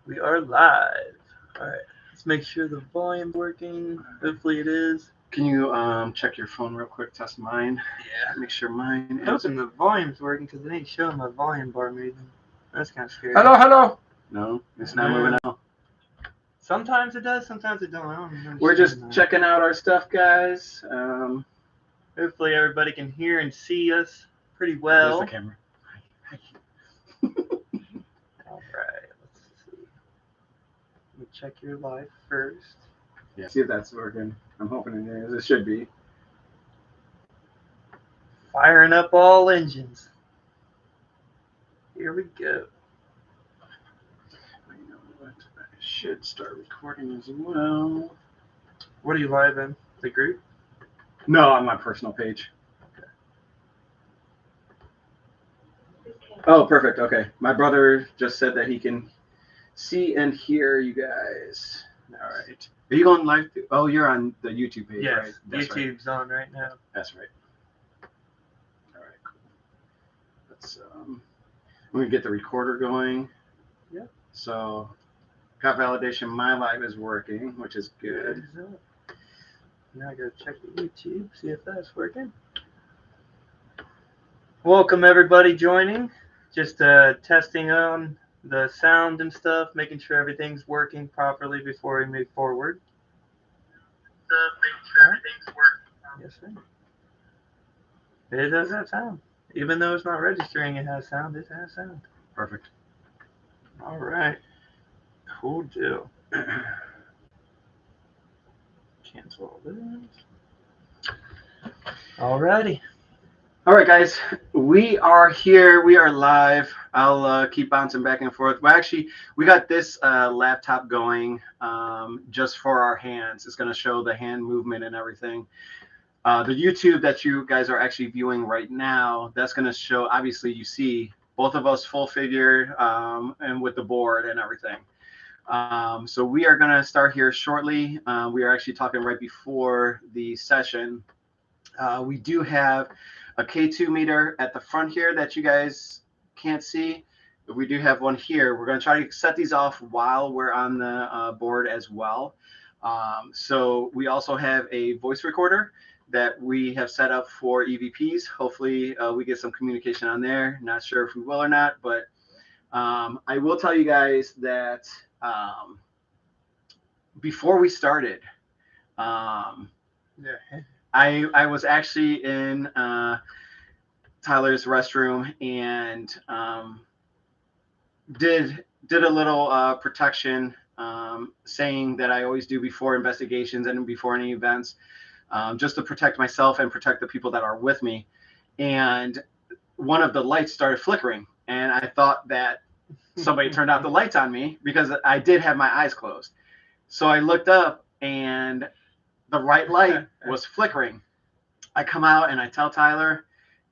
We are live. All right. Let's make sure the volume's working. Hopefully it is. Can you check your phone real quick? Test mine. Yeah. Make sure mine I'm is. hoping the volume's working because it ain't showing my volume bar moving. That's kind of scary. Hello. No, it's not moving out. Sometimes it does. Sometimes it don't. I don't understand We're just that. checking out our stuff, guys. Hopefully everybody can hear and see us pretty There's well. the camera. All right. Let's see. Let me check your live first. Yeah, see if that's working. I'm hoping it is. It should be. Firing up all engines. Here we go. You know what? I should start recording as well. What are you live in? The group? No, on my personal page. Oh, perfect. Okay. My brother just said that he can see and hear you guys. All right. Are you going live? Oh, you're on the YouTube page, Yes. right? That's YouTube's on right now. That's right. All right, cool. Let's we're gonna get the recorder going. Yep. So got validation my live is working, which is good. Now I gotta check the YouTube, see if that's working. Welcome everybody joining. Just testing on the sound and stuff, making sure everything's working properly before we move forward. Yes, sir. It does have sound. Even though it's not registering, it has sound. It has sound. Perfect. All right. Cool deal. Cancel all this. Alrighty. All right, guys, we are here. We are live. I'll keep bouncing back and forth. Well, actually, we got this laptop going just for our hands. It's going to show the hand movement and everything. The YouTube that you guys are actually viewing right now, that's going to show, obviously, you see both of us full figure and with the board and everything. So we are going to start here shortly. We are actually talking right before the session. We do have a K2 meter at the front here that you guys can't see. We do have one here. We're going to try to set these off while we're on the board as well. So we also have a voice recorder that we have set up for EVPs. Hopefully we get some communication on there. Not sure if we will or not, but I will tell you guys that before we started, I was actually in Tyler's restroom and did a little protection, saying that I always do before investigations and before any events, just to protect myself and protect the people that are with me. And one of the lights started flickering, and I thought that somebody turned out the lights on me because I did have my eyes closed. So I looked up and the right light was flickering. I come out and I tell Tyler,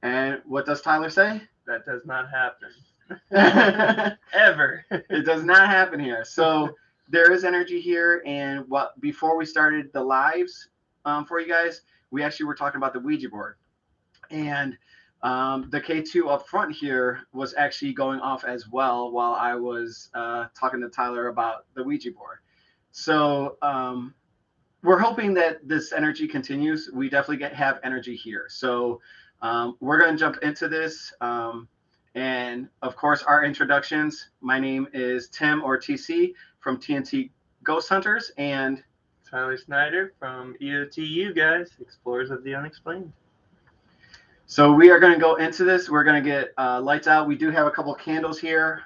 and what does Tyler say? That does not happen. Ever. It does not happen here. So there is energy here, and before we started the lives for you guys, we actually were talking about the Ouija board. And the K2 up front here was actually going off as well while I was talking to Tyler about the Ouija board. So we're hoping that this energy continues. We definitely have energy here. So we're going to jump into this. And of course, our introductions. My name is Tim, or TC, from TNT Ghost Hunters, and Tyler Snyder from EOTU, guys, Explorers of the Unexplained. So we are going to go into this. We're going to get lights out. We do have a couple candles here.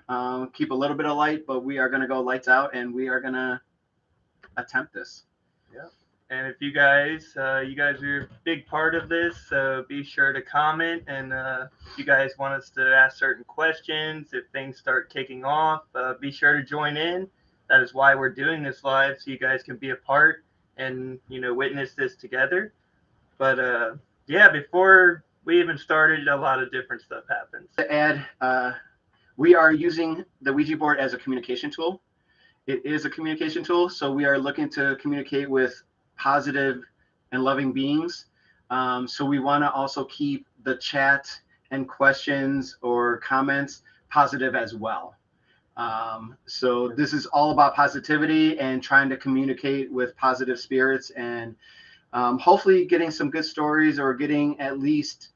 Keep a little bit of light, but we are going to go lights out, and we are going to attempt this. Yeah. And if you guys are a big part of this, so be sure to comment. And if you guys want us to ask certain questions, if things start kicking off, be sure to join in. That is why we're doing this live, so you guys can be a part and, witness this together. But yeah, before we even started, a lot of different stuff happens. To add, we are using the Ouija board as a communication tool. It is a communication tool, so we are looking to communicate with positive and loving beings. So we want to also keep the chat and questions or comments positive as well. So this is all about positivity and trying to communicate with positive spirits, and hopefully getting some good stories, or getting at least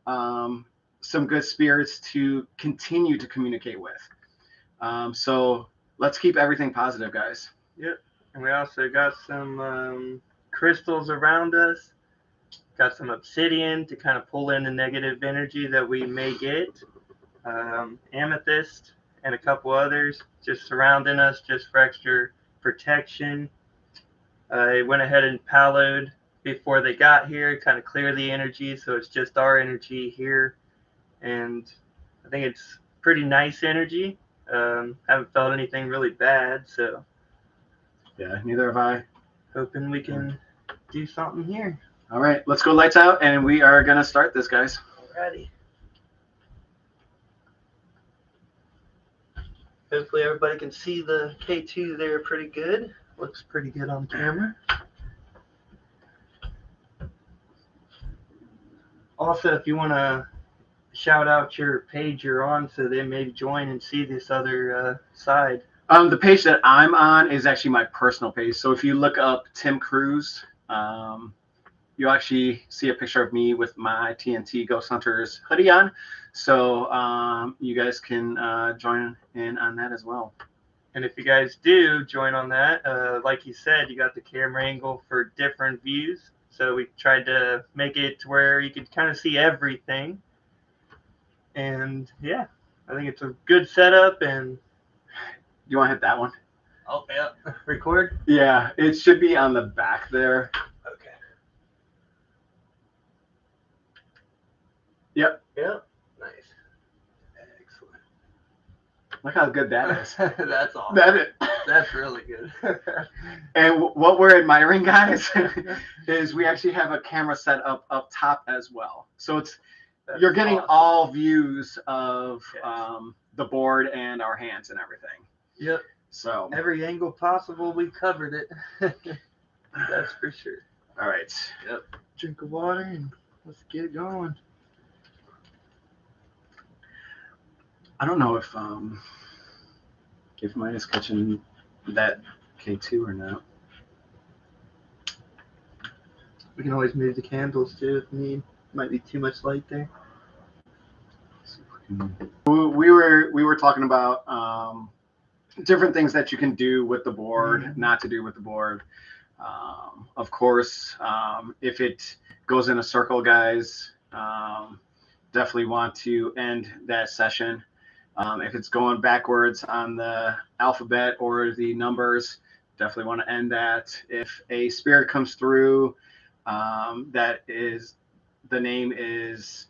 some good spirits to continue to communicate with. So let's keep everything positive, guys. Yep. And we also got some crystals around us. Got some obsidian to kind of pull in the negative energy that we may get. Amethyst and a couple others just surrounding us just for extra protection. I went ahead and pallowed before they got here, kind of clear the energy, so it's just our energy here. And I think it's pretty nice energy. Haven't felt anything really bad, so Yeah, neither have I. hoping we can do something here. All right, let's go lights out, and we are going to start this, guys. Alrighty. Hopefully everybody can see the K2 there pretty good. Looks pretty good on camera. Also, if you want to shout out your page you're on so they may join and see this other side. The page that I'm on is actually my personal page. So if you look up Tim Cruz, you'll actually see a picture of me with my TNT Ghost Hunters hoodie on. So you guys can join in on that as well. And if you guys do join on that, like you said, you got the camera angle for different views. So we tried to make it to where you could kind of see everything. And yeah, I think it's a good setup. And You want to hit that one? oh yeah, record. Yeah, it should be on the back there. Okay. Yep. Yep. Nice. Excellent. Look how good that is. That's awesome. That's really good. And what we're admiring, guys, is we actually have a camera set up top as well. So you're getting awesome. all views of Yes. The board and our hands and everything. Yep. So Every angle possible, we covered it. That's for sure. all right. Yep. Drink of water and let's get it going. I don't know if mine is catching that K2 or not. We can always move the candles too if need. Might be too much light there. We were talking about different things that you can do with the board, not to do with the board. Of course, if it goes in a circle, guys, definitely want to end that session. If it's going backwards on the alphabet or the numbers, definitely want to end that. If a spirit comes through, that is, the name is,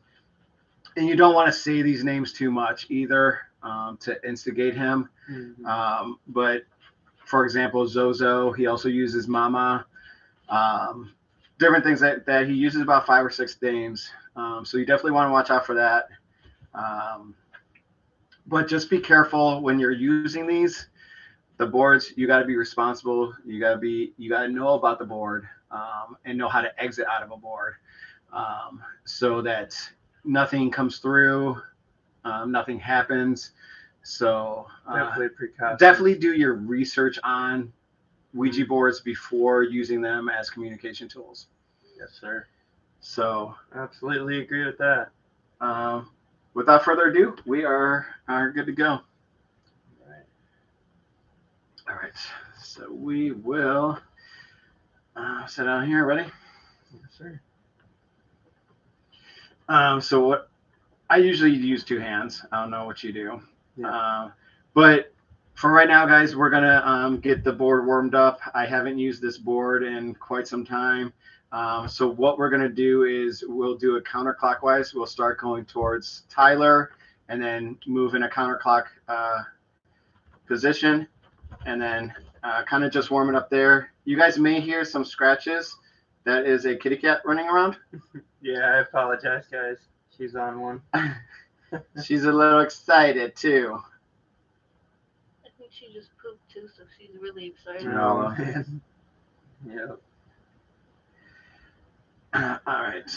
and you don't want to say these names too much either, to instigate him. Mm-hmm. But for example, Zozo, he also uses Mama. Different things that he uses, about 5 or 6 names. So you definitely want to watch out for that. But just be careful when you're using the boards. You got to be responsible. You got to know about the board, and know how to exit out of a board, so that nothing comes through, nothing happens. So definitely do your research on Ouija boards before using them as communication tools. Yes, sir. So absolutely agree with that. Without further ado, we are good to go. All right. So we will sit down here. Ready? Yes, sir. So what I usually use 2 hands. I don't know what you do. Yeah. But for right now, guys, we're gonna get the board warmed up. I haven't used this board in quite some time. So what we're gonna do is we'll do it counterclockwise. We'll start going towards Tyler, and then move in a counterclock position, and then kind of just warm it up there. You guys may hear some scratches. That is a kitty cat running around. Yeah, I apologize, guys. She's on one. She's a little excited too. I think she just pooped too, so she's really excited. No. Yep. All right.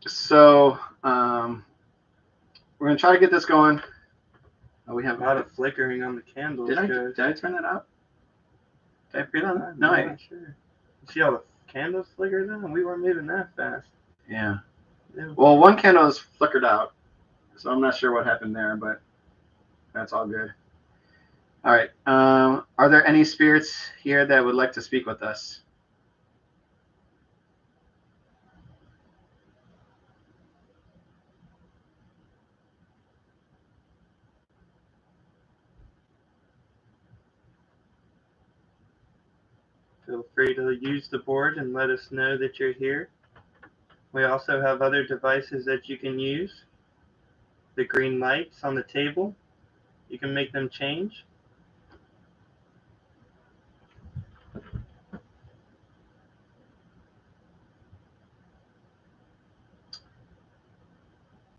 So we're gonna try to get this going. Oh, we have A lot of flickering on the candles. Did I guys. turn that up? Did I breathe on that? I'm No, not sure. You see all the candles flickered on? We weren't moving that fast. Yeah. Yeah. Well, one candle is flickered out, so I'm not sure what happened there, but that's all good. All right. Are there any spirits here that would like to speak with us? Feel free to use the board and let us know that you're here. We also have other devices that you can use. The green lights on the table, you can make them change.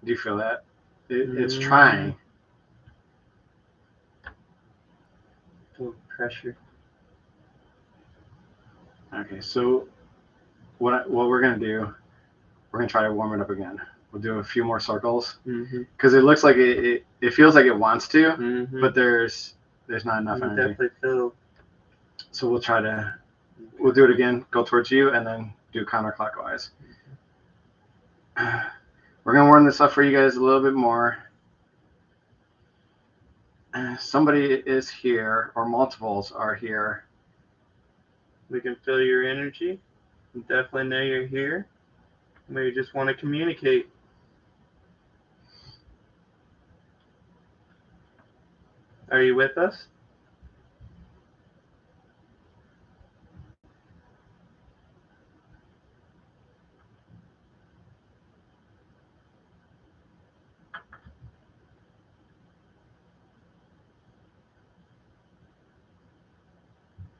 Do you feel that? It's trying. Feel pressure. Okay, so what we're gonna do? We're gonna try to warm it up again. We'll do a few more circles because it looks like it feels like it wants to, but there's not enough energy. Definitely feel. So we'll do it again. Go towards you and then do counterclockwise. We're gonna warm this up for you guys a little bit more. Somebody is here, or multiples are here. We can feel your energy. We definitely know you're here. We just want to communicate. Are you with us?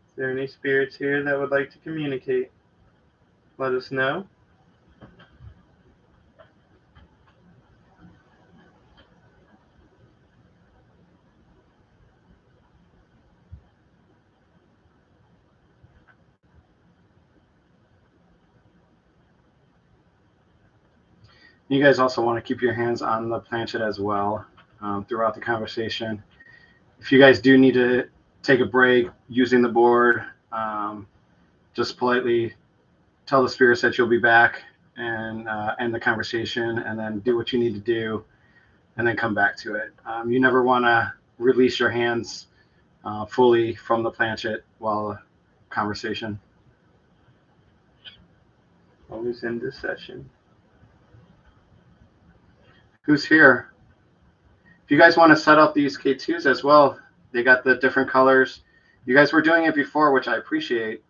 Is there any spirits here that would like to communicate? Let us know. You guys also want to keep your hands on the planchette as well throughout the conversation. If you guys do need to take a break using the board, just politely tell the spirits that you'll be back and end the conversation, and then do what you need to do, and then come back to it. You never want to release your hands fully from the planchette while conversation. Always end the session. Who's here? If you guys want to set up these K2s as well, they got the different colors. You guys were doing it before, which I appreciate.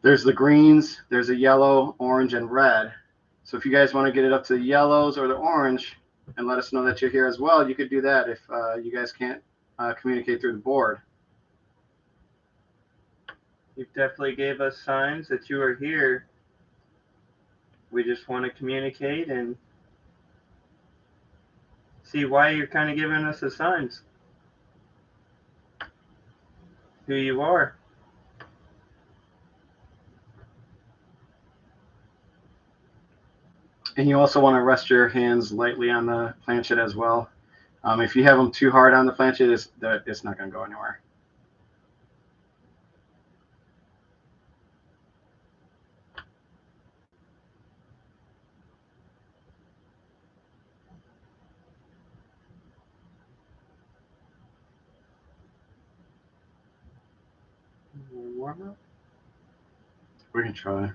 There's the greens, there's a yellow, orange, and red. So if you guys want to get it up to the yellows or the orange and let us know that you're here as well, you could do that if you guys can't communicate through the board. You definitely gave us signs that you are here. We just want to communicate and see why you're kind of giving us the signs. Who you are. And you also want to rest your hands lightly on the planchette as well. If you have them too hard on the planchette, it's not going to go anywhere. Warm up. We can try.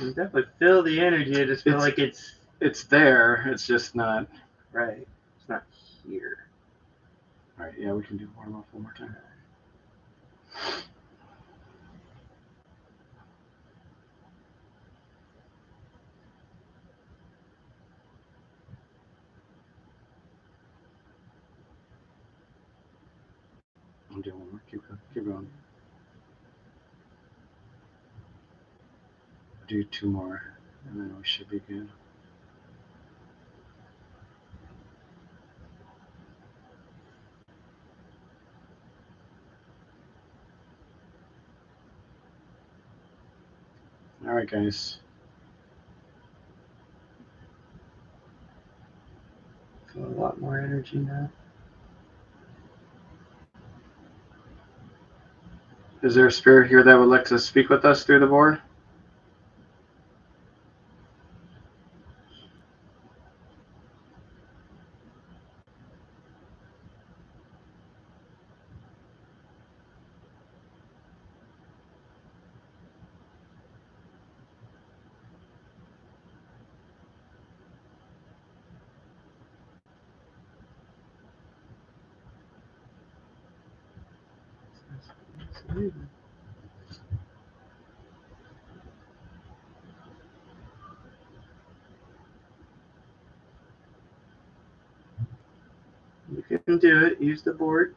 You definitely feel the energy. I just feel like it's there. It's just not right. It's not here. All right. Yeah, we can do warm up one more time. I'm doing one more. Keep going. Do two more, and then we should be good. All right, guys. more energy now. Is there a spirit here that would like to speak with us through the board? You can do it. Use the board.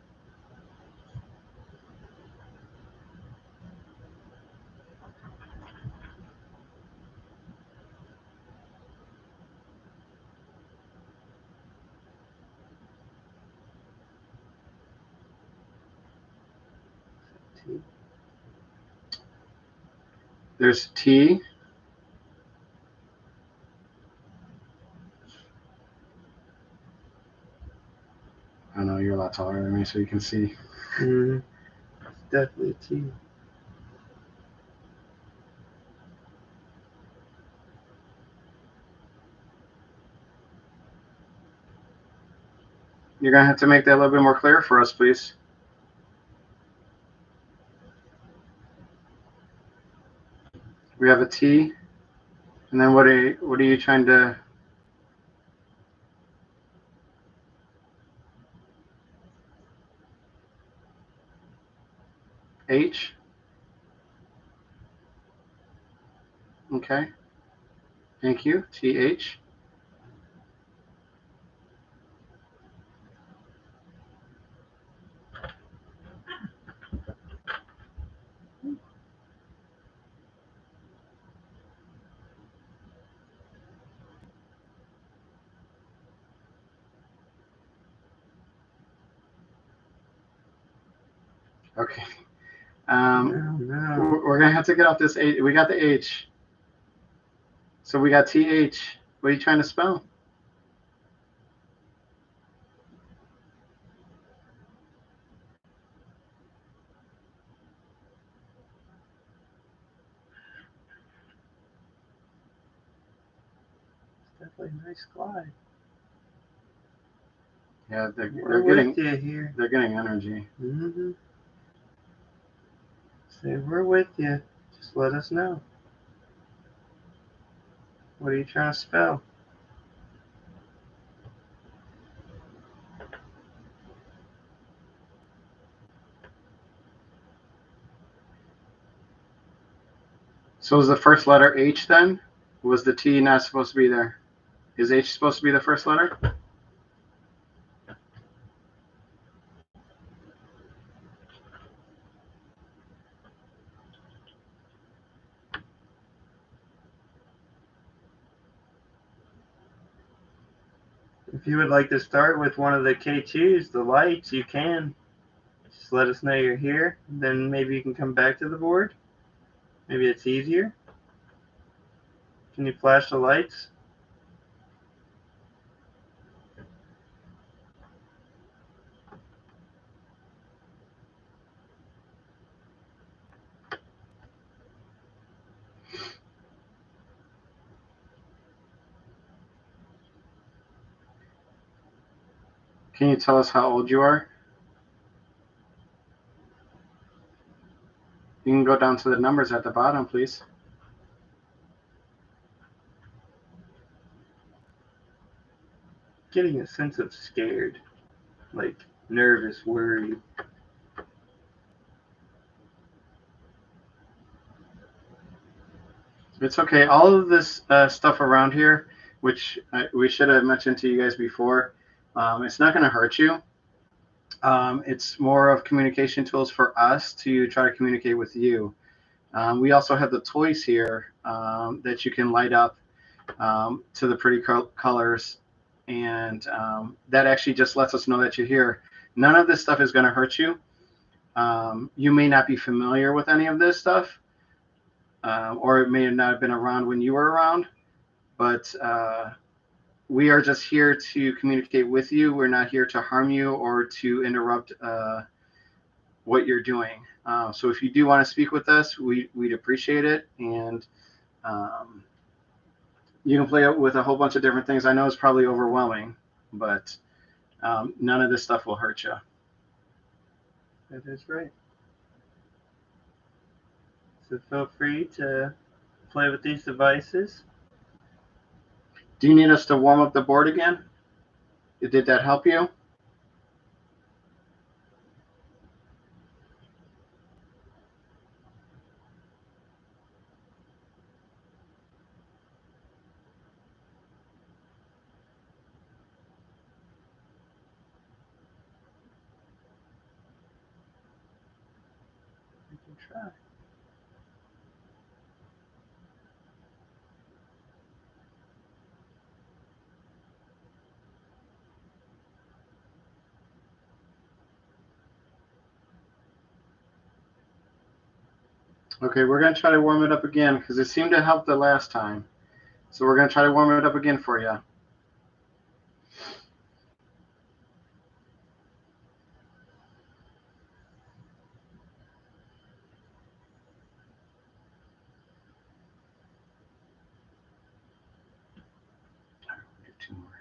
There's T. I know you're a lot taller than me, so you can see. Mm-hmm. It's definitely a T. You're going to have to make that a little bit more clear for us, please. We have a T. And then what are you trying to... H? Okay. Thank you. TH. Okay. No. We're going to have to get off this H. We got the H. So we got TH. What are you trying to spell? It's definitely a nice glide. Yeah, they're We're with you here. They're getting energy. Mm-hmm. Say we're with you. Just let us know. What are you trying to spell? So is the first letter H then? Was the T not supposed to be there? Is H supposed to be the first letter? If you would like to start with one of the K2s, the lights, you can. Just let us know you're here. Then maybe you can come back to the board. Maybe it's easier. Can you flash the lights? Can you tell us how old you are? You can go down to the numbers at the bottom, please. Getting a sense of scared, like nervous, worried. It's okay. All of this stuff around here, which we should have mentioned to you guys before, it's not going to hurt you. It's more of communication tools for us to try to communicate with you. We also have the toys here that you can light up to the pretty colors, and that actually just lets us know that you're here. None of this stuff is going to hurt you. You may not be familiar with any of this stuff, or it may not have been around when you were around, but we are just here to communicate with you. We're not here to harm you or to interrupt what you're doing. So if you do want to speak with us, we'd appreciate it. And you can play it with a whole bunch of different things. I know it's probably overwhelming, but none of this stuff will hurt you. That is right. So feel free to play with these devices. Do you need us to warm up the board again? Did that help you? You can try. Okay, we're going to try to warm it up again because it seemed to help the last time. So we're going to try to warm it up again for you. Two more.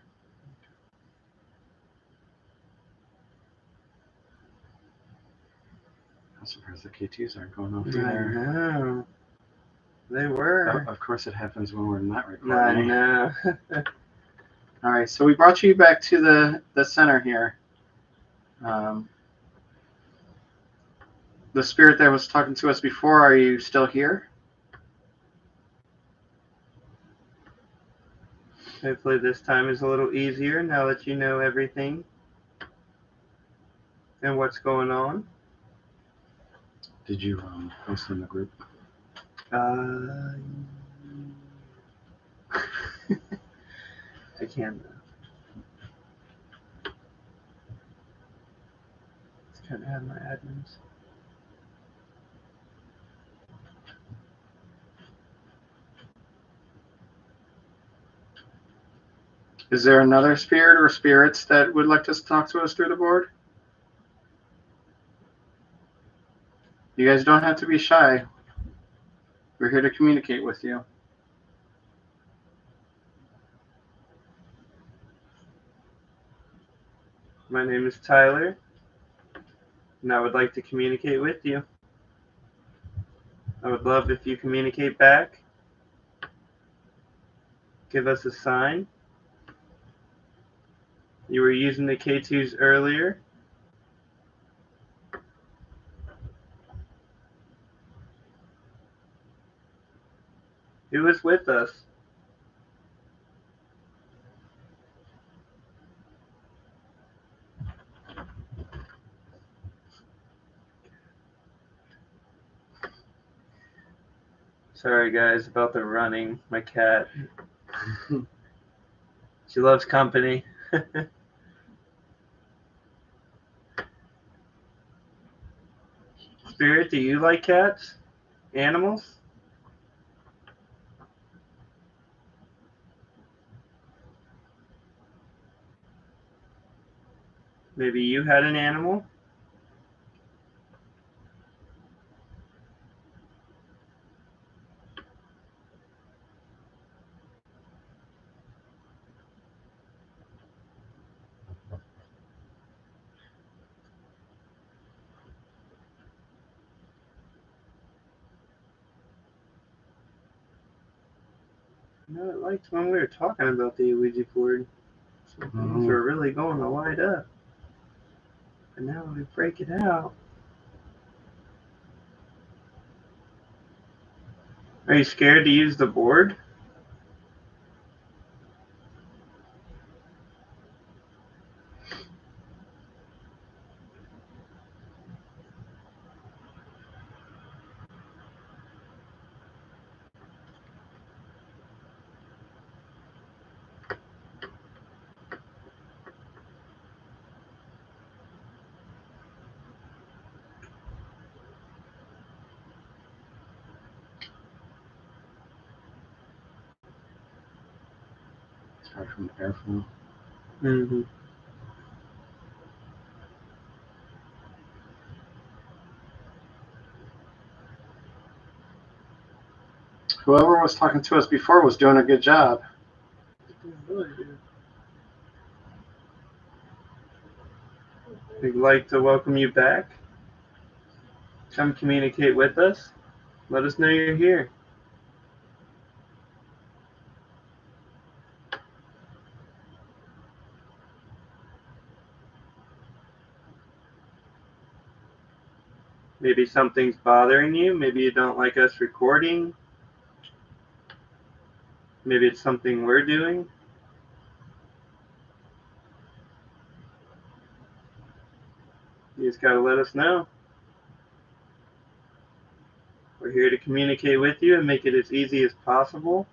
I'm surprised the K2s aren't going off either. I know. They were. Of course, it happens when we're not recording. I know. All right, so we brought you back to the center here. The spirit that was talking to us before, are you still here? Hopefully this time is a little easier now that you know everything and what's going on. Did you post in the group? I can. Just kind of have my admins. Is there another spirit or spirits that would like to talk to us through the board? You guys don't have to be shy. We're here to communicate with you. My name is Tyler, and I would like to communicate with you. I would love if you communicate back. Give us a sign. You were using the K2s earlier. Who was with us? Sorry guys about the running. My cat. She loves company. Spirit, do you like cats? Animals? Maybe you had an animal? No, I liked when we were talking about the Ouija board. Some things were really going to light up. But now we break it out. Are you scared to use the board? Start from the airflow. Mm-hmm. Whoever was talking to us before was doing a good job. We'd like to welcome you back. Come communicate with us. Let us know you're here. Maybe something's bothering you. Maybe you don't like us recording. Maybe it's something we're doing. You just gotta let us know. We're here to communicate with you and make it as easy as possible,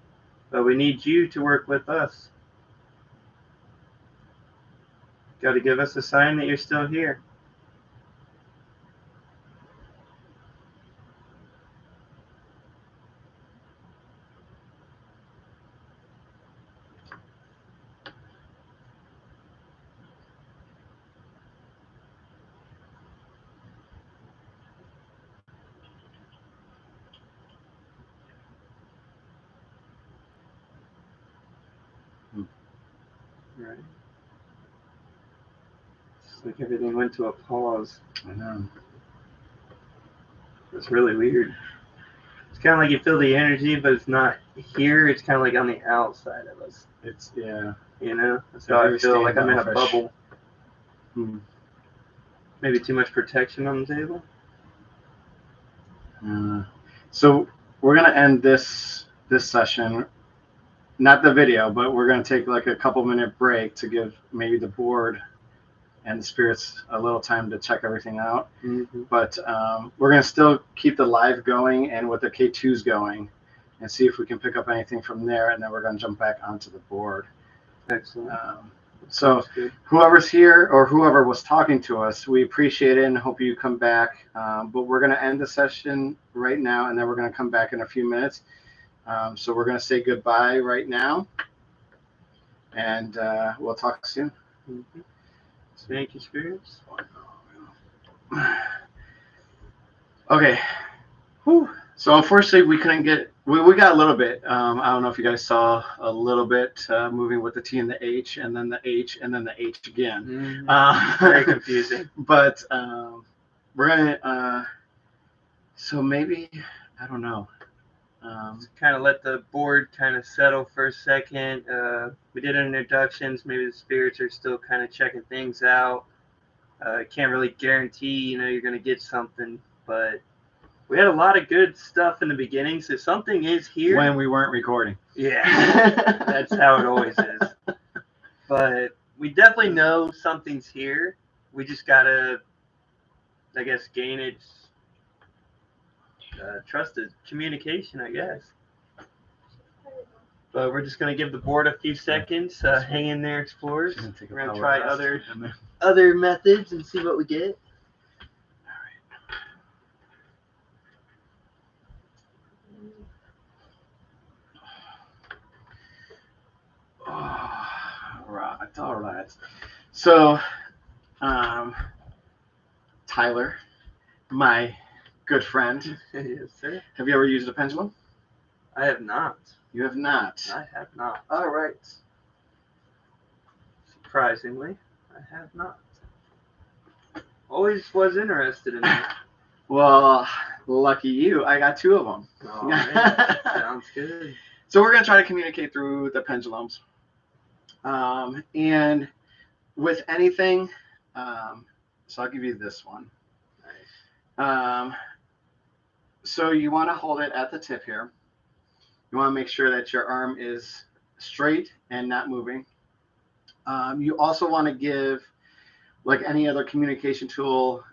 but we need you to work with us. Gotta give us a sign that you're still here. Right. It's like everything went to a pause. I know. It's really weird. It's kind of like you feel the energy, but it's not here. It's kind of like on the outside of us. It's, yeah. You know? That's how I feel, like I'm in a bubble. Maybe too much protection on the table. So we're gonna end this session, not the video, but we're gonna take like a couple-minute break to give maybe the board and the spirits a little time to check everything out. Mm-hmm. But we're gonna still keep the live going and with the K2s going, and see if we can pick up anything from there, and then we're gonna jump back onto the board. Excellent. So whoever's here or whoever was talking to us, we appreciate it and hope you come back. But we're going to end the session right now, and then we're going to come back in a few minutes. So we're going to say goodbye right now, and we'll talk soon. Mm-hmm. Thank you, spirits. Okay. Whew. So unfortunately, we couldn't get. We got a little bit. I don't know if you guys saw a little bit moving with the T and the H, and then the H, and then the H again. Mm-hmm. Very confusing. But we're gonna. So maybe I don't know. Kind of let the board kind of settle for a second. We did introductions. Maybe the spirits are still kind of checking things out. Can't really guarantee, you're gonna get something, but we had a lot of good stuff in the beginning, so something is here. When we weren't recording. Yeah, that's how it always is. But we definitely know something's here. We just gotta, I guess, gain its trusted communication, I guess. But we're just gonna give the board a few seconds. Hang in there, explorers. We're gonna try other methods and see what we get. All right. So, Tyler, my good friend. Yes, sir. Have you ever used a pendulum? I have not. You have not. I have not. All right. Surprisingly, I have not. Always was interested in that. Well, lucky you. I got 2 of them. Oh, man. Sounds good. So we're going to try to communicate through the pendulums. And with anything, so I'll give you this one. Nice. So you want to hold it at the tip here. You want to make sure that your arm is straight and not moving. You also want to give, like any other communication tool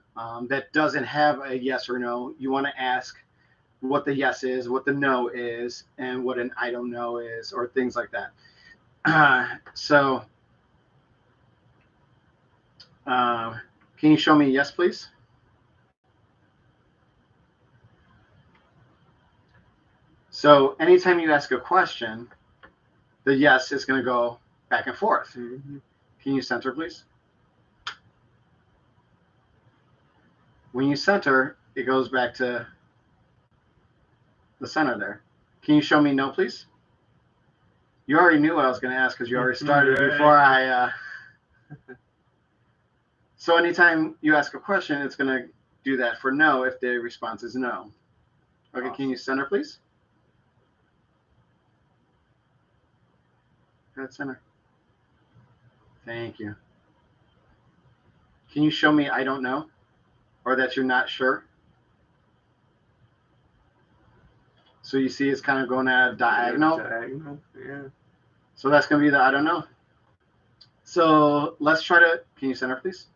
that doesn't have a yes or no, you want to ask what the yes is, what the no is, and what an I don't know is, or things like that. So, can you show me yes, please? So anytime you ask a question, the yes is going to go back and forth. Mm-hmm. Can you center, please? When you center, it goes back to the center there. Can you show me no, please? You already knew what I was going to ask because you already started Right. before I... So anytime you ask a question, it's going to do that for no if the response is no. Okay, Awesome. Can you center, please? Good, center. Thank you. Can you show me I don't know? Or that you're not sure? So you see it's kind of going at a diagonal. Diagonal, yeah. So that's going to be the I don't know. So let's try to, can you center, please?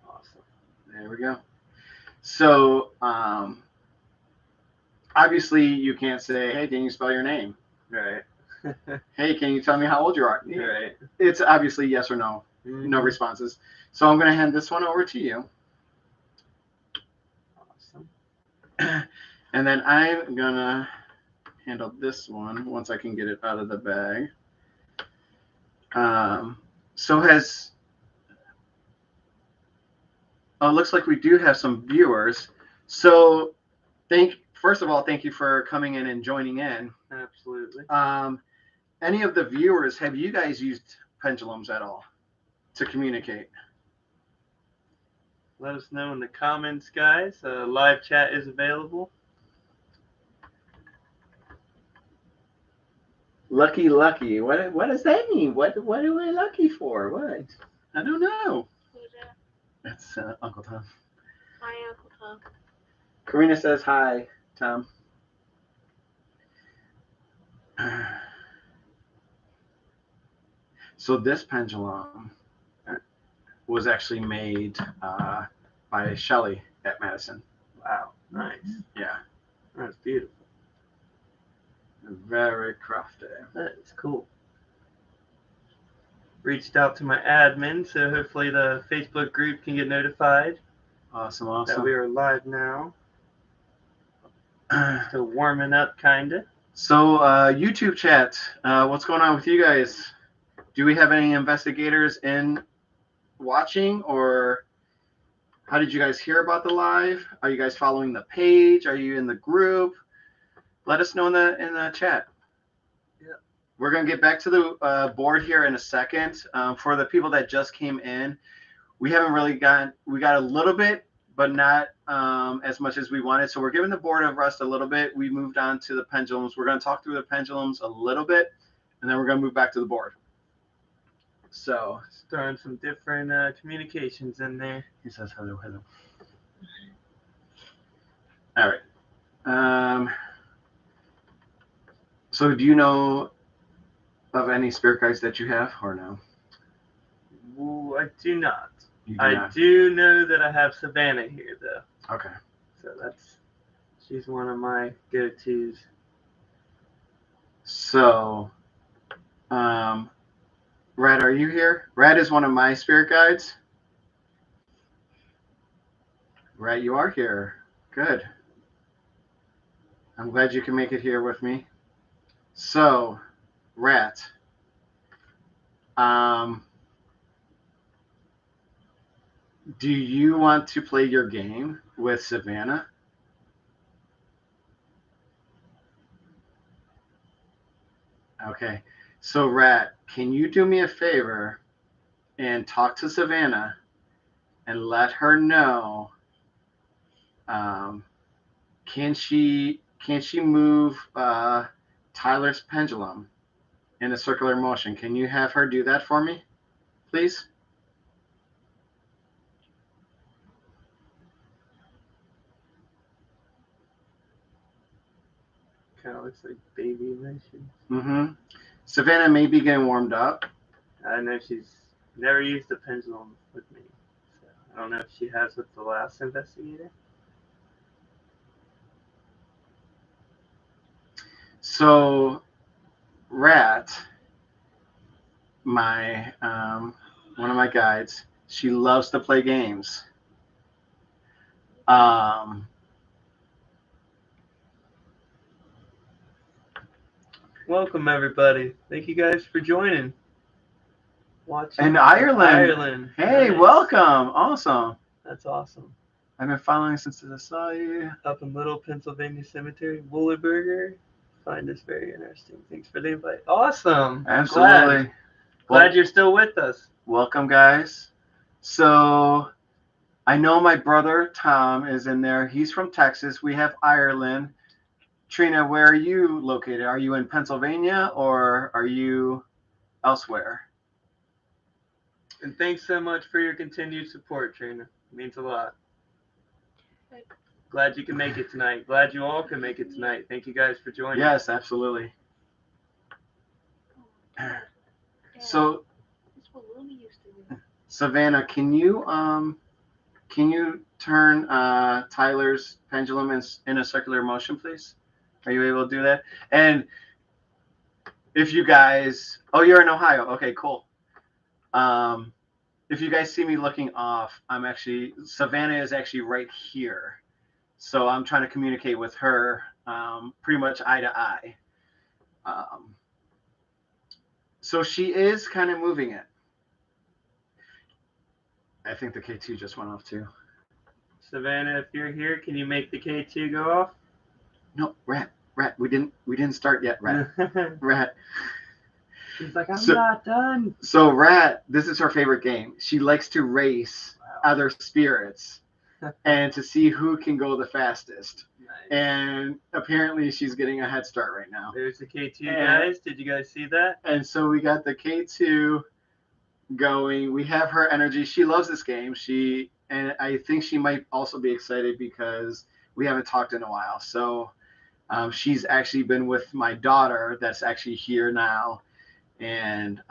Awesome. There we go. So obviously you can't say, hey, can you spell your name? Right. Hey, can you tell me how old you are? Right. It's obviously yes or no. Mm-hmm. No responses. So I'm going to hand this one over to you. Awesome. And then I'm going to handle this one once I can get it out of the bag. So has... Oh, it looks like we do have some viewers. So first of all, thank you for coming in and joining in. Absolutely. Any of the viewers, have you guys used pendulums at all to communicate? Let us know in the comments, guys. Live chat is available. Lucky. What does that mean? What are we lucky for? What? I don't know. Who's that? That's Uncle Tom. Hi, Uncle Tom. Karina says hi, Tom. So this pendulum was actually made by Shelley at Madison. Wow. Nice. Yeah. That's beautiful. Very crafty. That is cool. Reached out to my admin, so hopefully the Facebook group can get notified Awesome. that we are live now. Still warming up, kinda. So YouTube chat, what's going on with you guys? Do we have any investigators in watching, or how did you guys hear about the live? Are you guys following the page? Are you in the group? Let us know in the chat. Yeah. We're gonna get back to the board here in a second. For the people that just came in, we got a little bit, but not as much as we wanted. So we're giving the board a rest a little bit. We moved on to the pendulums. We're gonna talk through the pendulums a little bit, and then we're gonna move back to the board. So Throwing some different communications in there. he says hello. All right. So do you know of any spirit guides that you have, or no? Ooh, I do not. You do I not? do know that I have Savannah here, though. Okay. So she's one of my go-tos. So, Red, are you here? Red is one of my spirit guides. Red, you are here. Good. I'm glad you can make it here with me. So, Rat, do you want to play your game with Savannah? Okay. So, Rat, can you do me a favor and talk to Savannah and let her know, can she move Tyler's pendulum in a circular motion? Can you have her do that for me, please? Kind of looks like baby emotions. Mm-hmm. Savannah may be getting warmed up. I know she's never used a pendulum with me. So I don't know if she has with the last investigator. So, Rat, my one of my guides, she loves to play games. Welcome, everybody. Thank you guys for joining. Watching And Ireland. Ireland. Hey, Nice. welcome. Awesome. That's awesome. I've been following since I saw you. Up in Little Pennsylvania Cemetery, Woolerburger. Find this very interesting. Thanks for the invite. Awesome. Absolutely. Glad you're still with us. Welcome, guys. So I know my brother Tom is in there. He's from Texas. We have Ireland. Trina, where are you located? Are you in Pennsylvania or are you elsewhere? And thanks so much for your continued support, Trina. It means a lot. Glad you can make it tonight. Glad you all can make it tonight. Thank you guys for joining. Yes, absolutely. So, That's what Lumi used to do. Savannah, can you turn Tyler's pendulum in a circular motion, please? Are you able to do that? And if you guys, oh, you're in Ohio. Okay, cool. If you guys see me looking off, Savannah is actually right here. So I'm trying to communicate with her pretty much eye to eye. So she is kind of moving it. I think the K2 just went off too. Savannah, if you're here, can you make the K2 go off? No, Rat. We didn't start yet, Rat. Rat. She's like, I'm not done. So Rat, this is her favorite game. She likes to race other spirits and to see who can go the fastest. Nice. And apparently she's getting a head start right now. There's the K2, guys. Did you guys see that? And so we got the K2 going. We have her energy. She loves this game. And I think she might also be excited because we haven't talked in a while. So she's actually been with my daughter that's actually here now. And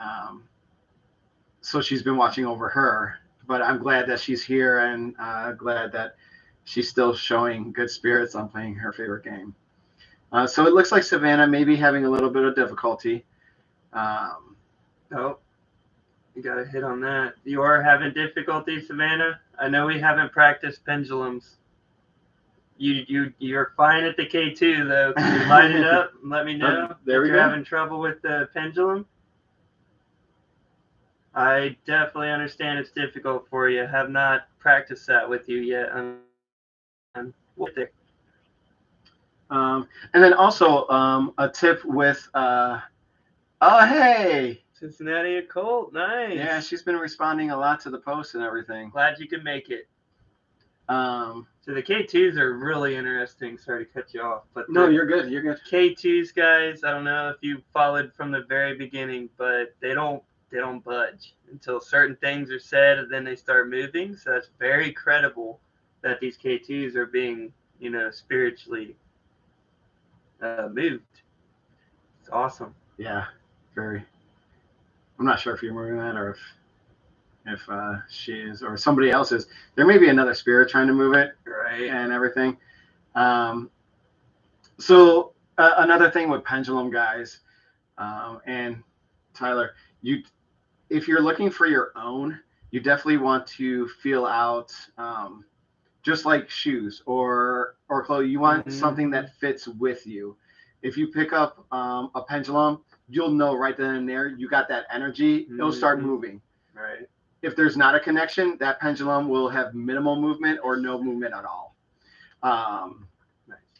so she's been watching over her. But I'm glad that she's here and glad that she's still showing good spirits on playing her favorite game. So it looks like Savannah may be having a little bit of difficulty. Oh, you got a hit on that. You are having difficulty, Savannah? I know we haven't practiced pendulums. You're fine at the K2, though. Can you light it up and let me know There we you're go. having trouble with the pendulum? I definitely understand it's difficult for you. I have not practiced that with you yet. And then also a tip with, oh, hey. Cincinnati Occult, nice. Yeah, she's been responding a lot to the posts and everything. Glad you can make it. So the K2s are really interesting. Sorry to cut you off, but no, you're good. You're good. K2s, guys. I don't know if you followed from the very beginning, but they don't budge until certain things are said, and then they start moving. So that's very credible that these K2s are being, spiritually moved. It's awesome. Yeah, very. I'm not sure if you're moving that or if she is or somebody else is. There may be another spirit trying to move it, right, and everything. So another thing with pendulum, guys, and Tyler, if you're looking for your own, you definitely want to feel out, just like shoes or clothes. You want something that fits with you. If you pick up a pendulum, you'll know right then and there you got that energy. It'll start moving. Right. If there's not a connection, that pendulum will have minimal movement or no movement at all.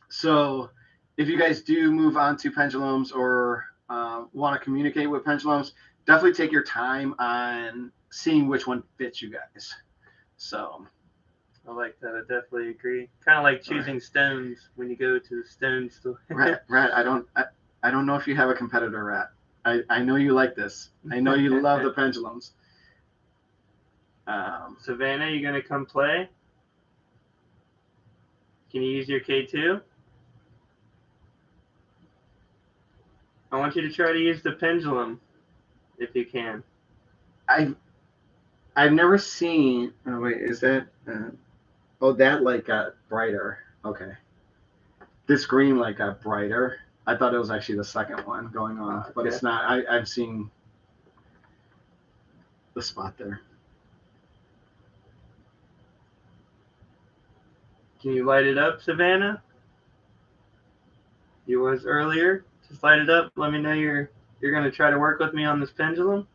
So if you guys do move on to pendulums or want to communicate with pendulums, definitely take your time on seeing which one fits you guys. So I like that. I definitely agree. Kind of like choosing stones when you go to the stone store. Rat, I don't know if you have a competitor, Rat. I know you like this. I know you love the pendulums. Savannah, you gonna come play? Can you use your K2? I want you to try to use the pendulum, if you can. I've never seen. Oh wait, is that? That like got brighter. Okay. This green like got brighter. I thought it was actually the second one going on, but it's not. I've seen the spot there. Can you light it up, Savannah? You was earlier Just light it up. Let me know you're gonna try to work with me on this pendulum.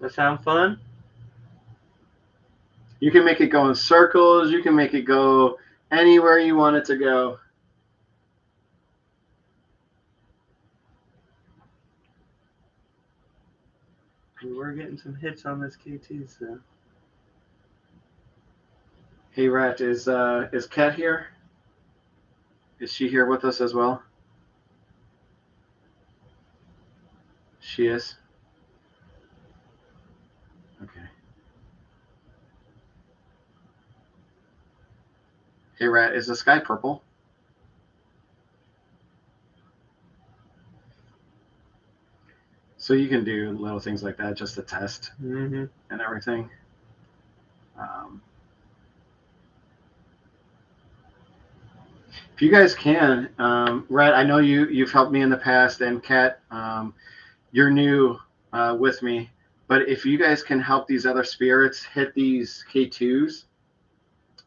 That sound fun? You can make it go in circles. You can make it go anywhere you want it to go. We were getting some hits on this K2, so. Hey, Rat, is Kat here? Is she here with us as well? She is. Okay. Hey, Rat, is the sky purple? So you can do little things like that just to test and everything. If you guys can, Rat, I know you've helped me in the past, and Kat, you're new with me. But if you guys can help these other spirits hit these K2s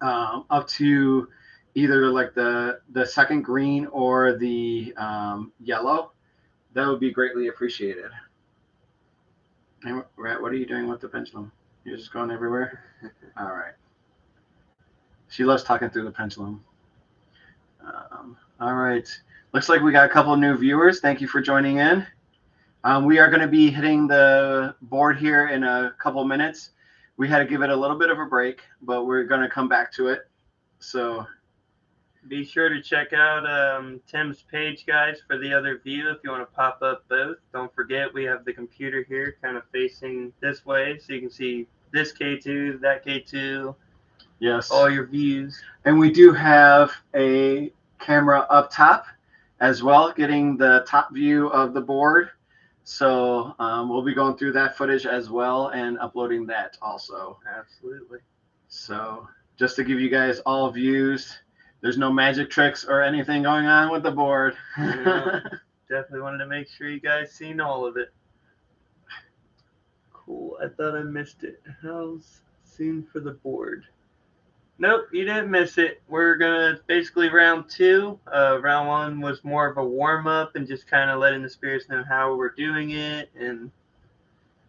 up to either like the second green or the yellow, that would be greatly appreciated. And Rat, what are you doing with the pendulum? You're just going everywhere? All right. She loves talking through the pendulum. All right. Looks like we got a couple new viewers. Thank you for joining in. We are going to be hitting the board here in a couple minutes. We had to give it a little bit of a break, but we're going to come back to it. So be sure to check out Tim's page, guys, for the other view if you want to pop up both. Don't forget, we have the computer here kind of facing this way, so you can see this K2, that K2. Yes. All your views. And we do have a camera up top as well, getting the top view of the board. So we'll be going through that footage as well and uploading that also. Absolutely. So just to give you guys all views, there's no magic tricks or anything going on with the board. No, definitely wanted to make sure you guys seen all of it. Cool. I thought I missed it. How's soon for the board? Nope, you didn't miss it. We're gonna basically round two. Round one was more of a warm up and just kind of letting the spirits know how we're doing it. And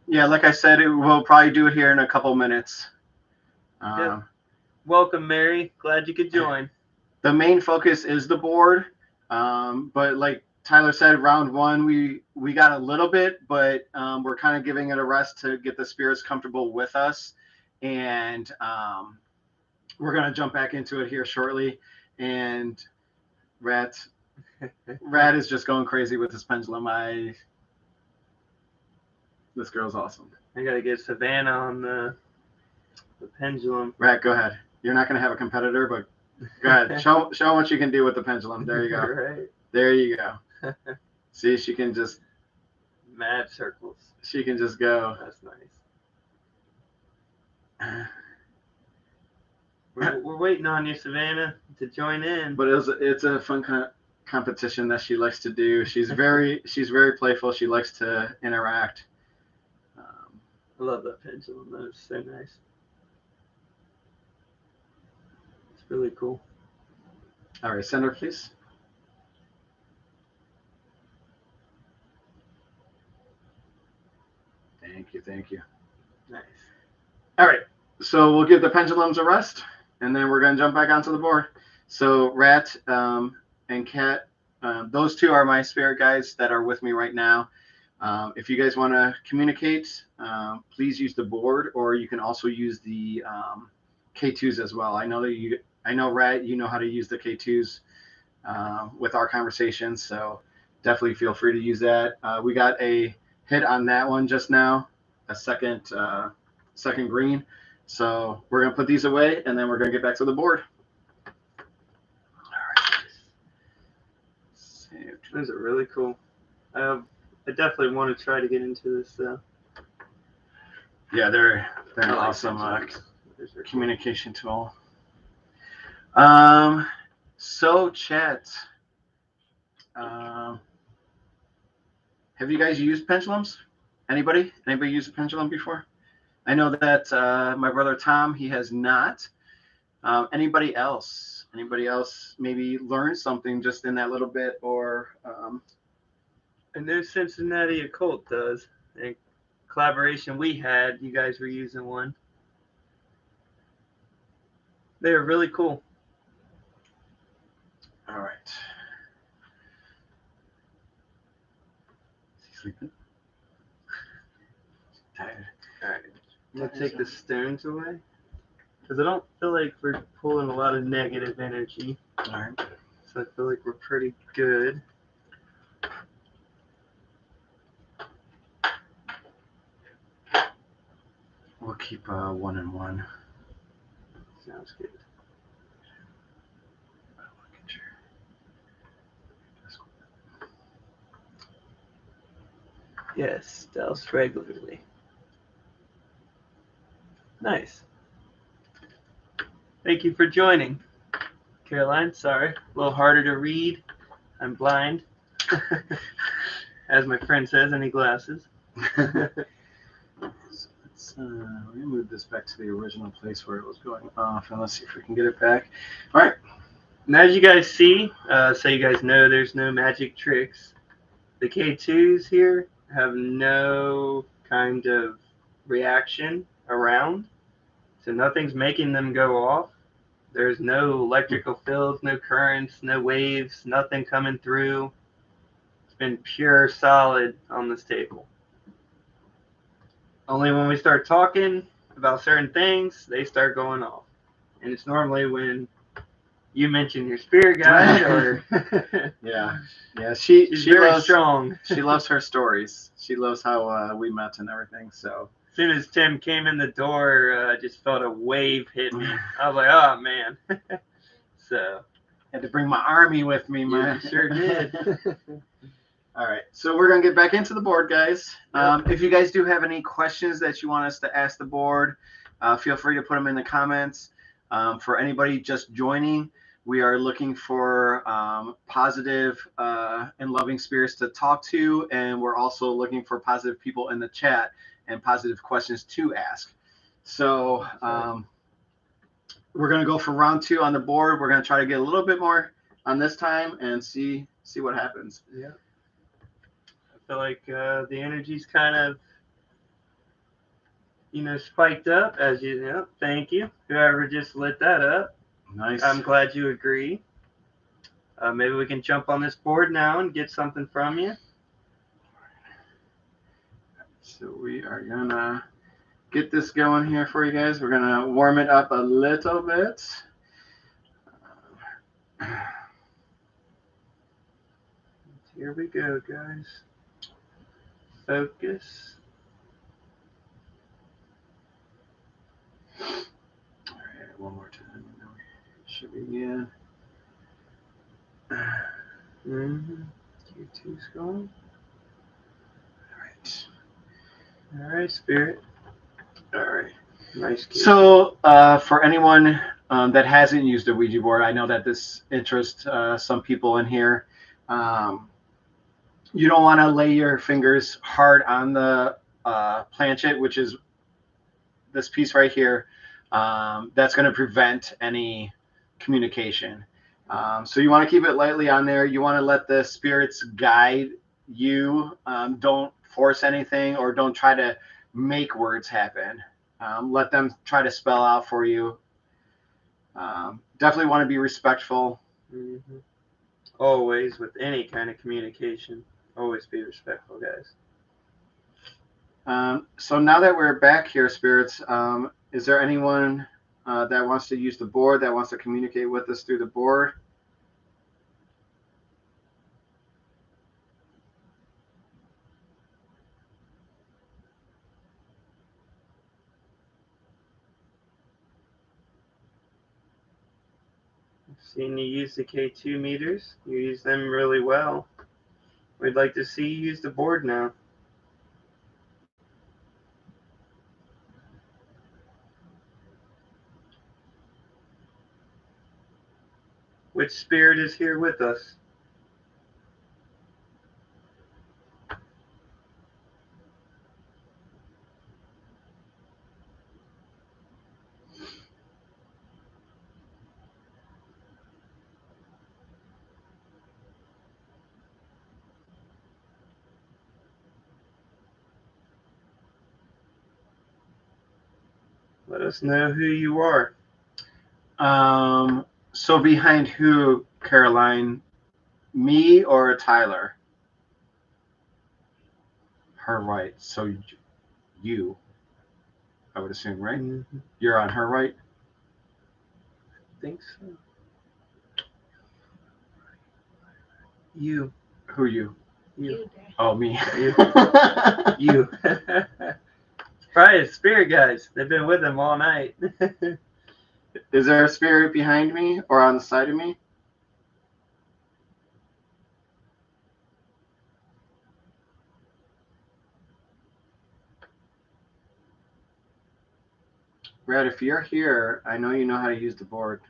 yeah, like I said, we'll probably do it here in a couple minutes. Yep. Welcome, Mary. Glad you could join. The main focus is the board, but like Tyler said, round one we got a little bit, but we're kind of giving it a rest to get the spirits comfortable with us, and we're going to jump back into it here shortly. And Rat is just going crazy with this pendulum. This girl's awesome. I got to get Savannah on the pendulum. Rat, go ahead. You're not going to have a competitor, but go ahead. Show what you can do with the pendulum. There you go. Right. There you go. See, she can just... mad circles. She can just go. That's nice. We're waiting on you, Savannah, to join in. But it's a fun competition that she likes to do. She's very playful. She likes to interact. I love that pendulum. That is so nice. It's really cool. All right, center, please. Thank you. Nice. All right, so we'll give the pendulums a rest, and then we're going to jump back onto the board. So Rat and Kat, those two are my spirit guides that are with me right now. If you guys want to communicate, please use the board, or you can also use the K2s as well. I know Rat, you know how to use the K2s with our conversations, so definitely feel free to use that. We got a hit on that one just now, a second green. So we're going to put these away, and then we're going to get back to the board. All right. Saved. Those are really cool. I definitely want to try to get into this. Yeah, they're an awesome communication tool. So chat. Have you guys used pendulums? Anybody used a pendulum before? I know that my brother Tom, he has not. Anybody else? Anybody else maybe learn something just in that little bit, or I know Cincinnati Occult does. A collaboration we had, you guys were using one. They were really cool. all right. Is he sleeping? Tired. All right. I'm going to take the stones away. Because I don't feel like we're pulling a lot of negative energy. All right. So I feel like we're pretty good. We'll keep 1 and 1. Sounds good. Yes, douse regularly. Nice. Thank you for joining. Caroline, sorry. A little harder to read. I'm blind. As my friend says, I need glasses. So let's we're gonna move this back to the original place where it was going off, and let's see if we can get it back. All right. And as you guys see, so you guys know there's no magic tricks. The K2s here have no kind of reaction around. So nothing's making them go off. There's no electrical fields, no currents, no waves, nothing coming through. It's been pure solid on this table. Only when we start talking about certain things, they start going off. And it's normally when you mention your spirit guide or Yeah. She's very loves, strong. She loves her stories. She loves how we met and everything. So As soon as Tim came in the door, I just felt a wave hit me. I was like, oh man. So had to bring my army with me, man. you sure did. All right, so we're gonna get back into the board, guys. Yep. If you guys do have any questions that you want us to ask the board, feel free to put them in the comments. For anybody just joining, we are looking for positive and loving spirits to talk to, and we're also looking for positive people in the chat and positive questions to ask. So we're gonna go for round 2 on the board. We're gonna try to get a little bit more on this time and see what happens. Yeah. I feel like the energy's kind of, spiked up, as you know. Thank you. Whoever just lit that up. Nice. I'm glad you agree. Maybe we can jump on this board now and get something from you. So we are gonna get this going here for you guys. We're gonna warm it up a little bit. Here we go, guys. Focus. All right, one more time. Should begin. Q2's going. All All right, Spirit. right. Nice. Q. So for anyone that hasn't used a Ouija board, I know that this interests some people in here. You don't want to lay your fingers hard on the planchet, which is this piece right here. That's going to prevent any communication. So you want to keep it lightly on there. You want to let the spirits guide you. Don't force anything, or don't try to make words happen. Let them try to spell out for you. Definitely want to be respectful. Mm-hmm. Always, with any kind of communication, always be respectful, guys. So now that we're back here, spirits, is there anyone that wants to use the board, that wants to communicate with us through the board? I've seen you use the K2 meters. You use them really well. We'd like to see you use the board now. Which spirit is here with us? Let us know who you are. So behind who, Caroline? Me or Tyler? Her right. So you, I would assume, right? Mm-hmm. You're on her right. Think so. You. Who you? You there. Oh, me. You. You. Probably the spirit guys. They've been with him all night. Is there a spirit behind me or on the side of me? Brad, if you're here, I know you know how to use the board.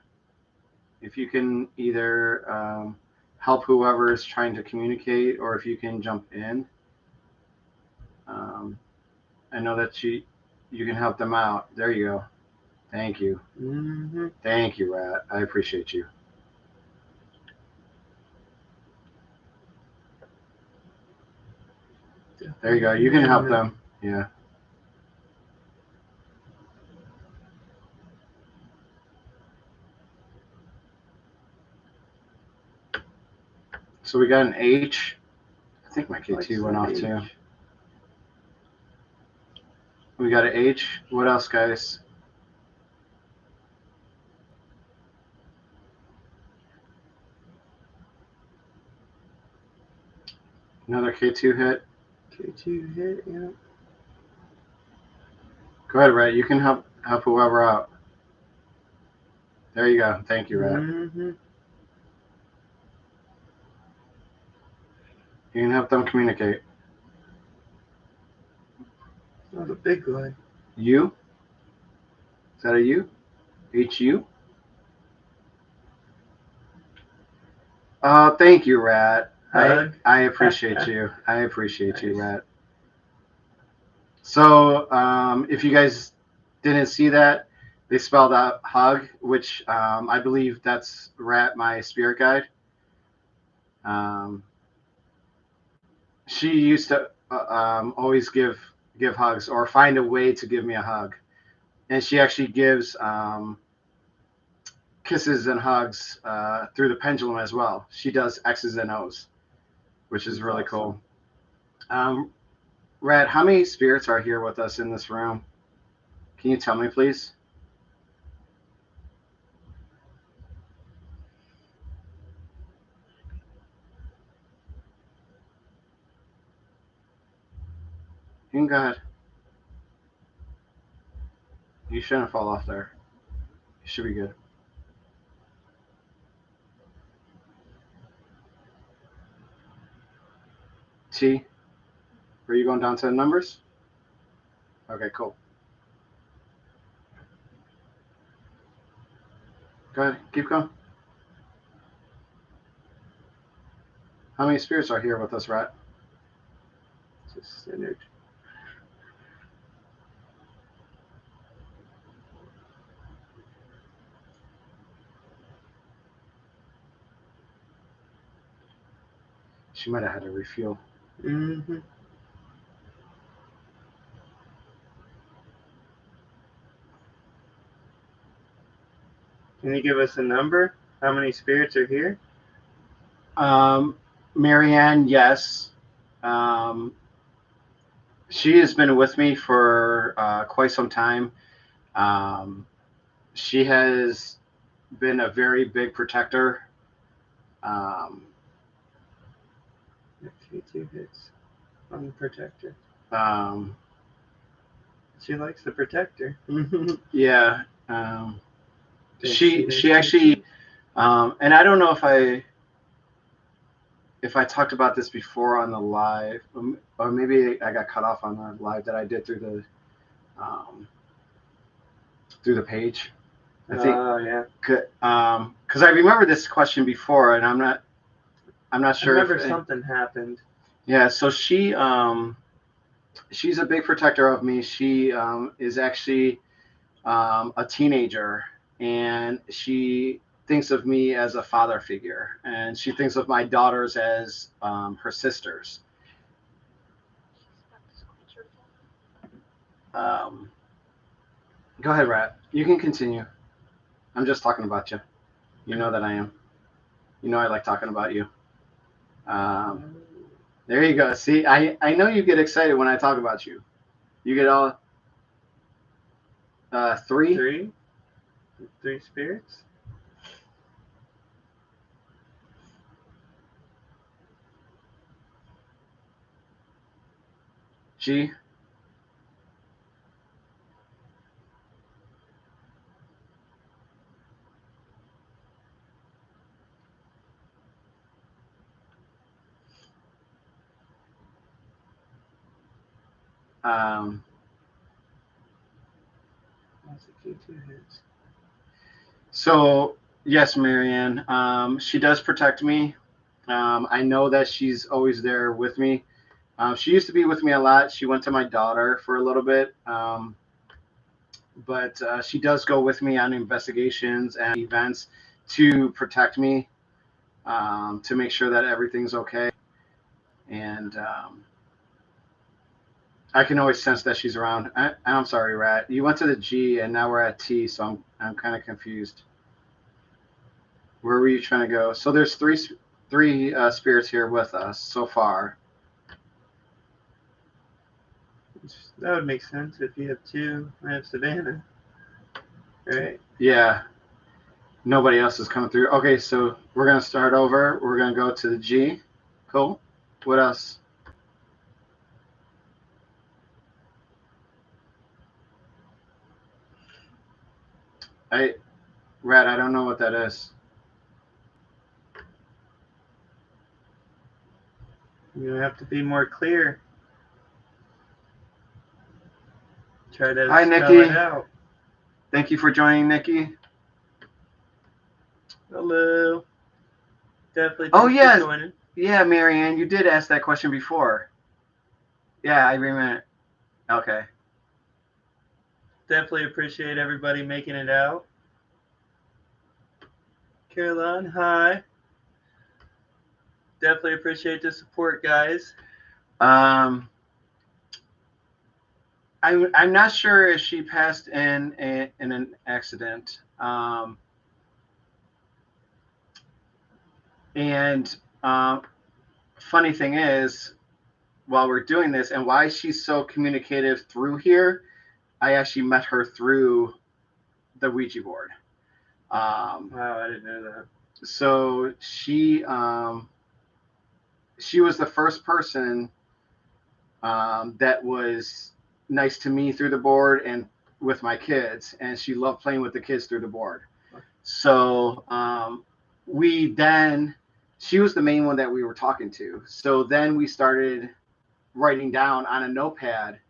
If you can either help whoever is trying to communicate, or if you can jump in, I know that you can help them out. There you go. Thank you. Mm-hmm. Thank you, Rat. I appreciate you. There you go. You can help them. Yeah. So we got an H. I think my K2 went off too. We got an H. What else, guys? Another K2 hit. K2 hit, yeah. Go ahead, Rat. You can help whoever out. There you go. Thank you, Rat. Mm-hmm. You can help them communicate. Oh, the big guy. You? Is that a you? HU? Thank you, Rat. I appreciate you. I appreciate you, Rat. So, if you guys didn't see that, they spelled out hug, which I believe that's Rat, my spirit guide. She used to always give hugs or find a way to give me a hug, and she actually gives kisses and hugs through the pendulum as well. She does X's and O's, which is really cool. Rat, how many spirits are here with us in this room? Can you tell me, please? You can go ahead. You shouldn't fall off there. You should be good. T, are you going down to the numbers? Okay, cool. Go ahead. Keep going. How many spirits are here with us, Rat? Just centered. She might have had to refuel. Mm-hmm. Can you give us a number? How many spirits are here? Marianne, yes. She has been with me for quite some time. She has been a very big protector. K2 hits on the protector. Um, She likes the protector. yeah. She actually, and I don't know if I talked about this before on the live, or maybe I got cut off on the live that I did through the page. I think. Oh yeah. Because I remember this question before, and I'm not sure. I remember something happened. Yeah. So she's a big protector of me. She is actually a teenager, and she thinks of me as a father figure, and she thinks of my daughters as her sisters. Go ahead, Rat. You can continue. I'm just talking about you. You know that I am. You know I like talking about you. There you go. See, I know you get excited when I talk about you. You get all three. Three spirits. G. So yes, Marianne. She does protect me. I know that she's always there with me. She used to be with me a lot. She went to my daughter for a little bit. But she does go with me on investigations and events to protect me, to make sure that everything's okay. And I can always sense that she's around. I'm sorry, Rat. You went to the G and now we're at T, so I'm kind of confused. Where were you trying to go? So there's three spirits here with us so far. That would make sense if you have two. I have Savannah. Right. Yeah. Nobody else is coming through. Okay, so we're gonna start over. We're gonna go to the G. Cool. What else? Rat, I don't know what that is. You have to be more clear. Try to Hi, spell Nikki. it out. Thank you for joining, Nikki. Hello. Definitely. Oh, yes. For joining. Yeah, Marianne, you did ask that question before. Yeah, I remember. Okay. Definitely appreciate everybody making it out. Caroline, hi. Definitely appreciate the support, guys. I'm not sure if she passed in an accident. And funny thing is, while we're doing this and why she's so communicative through here, I actually met her through the Ouija board. Wow, I didn't know that. So she was the first person that was nice to me through the board and with my kids, and she loved playing with the kids through the board. So she was the main one that we were talking to. So then we started writing down on a notepad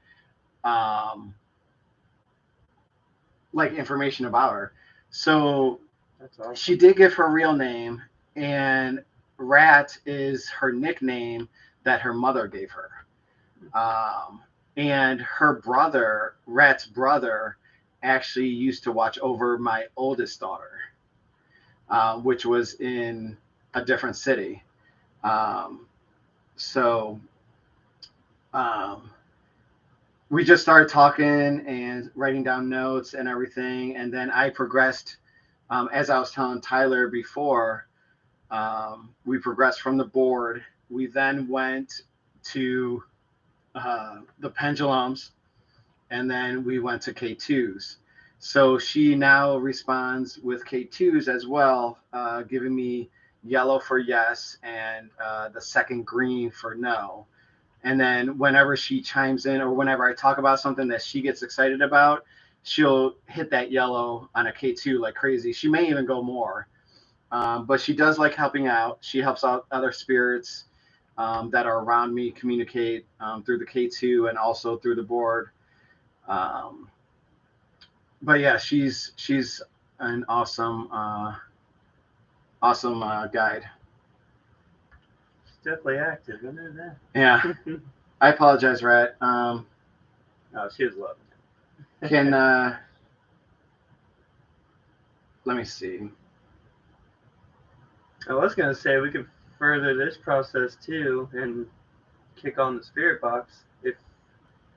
like information about her. So that's awesome. She did give her real name, and Rat is her nickname that her mother gave her. And her brother, Rat's brother, actually used to watch over my oldest daughter, which was in a different city. We just started talking and writing down notes and everything. And then I progressed, as I was telling Tyler before, we progressed from the board. We then went to the pendulums, and then we went to K2s. So she now responds with K2s as well, giving me yellow for yes and the second green for no. And then whenever she chimes in or whenever I talk about something that she gets excited about, she'll hit that yellow on a K2 like crazy. She may even go more. But she does like helping out. She helps out other spirits that are around me communicate through the K2 and also through the board. But yeah, she's an awesome guide. Definitely active. I know that. Yeah. I apologize, Rat. No, she was loving it. Can let me see. I was gonna say we could further this process too and kick on the spirit box if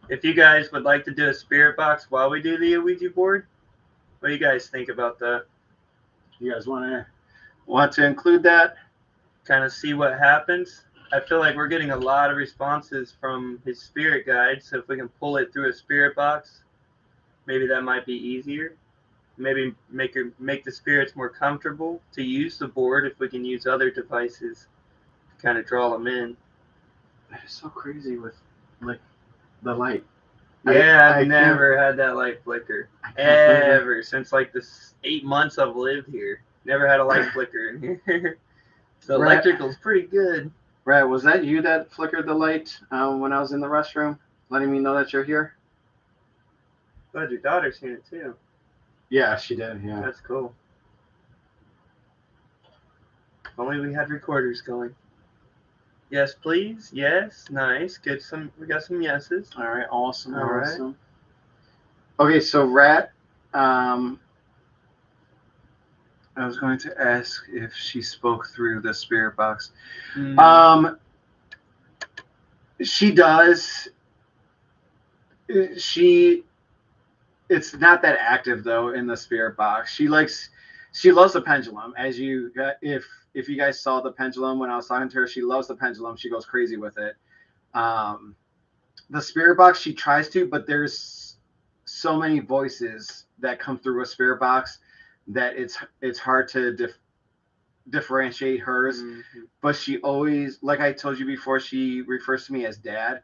If you guys would like to do a spirit box while we do the Ouija board, what do you guys think about that? You guys want to include that? Kind of see what happens. I feel like we're getting a lot of responses from his spirit guide, so if we can pull it through a spirit box, maybe that might be easier. Maybe make the spirits more comfortable to use the board if we can use other devices to kind of draw them in. That is so crazy with like the light. Yeah, I I've never had that light flicker. Ever. Since like the 8 months I've lived here. Never had a light flicker in here. The electrical's pretty good. Right, was that you that flickered the light when I was in the restroom, letting me know that you're here? Glad your daughter's seen it too. Yeah, she did, yeah. That's cool. If only we had recorders going. Yes, please. Yes, nice. Good. We got some yeses. All right, awesome. All right. Awesome. Okay, so Rat, I was going to ask if she spoke through the spirit box. She does. It's not that active though in the spirit box. She loves the pendulum. If you guys saw the pendulum when I was talking to her, she loves the pendulum. She goes crazy with it. The spirit box, she tries to, but there's so many voices that come through a spirit box that it's hard to differentiate hers. Mm-hmm. But she always, like I told you before, she refers to me as Dad.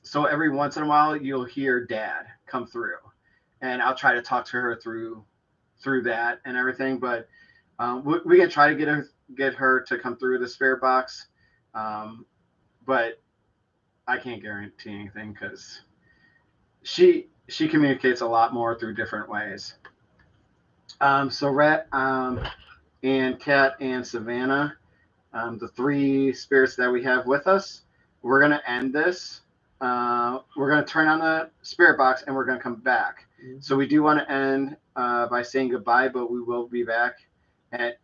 So every once in a while, you'll hear Dad come through, and I'll try to talk to her through that and everything. But we can try to get her to come through the spirit box, but I can't guarantee anything because she communicates a lot more through different ways. So Rhett and Kat and Savannah, the three spirits that we have with us, we're going to end this. We're going to turn on the spirit box and we're going to come back. Mm-hmm. So we do want to end by saying goodbye, but we will be back at.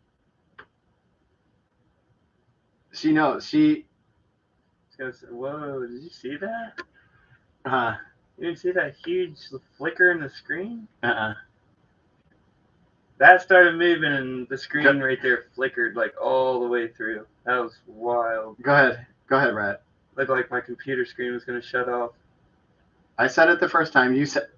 She knows. Whoa, did you see that? You didn't see that huge flicker in the screen? That started moving and the screen right there flickered like all the way through. That was wild. Go ahead, Rat. Looked like my computer screen was going to shut off. I said it the first time. You said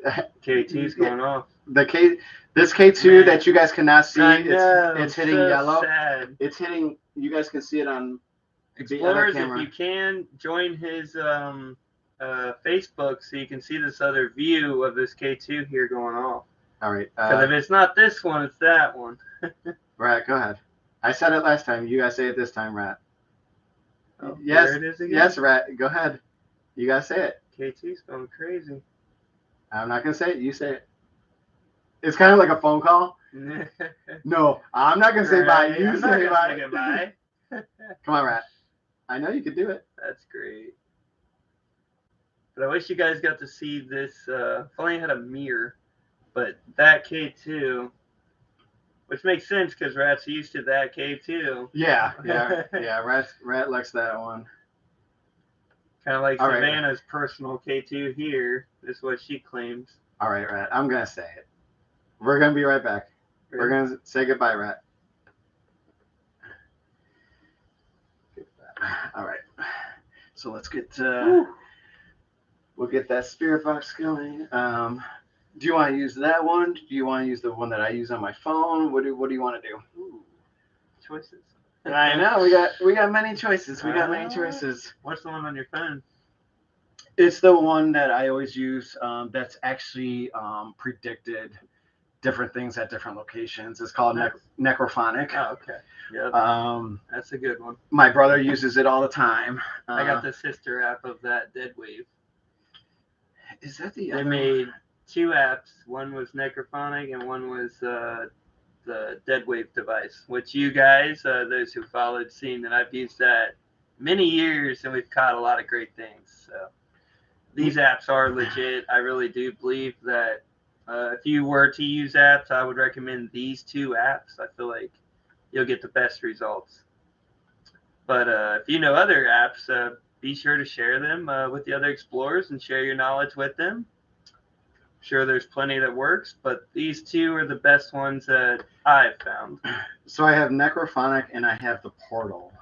K2's going off. This K2 that you guys cannot see, it's hitting so yellow. Sad. It's hitting. You guys can see it on Explorers. If you can join his Facebook, so you can see this other view of this K2 here going off. All right. Because if it's not this one, it's that one. Rat, go ahead. I said it last time. You guys say it this time, Rat. Oh, yes. There it is again? Yes, Rat. Go ahead. You guys say it. K2's going crazy. I'm not gonna say it. You say it. It's kind of like a phone call. No, I'm not gonna say bye. You say bye. Come on, Rat. I know you could do it. That's great. But I wish you guys got to see this. If only I had a mirror. But that K2, which makes sense because Rat's used to that K2. Yeah. Rat likes that one. Kind of like Savannah's personal K2 here is what she claims. All right, Rat. I'm going to say it. We're going to be right back. Really? We're going to say goodbye, Rat. All right. So let's get we'll get that spirit box going. Do you want to use that one? Do you want to use the one that I use on my phone? What do you want to do? Ooh, choices. I know we got many choices. Many choices. What's the one on your phone? It's the one that I always use. That's actually predicted different things at different locations. It's called Necrophonic. Oh, okay. Yep. That's a good one. My brother uses it all the time. I got the sister app of that Dead Wave. Is that the other? They made 2 apps. One was Necrophonic and one was the Dead Wave device, which you guys, those who followed, seen that I've used that many years and we've caught a lot of great things. So these apps are legit. I really do believe that if you were to use apps, I would recommend these 2 apps. I feel like you'll get the best results. But if you know other apps, be sure to share them with the other explorers and share your knowledge with them. Sure, there's plenty that works, but these two are the best ones that I've found. So I have Necrophonic and I have the Portal.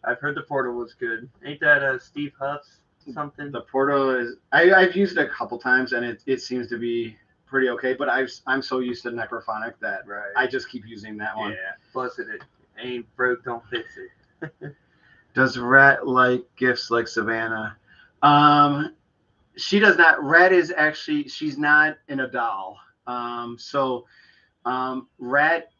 I've heard the Portal was good. Ain't that Steve Huff's something? The Portal is I've used it a couple times and it seems to be pretty okay, but I'm so used to Necrophonic that I just keep using that one. Yeah. Plus it ain't broke, don't fix it. Does Rat like gifts like Savannah? She does not. Rat is actually, she's not in a doll. Rat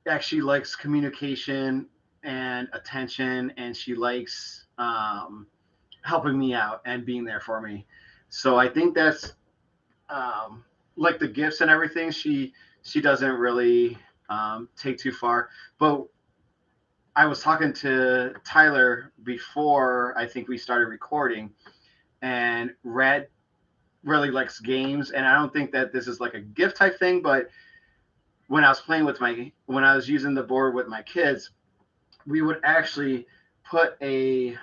actually likes communication and attention, and she likes helping me out and being there for me. So I think that's like the gifts and everything. She doesn't really take too far. But I was talking to Tyler before I think we started recording, and Red really likes games, and I don't think that this is like a gift type thing, but when I was using the board with my kids, we would actually put a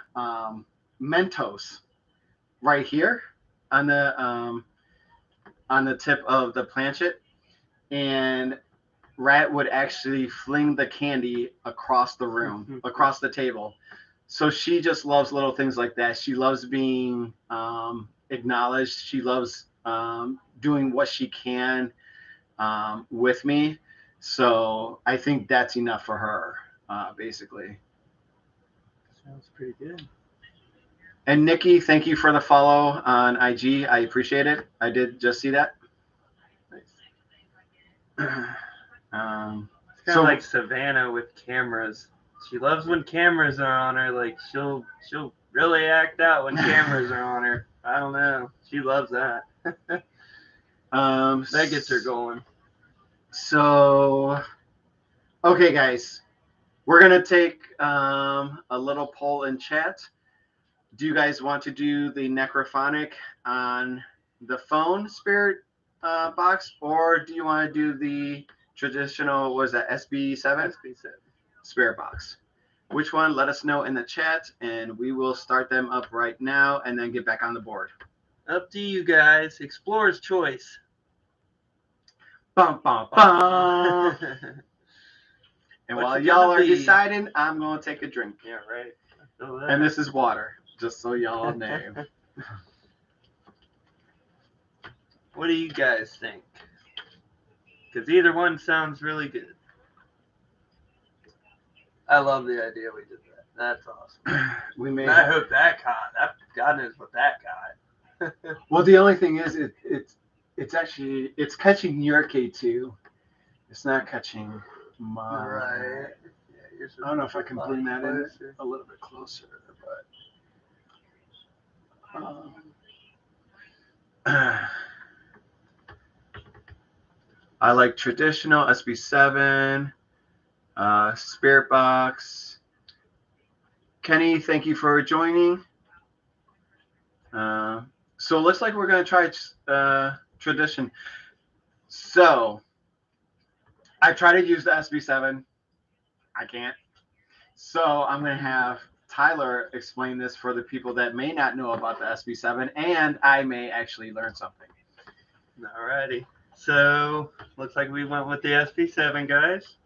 Mentos right here on the tip of the planchet, and Rat would actually fling the candy across the room, across the table. So she just loves little things like that. She loves being acknowledged. She loves doing what she can with me. So I think that's enough for her, basically. Sounds pretty good. And Nikki, thank you for the follow on IG. I appreciate it. I did just see that. Nice. It's kind of like Savannah with cameras. She loves when cameras are on her. Like she'll really act out when cameras are on her. I don't know. She loves that. That gets her going. So, okay, guys, we're gonna take a little poll in chat. Do you guys want to do the necrophonic on the phone spirit box, or do you want to do the traditional, what is that, SB7? SB7. Spirit box. Which one? Let us know in the chat, and we will start them up right now and then get back on the board. Up to you guys. Explorer's choice. Bum, bum, bum. And while y'all are deciding, I'm going to take a drink. Yeah, right. And this is water, just so y'all know. What do you guys think? Because either one sounds really good. I love the idea we did that. That's awesome. I hope that caught. God knows what that caught. Well, the only thing is, it's actually catching your K2. It's not catching mine. Right. Yeah, I don't know if I can bring that in a little bit closer, but I like traditional SB7, Spirit Box. Kenny, thank you for joining. So it looks like we're going to try tradition. So I try to use the SB7. I can't. So I'm going to have Tyler explain this for the people that may not know about the SB7, and I may actually learn something. Alrighty. So looks like we went with the SB7, guys.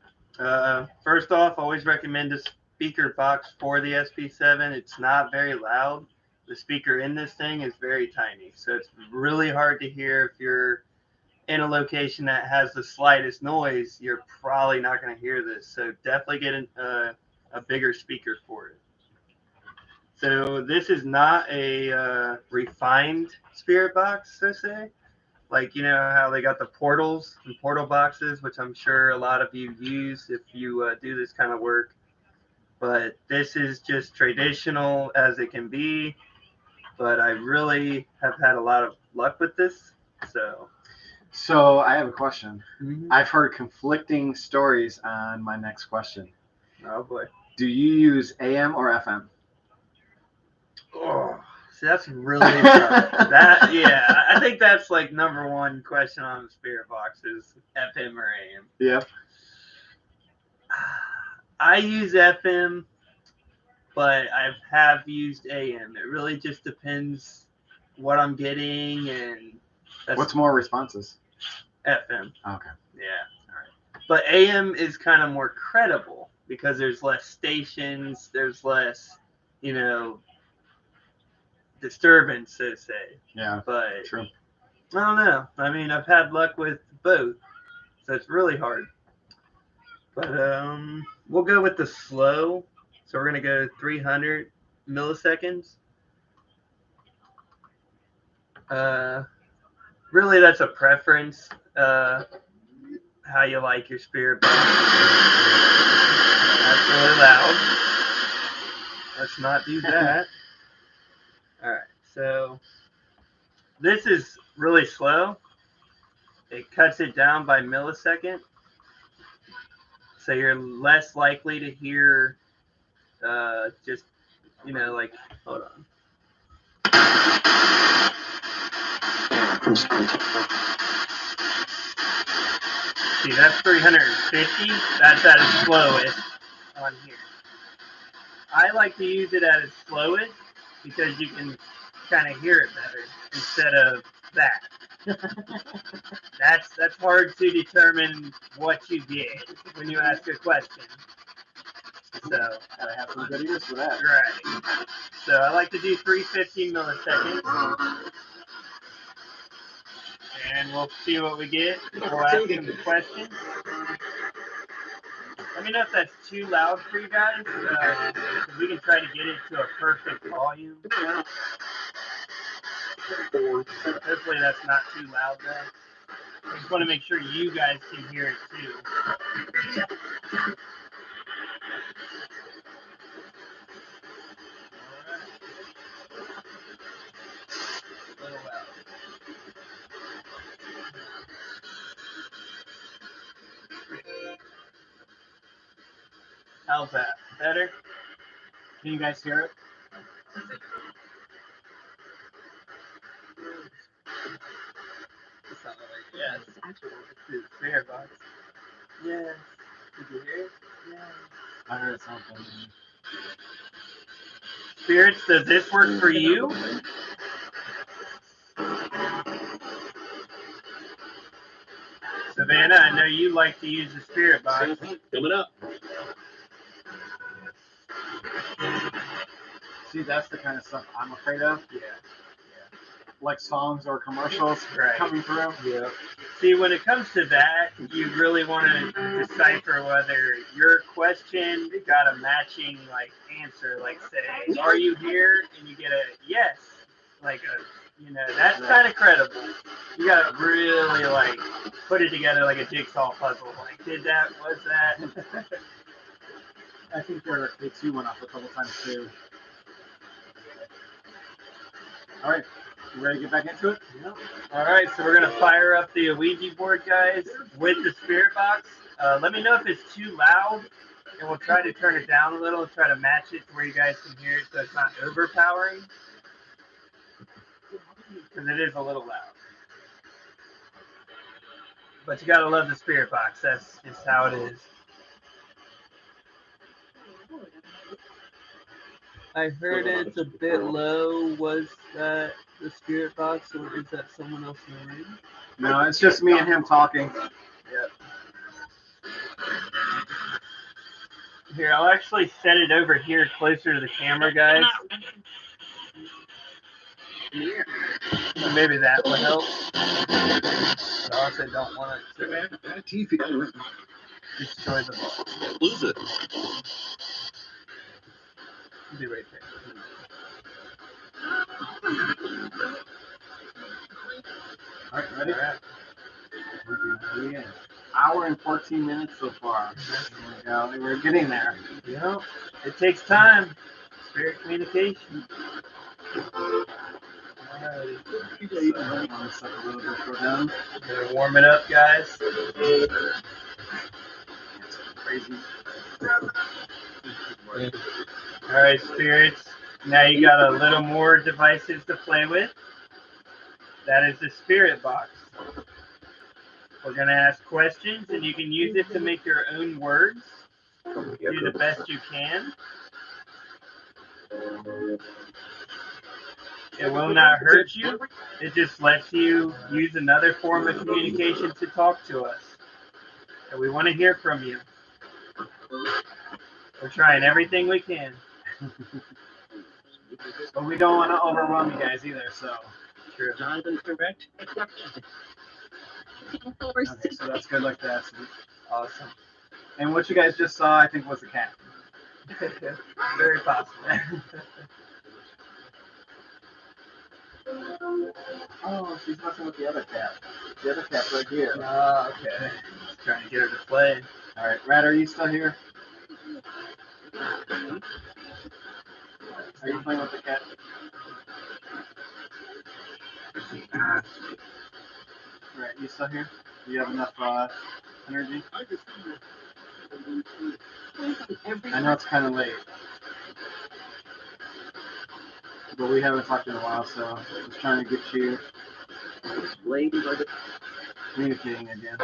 First off, always recommend a speaker box for the SB7. It's not very loud. The speaker in this thing is very tiny, so it's really hard to hear. If you're in a location that has the slightest noise, you're probably not going to hear this. So definitely get a bigger speaker for it. So this is not a refined spirit box, so say. Like, you know how they got the portals and portal boxes, which I'm sure a lot of you use if you do this kind of work. But this is just traditional as it can be. But I really have had a lot of luck with this. So I have a question. Mm-hmm. I've heard conflicting stories on my next question. Oh, boy. Do you use AM or FM? Oh, see, that's really tough. I think that's like number one question on the spirit box is FM or AM. Yep. I use FM, but I have used AM. It really just depends what I'm getting, and that's What's more responses? FM. Okay. Yeah. All right. But AM is kind of more credible because there's less stations, there's less, you know, disturbance, so to say. Yeah. But True. I don't know. I mean, I've had luck with both, so it's really hard. But we'll go with the slow. So we're gonna go 300 milliseconds. Uh, really, that's a preference. How you like your spirit box. That's really loud. Let's not do that. All right. So this is really slow. It cuts it down by millisecond. So you're less likely to hear just, you know, like, hold on. See, that's 350. That's at its slowest on here. I like to use it at its slowest because you can kind of hear it better instead of that. That's hard to determine what you get when you ask a question. So I have some good ears for that. right. So I like to do 350 milliseconds. And we'll see what we get. We'll ask them the questions. Let me know if that's too loud for you guys. We can try to get it to a perfect volume. Hopefully that's not too loud though. I just want to make sure you guys can hear it too. A little loud. How's that? Better? Can you guys hear it? Yes. It's spirit box. Yes. Did you hear it? Yes. I heard something. Spirits, does this work for you? Savannah, I know you like to use the spirit box. Coming up. See, that's the kind of stuff I'm afraid of. Yeah. Like songs or commercials Right. coming through. Yeah. See, when it comes to that, you really want to decipher whether your question got a matching like answer. Like say, "Are you here?" and you get a yes. Like a, you know, that's kind of credible. You got to really like put it together like a jigsaw puzzle. Like, did that? Was that? I think they too went off a couple times too. All right, you ready to get back into it? Yep. All right, so we're gonna fire up the Ouija board, guys, with the spirit box. Let me know if it's too loud, and we'll try to turn it down a little and try to match it to where you guys can hear it, so it's not overpowering. Because it is a little loud. But you gotta love the spirit box. That's just how it is. I heard it's a bit low. Was that the spirit box, or is that someone else in the room? No, it's just me and him talking. Yep. Here, I'll actually set it over here closer to the camera, guys. Maybe that will help. But I also don't want it to destroy the ball. Lose it. I'll be right there. All right, ready? All right. Hour and 14 minutes so far. There we go. We're getting there. Yep. It takes time. Spirit communication. Alrighty. Gonna warm it up, guys. Crazy. Alright, spirits. Now you got a little more devices to play with. That is the spirit box. We're gonna ask questions, and you can use it to make your own words. Do the best you can. It will not hurt you. It just lets you use another form of communication to talk to us. And we want to hear from you. We're trying everything we can. But we don't want to overwhelm you guys either, so. True. Jonathan, correct? Okay, so that's good like that. So, Awesome. and what you guys just saw, I think, was the cat. Very possible. Oh, she's messing with the other cat. The other cat's right here. Oh, okay. Just trying to get her to play. All right, Rat, are you still here? Are you playing with the cat? Right, you still here? Do you have enough energy? I know it's kind of late, but we haven't talked in a while, so just trying to get you communicating again.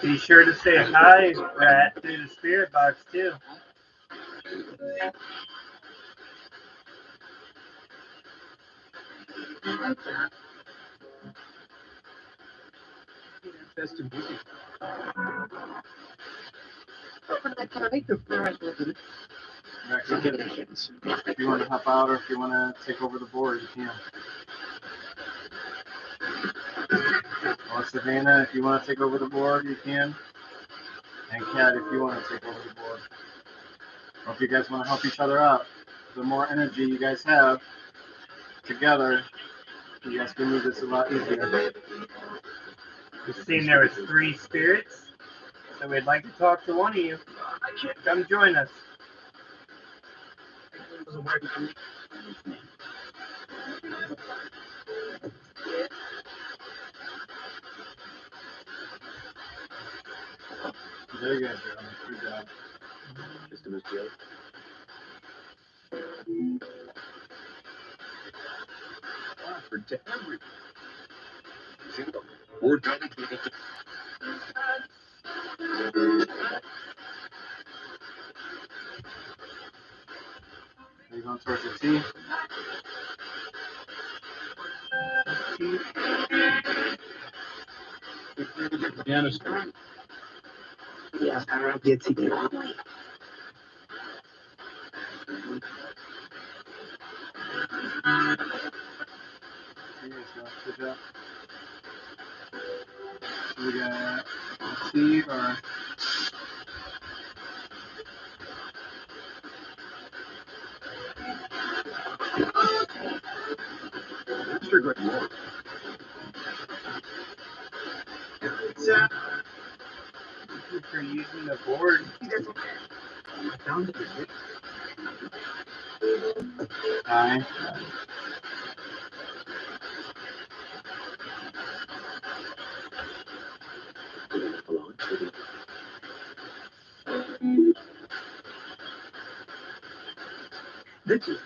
Be sure to say hi, Rat, through the spirit box, too. If you want to hop out or if you want to take over the board, you can. Or Savannah, if you want to take over the board, you can. And Kat, if you want to take over the board. Or if you guys want to help each other out, the more energy you guys have together, you guys can move this a lot easier. We've seen there was 3 spirits, so we'd like to talk to one of you. Come join us. There you guys go. Good job. Just a mistake. Offered to everyone. We're done. Are you going towards the T? Yes, I don't get to get out. There you guys go. Good job. So we got a T or... Mr. Great. If you're using the board, I. This is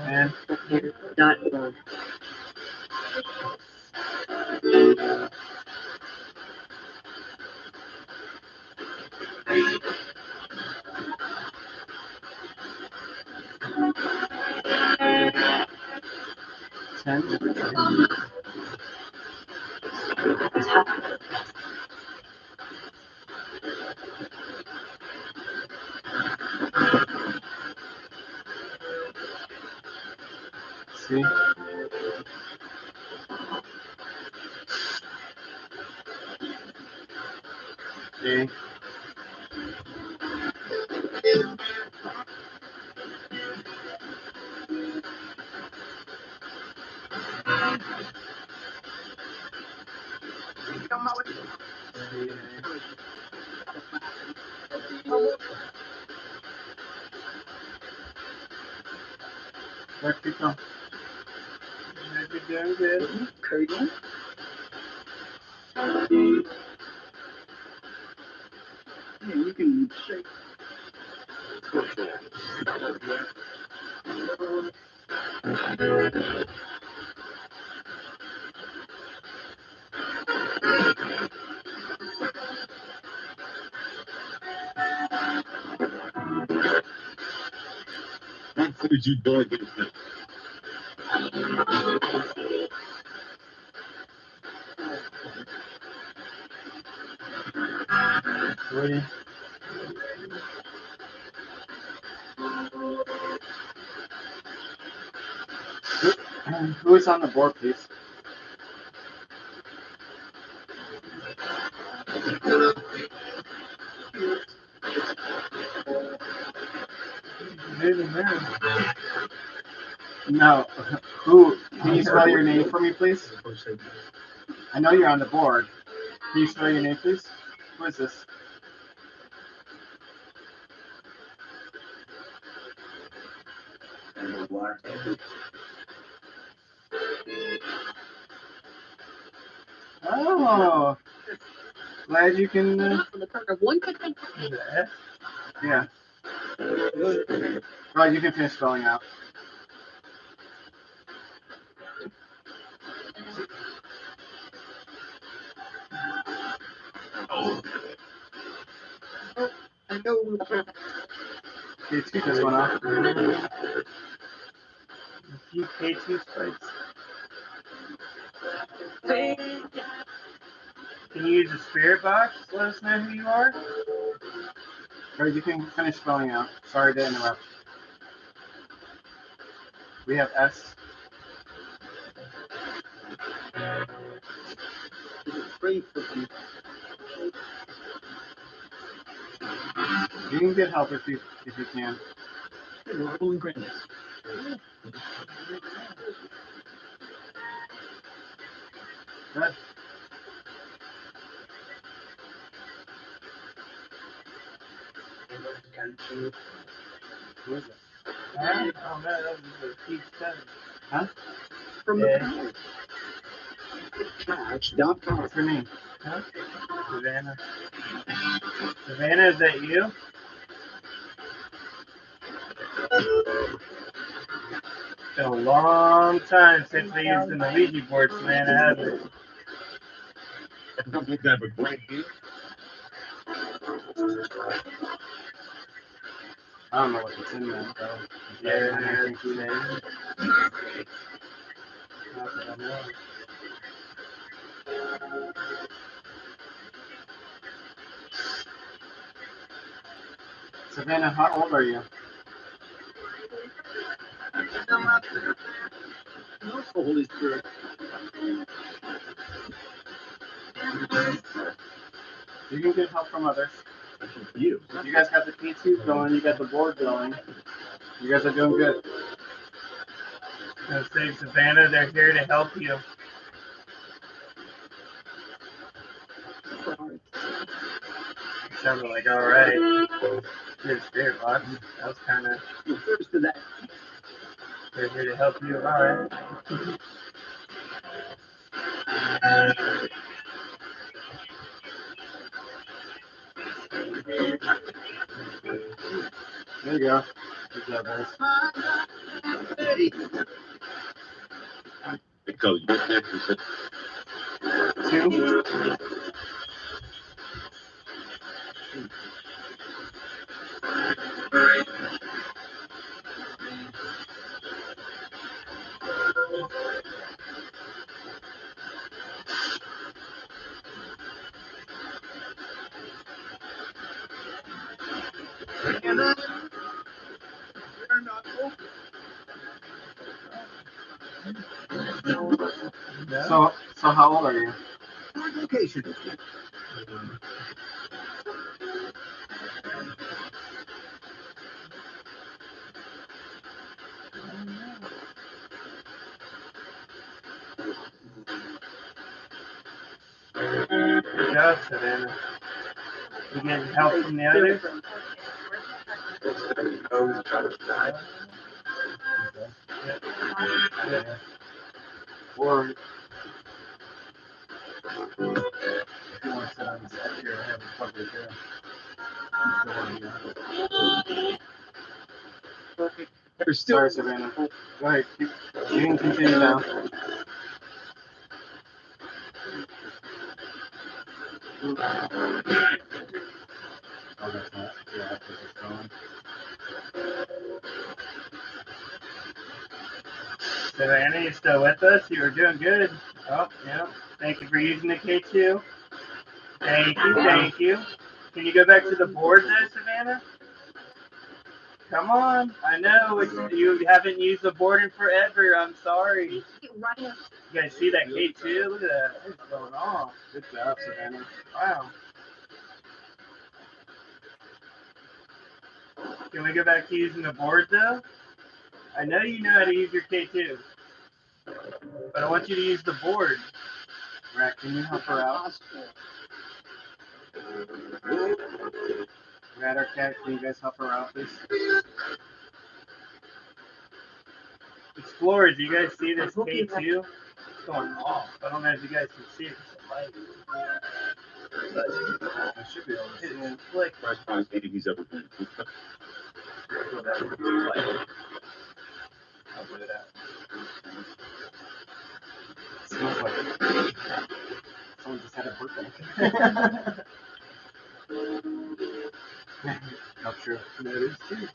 And not C. A. Where you go? you're doing good. Curtain. Yeah, you can shake. Ouija board gives them. Ready? Who is on the board, please? Moving around. No. Who? Can you spell your name for me, please? I know you're on the board. Can you spell your name, please? Who is this? Oh, glad you can. For the perk of one quick thing. Is it S? Yeah. Right, you can finish spelling out. I know. Okay, take this one off. A few K2 spikes. Can you use a spirit box? Let us know who you are. Right, you can finish spelling out. Sorry to interrupt. We have S. Pray for them. You can get help if you can. Rolling grandmas. Good. Who is it? Huh? Oh no, that was a piece of From Yeah. the Catch.com. What's her name? Huh? Savannah. Savannah, is that you? It's been a long time since we used the Ouija board, Savannah, hasn't it? Don't think that a great deal. I don't know what's in there, though. Yeah, I think we yeah. Not that I know. Savannah, how old are you? No, Holy Spirit. You can get help from others. You. You guys got the P2 going, you got the board going. You guys are doing good. I was saying, Savannah, they're here to help you. Sounded like alright. Good spirit box. That was kind of. The first of that. They're here to help you. Alright. There you go. Good job, guys. Because you're next to 2. So how old are you? location. Good job, Savannah. You getting help from the others? Yeah. Or if you want to sit on the side here, I have a public here. Sorry, Savannah. Go ahead. You can continue now. Oh, that's not. Yeah, that's what it's going. Savannah, you still with us? You were doing good. Oh, yeah. Thank you for using the K2. Thank you, thank you. Can you go back to the board there, Savannah? Come on. I know you haven't used the board in forever. I'm sorry. You guys see that K2? Look at that. What's going on? Good job, Savannah. Wow. Can we go back to using the board though? I know you know how to use your K2, but I want you to use the board. Rat, can you help her out? Rat or Cat, can you guys help her out, please? Explorers, you guys see this K2? It's going off. I don't know if you guys can see it. It's a light. I should be able to see it. It's like First meeting he's ever been to. I'll put it out. It smells like someone just had a birthday. Oh, true. That is true.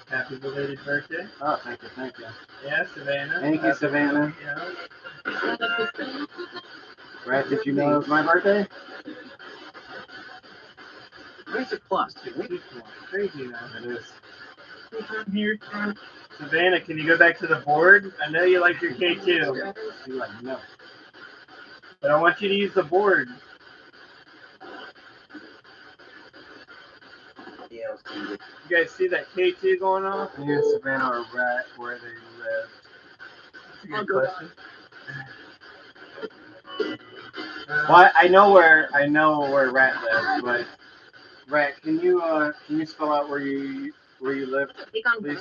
Happy belated birthday. Oh, thank you, thank you. Yeah, Savannah. Thank you, Savannah. Yeah. Rat, did you know it was my birthday? Where's the plus? It's crazy now. It is. Here. Savannah, can you go back to the board? I know you like your K2, You're like, no. but I want you to use the board. You guys see that K2 going on? You and Savannah or Rat where they live. That's a good question. Well, I know where Rat lives, but Rat, can you spell out where you live, please?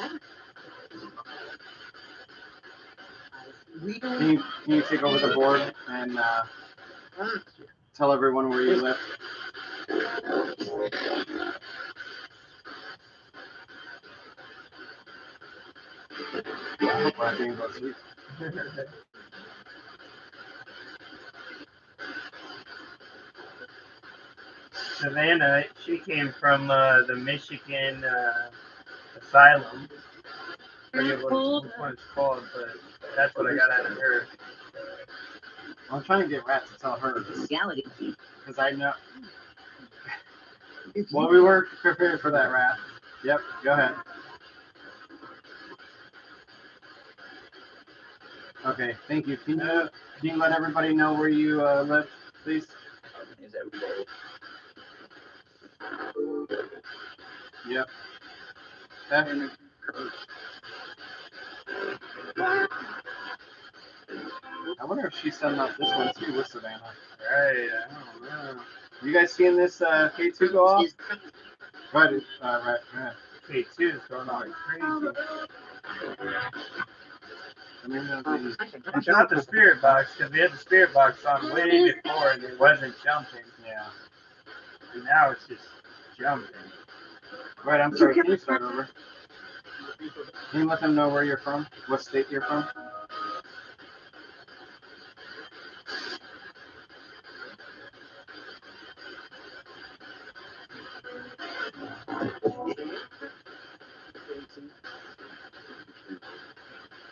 Can you take over the board and tell everyone where you live? I hope I didn't go to sleep. Savannah, she came from the Michigan asylum. I forget what it's called, but that's what I got out of her. I'm trying to get Rat to tell her Reality. because I know. Well, we weren't prepared for that, Rat. Yep, go ahead. Okay, thank you. Can you let everybody know where you live, please? Yep. Okay. I wonder if she's setting up this one too with Savannah. Right, I don't know. You guys seeing this K2 go off? Right, right. K2 is going on like crazy. I mean, It's not the spirit box, because we had the spirit box on way before and it wasn't jumping. yeah. And now it's just jumping. Right, I'm sorry. Can you start over? Can you let them know where you're from? What state you're from?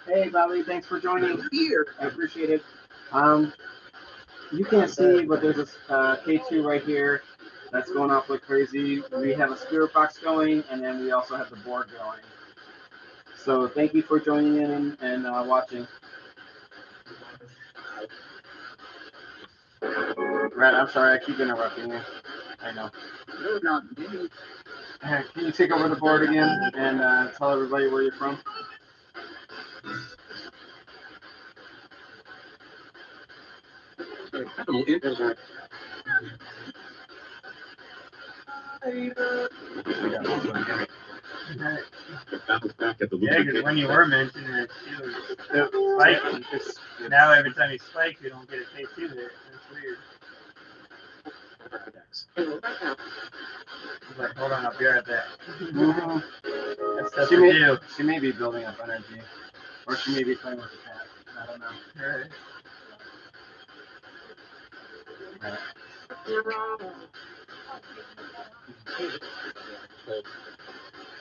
Hey, Bobby, thanks for joining. Here, I appreciate it. You can't see, but there's a K2 right here that's going off like crazy. We have a spirit box going, and then we also have the board going. So thank you for joining in and watching. Rat, I'm sorry, I keep interrupting you. I know. Can you take over the board again and tell everybody where you're from? Yeah, because when you were mentioning it, she was spiking. Now every time you spike, you don't get a K2 there. That's weird. He's like, hold on, I'll be right back. That's stuff to do. She may be building up energy, or she may be playing with the cat. I don't know. Right.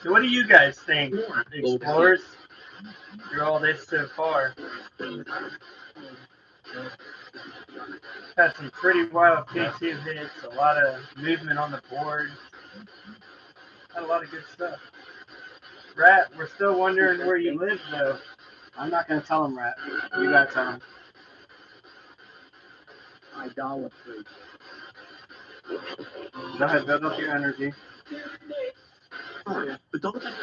So what do you guys think, explorers? through all this so far. Had some pretty wild K2 hits, a lot of movement on the board. Had a lot of good stuff. Rat, we're still wondering where you live though. I'm not gonna tell him, Rat. You gotta tell him. Idolatry. Go ahead, build up your energy. But don't think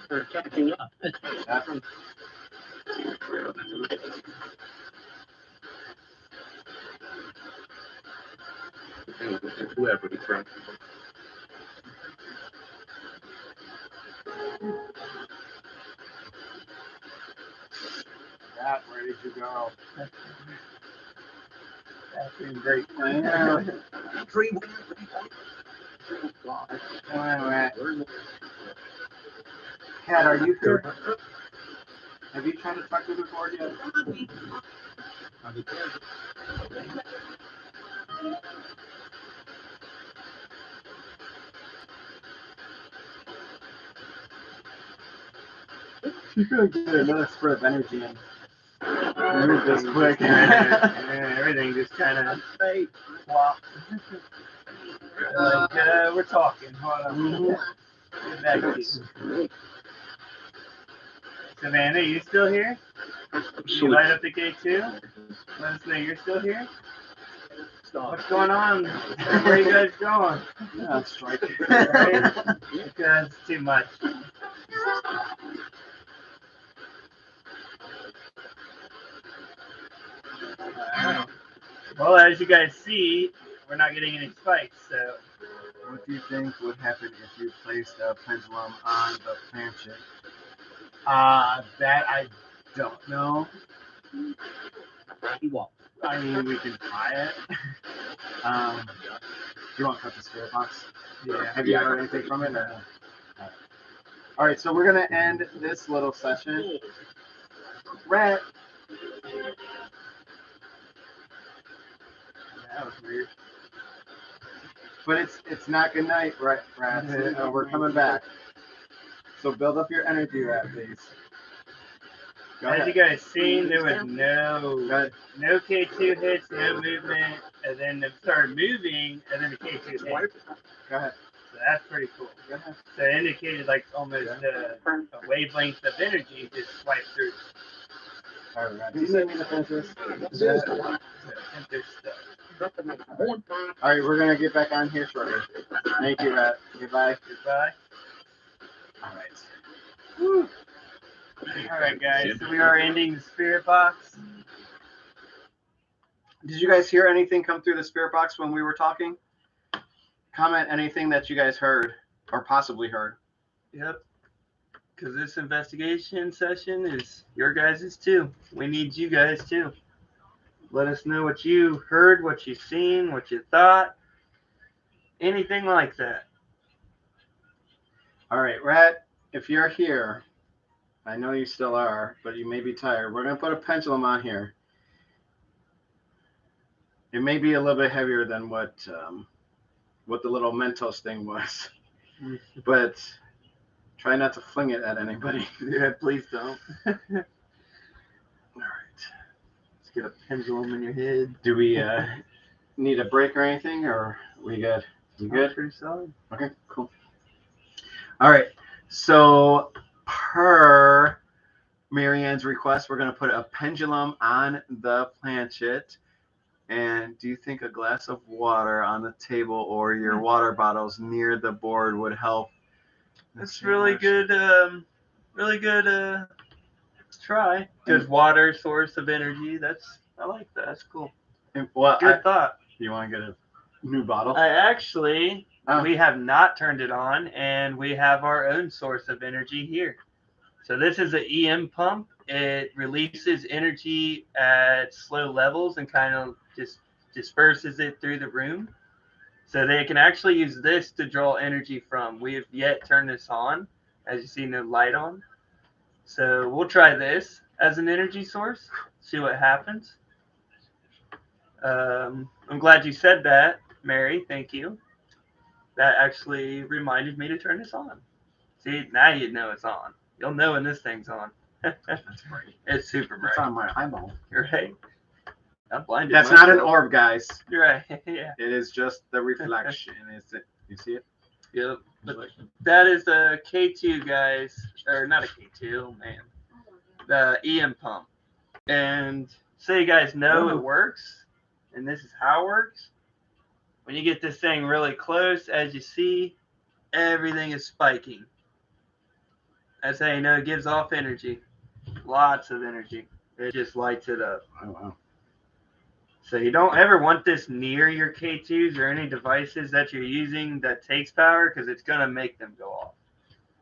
they're catching up. Happen. Whoever the friend. Rat, where did you go? That's been great. I know. Three. Come on, Rat. Cat, are you here? Have you tried to talk to the board yet? You're gonna get another spurt of energy and move this quick. Everything just kind of flopped. Like, we're talking. Hold on. Get back to you. Savannah, you still here? You light up the K2? Let us know you're still here. What's going on? Where are you guys going? Yeah, strike it. Right? Because it's too much. Well, as you guys see, we're not getting any spikes, so. What do you think would happen if you placed a pendulum on the planchette? That I don't know. I mean, we can try it. Do you want to cut the spirit box? Yeah. Have you heard anything from it? No. All right, so we're gonna end this little session. Rat. That was weird. But it's not good night, Rat. We're coming back. So build up your energy, Rat, please. Go As ahead. you guys seen, there was Go no ahead. K2 hits, no movement, and then it started moving, and then the K2 hit. Go ahead. So that's pretty cool. Go ahead. So it indicated like almost a wavelength of energy just swiped through. All right, Rat. Do you need me to finish this? So there's stuff. All right, we're gonna get back on here shortly. Thank you, Rat. Goodbye. Goodbye. All right. Woo. All right, guys. So we are ending the spirit box. Did you guys hear anything come through the spirit box when we were talking? Comment anything that you guys heard or possibly heard. Yep. Because this investigation session is your guys' too. We need you guys too. Let us know what you heard, what you seen, what you thought, anything like that. All right, Rat, if you're here, I know you still are, but you may be tired. We're going to put a pendulum on here. It may be a little bit heavier than what the little Mentos thing was, but try not to fling it at anybody. Yeah, please don't. All right. Let's get a pendulum in your head. Do we need a break or anything, or we good? You good? Pretty solid. Okay, cool. All right. So per Marianne's request, we're going to put a pendulum on the planchette. And do you think a glass of water on the table or your water bottles near the board would help? That's really good. Really good. Try. Good water source of energy. I like that. That's cool. Well, Good thought. you want to get a new bottle? We have not turned it on, and we have our own source of energy here. So this is an EM pump. It releases energy at slow levels and kind of just disperses it through the room. So they can actually use this to draw energy from. We have yet turned this on. As you see, no light on. So we'll try this as an energy source. See what happens. I'm glad you said that, Mary. Thank you. That actually reminded me to turn this on. See, now you know it's on. You'll know when this thing's on. That's bright. It's super bright. It's on my eyeball. You're right. I'm blinded. That's not an myself. orb, guys. You're right. Yeah. It is just the reflection. Is it? You see it? Yep. But that is a K2, guys. Or not a K2, man. The EM pump. And so you guys know it works, and this is how it works. When you get this thing really close, as you see, everything is spiking. That's how you know it gives off energy. Lots of energy. It just lights it up. Oh, wow. So you don't ever want this near your K2s or any devices that you're using that takes power, because it's going to make them go off.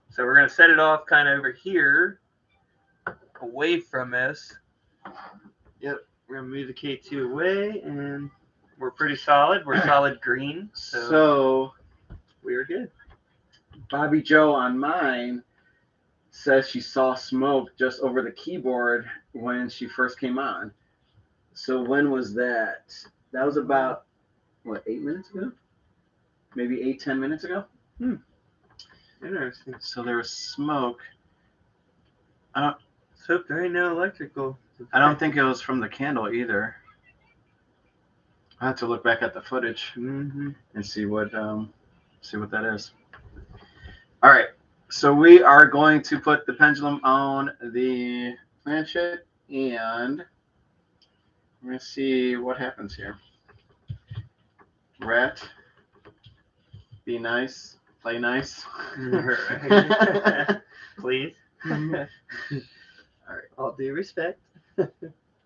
So we're going to set it off kind of over here, away from us. Yep, we're going to move the K2 away, and we're pretty solid. We're solid green, So we're good. Bobby Joe on mine says she saw smoke just over the keyboard when she first came on. So when was that? That was about, what, 8 minutes ago? Maybe 8-10 minutes ago? Interesting. So there was smoke. So there ain't no electrical. I don't think it was from the candle either. I have to look back at the footage Mm-hmm. and see what that is. All right. So we are going to put the pendulum on the planchette, and we're going to see what happens here. Rat, be nice, play nice. Right. Please. All right. All due respect.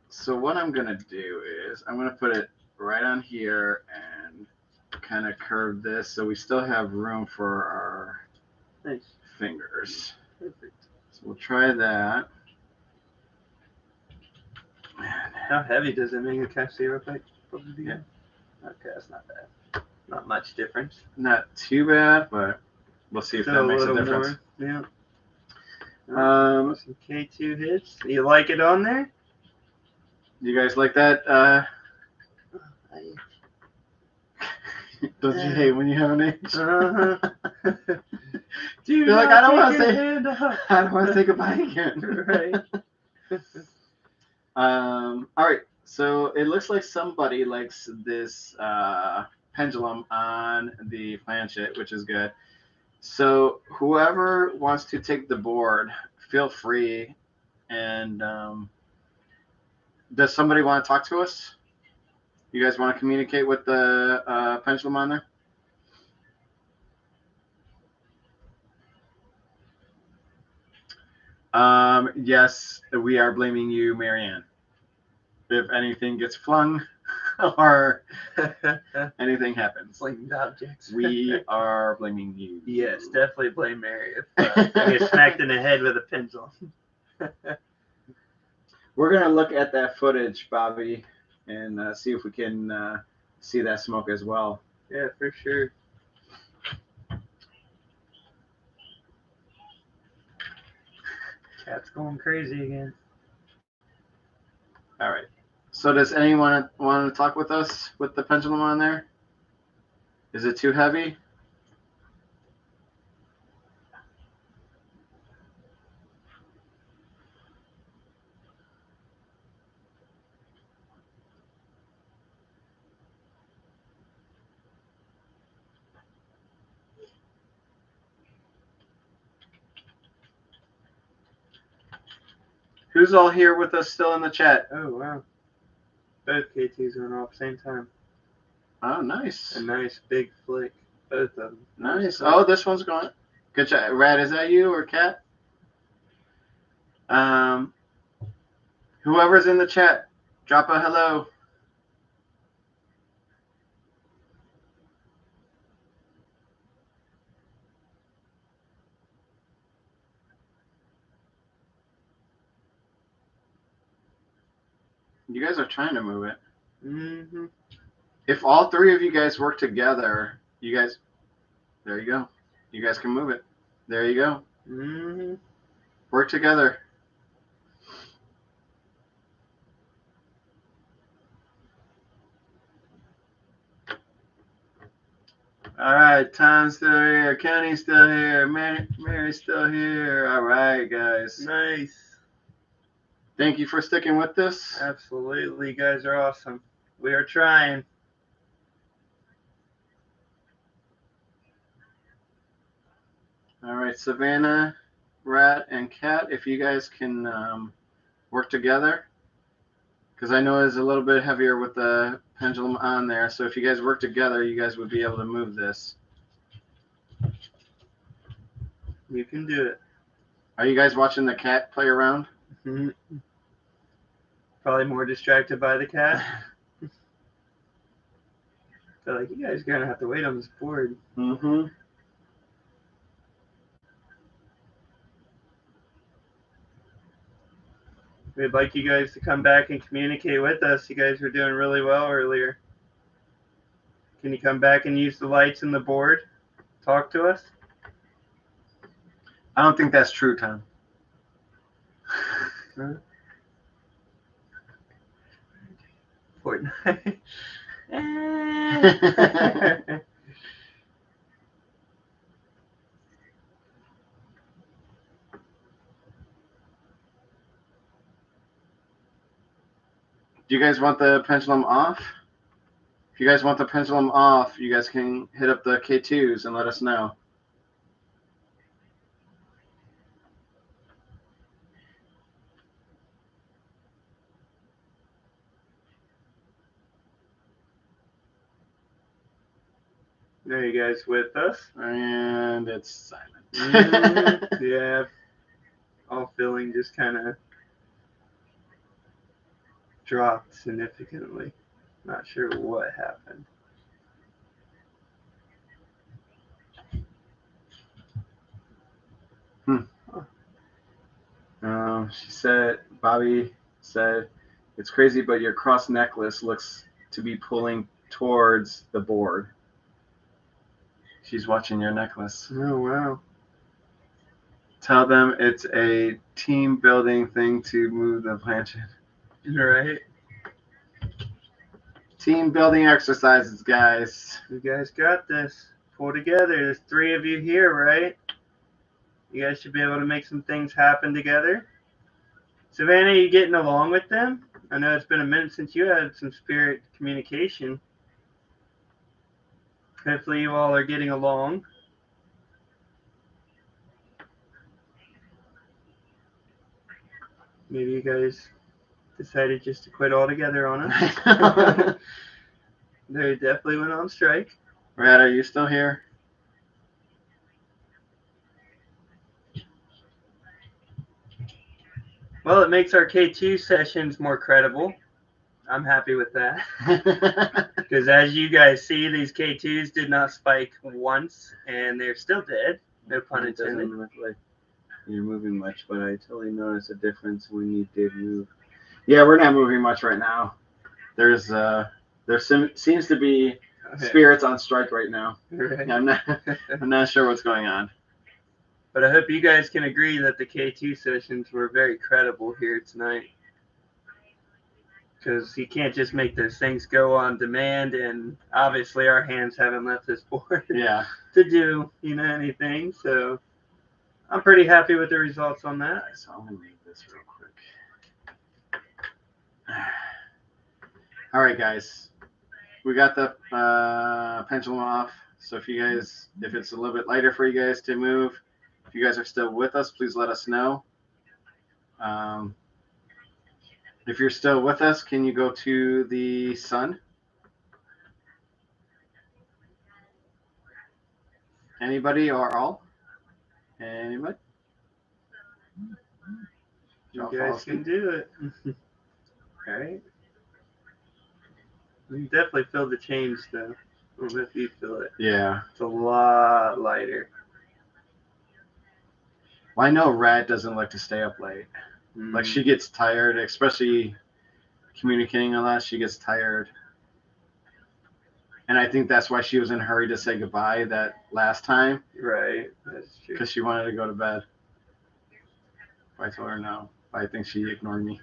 So what I'm going to do is I'm going to put it right on here and kind of curve this so we still have room for our Nice. fingers. Perfect. So we'll try that. How heavy does it make a cashier effect? Yeah. Okay, that's not bad. Not much difference. Not too bad, but we'll see if Still that makes a little difference. more. Yeah. Some K2 hits. You like it on there? You guys like that? Don't you hate when you have an H? Uh-huh. You're like, I don't want to say, hand up. I don't want to say goodbye again. Right. All right. So it looks like somebody likes this pendulum on the planchette, which is good. So whoever wants to take the board, feel free. And does somebody want to talk to us? You guys want to communicate with the pendulum on there? Yes, we are blaming you, Marianne. If anything gets flung or anything happens, Flamed objects. we are blaming you. Yes, definitely blame Mary if I get smacked in the head with a pencil. We're going to look at that footage, Bobby, and see if we can see that smoke as well. Yeah, for sure. Cat's going crazy again. All right. So does anyone want to talk with us with the pendulum on there? Is it too heavy? Who's all here with us still in the chat? Oh, wow. Both K2s went off same time. Oh, nice. A nice big flick. Both of them. Nice. Oh, this one's going. Good job. Rad, is that you or Kat? Whoever's in the chat, drop a hello. You guys are trying to move it. Mm-hmm. If all three of you guys work together, you guys, there you go. You guys can move it. There you go. Mm-hmm. Work together. All right, Tom's still here. Kenny's still here. Mary's still here. All right, guys. Nice. Thank you for sticking with this. Absolutely. You guys are awesome. We are trying. All right, Savannah, Rat, and Kat, if you guys can work together, because I know it's a little bit heavier with the pendulum on there. So if you guys work together, you guys would be able to move this. You can do it. Are you guys watching the cat play around? Probably more distracted by the cat. Feel like you guys are gonna have to wait on this board. Mm-hmm. We'd like you guys to come back and communicate with us. You guys were doing really well earlier. Can you come back and use the lights and the board? Talk to us? I don't think that's true, Tom. Huh? Fortnite. Do you guys want the pendulum off? If you guys want the pendulum off, you guys can hit up the K2s and let us know. Are you guys with us? And it's silent. Yeah. All feeling just kind of dropped significantly. Not sure what happened. Bobby said, it's crazy, but your cross necklace looks to be pulling towards the board. She's watching your necklace. Oh, wow. Tell them it's a team building thing to move the planchette. Right. Team building exercises, guys. You guys got this. Pull together. There's 3 of you here, right? You guys should be able to make some things happen together. Savannah, you getting along with them? I know it's been a minute since you had some spirit communication. Hopefully you all are getting along. Maybe you guys decided just to quit altogether on us. They definitely went on strike. Rat, are you still here? Well, it makes our K2 sessions more credible. I'm happy with that. Because as you guys see, these K2s did not spike once, and they're still dead. No pun It intended. doesn't look like you're moving much, but I totally notice a difference when you did move. Yeah, we're not moving much right now. There seems to be spirits on strike right now. Right. I'm not sure what's going on. But I hope you guys can agree that the K2 sessions were very credible here tonight. Because you can't just make those things go on demand, and obviously our hands haven't left this board Yeah. to do anything. So I'm pretty happy with the results on that. So I'm gonna move this real quick. All right, guys. We got the pendulum off. So if it's a little bit lighter for you guys to move, if you guys are still with us, please let us know. If you're still with us, can you go to the sun? Anybody or all? Anybody? You guys can do it. Right? You definitely feel the change, though. I don't know if you feel it. Yeah. It's a lot lighter. Well, I know Rat doesn't like to stay up late. Like, she gets tired, especially communicating a lot. She gets tired. And I think that's why she was in a hurry to say goodbye that last time. Right. That's true. Because she wanted to go to bed. I told her no. I think she ignored me.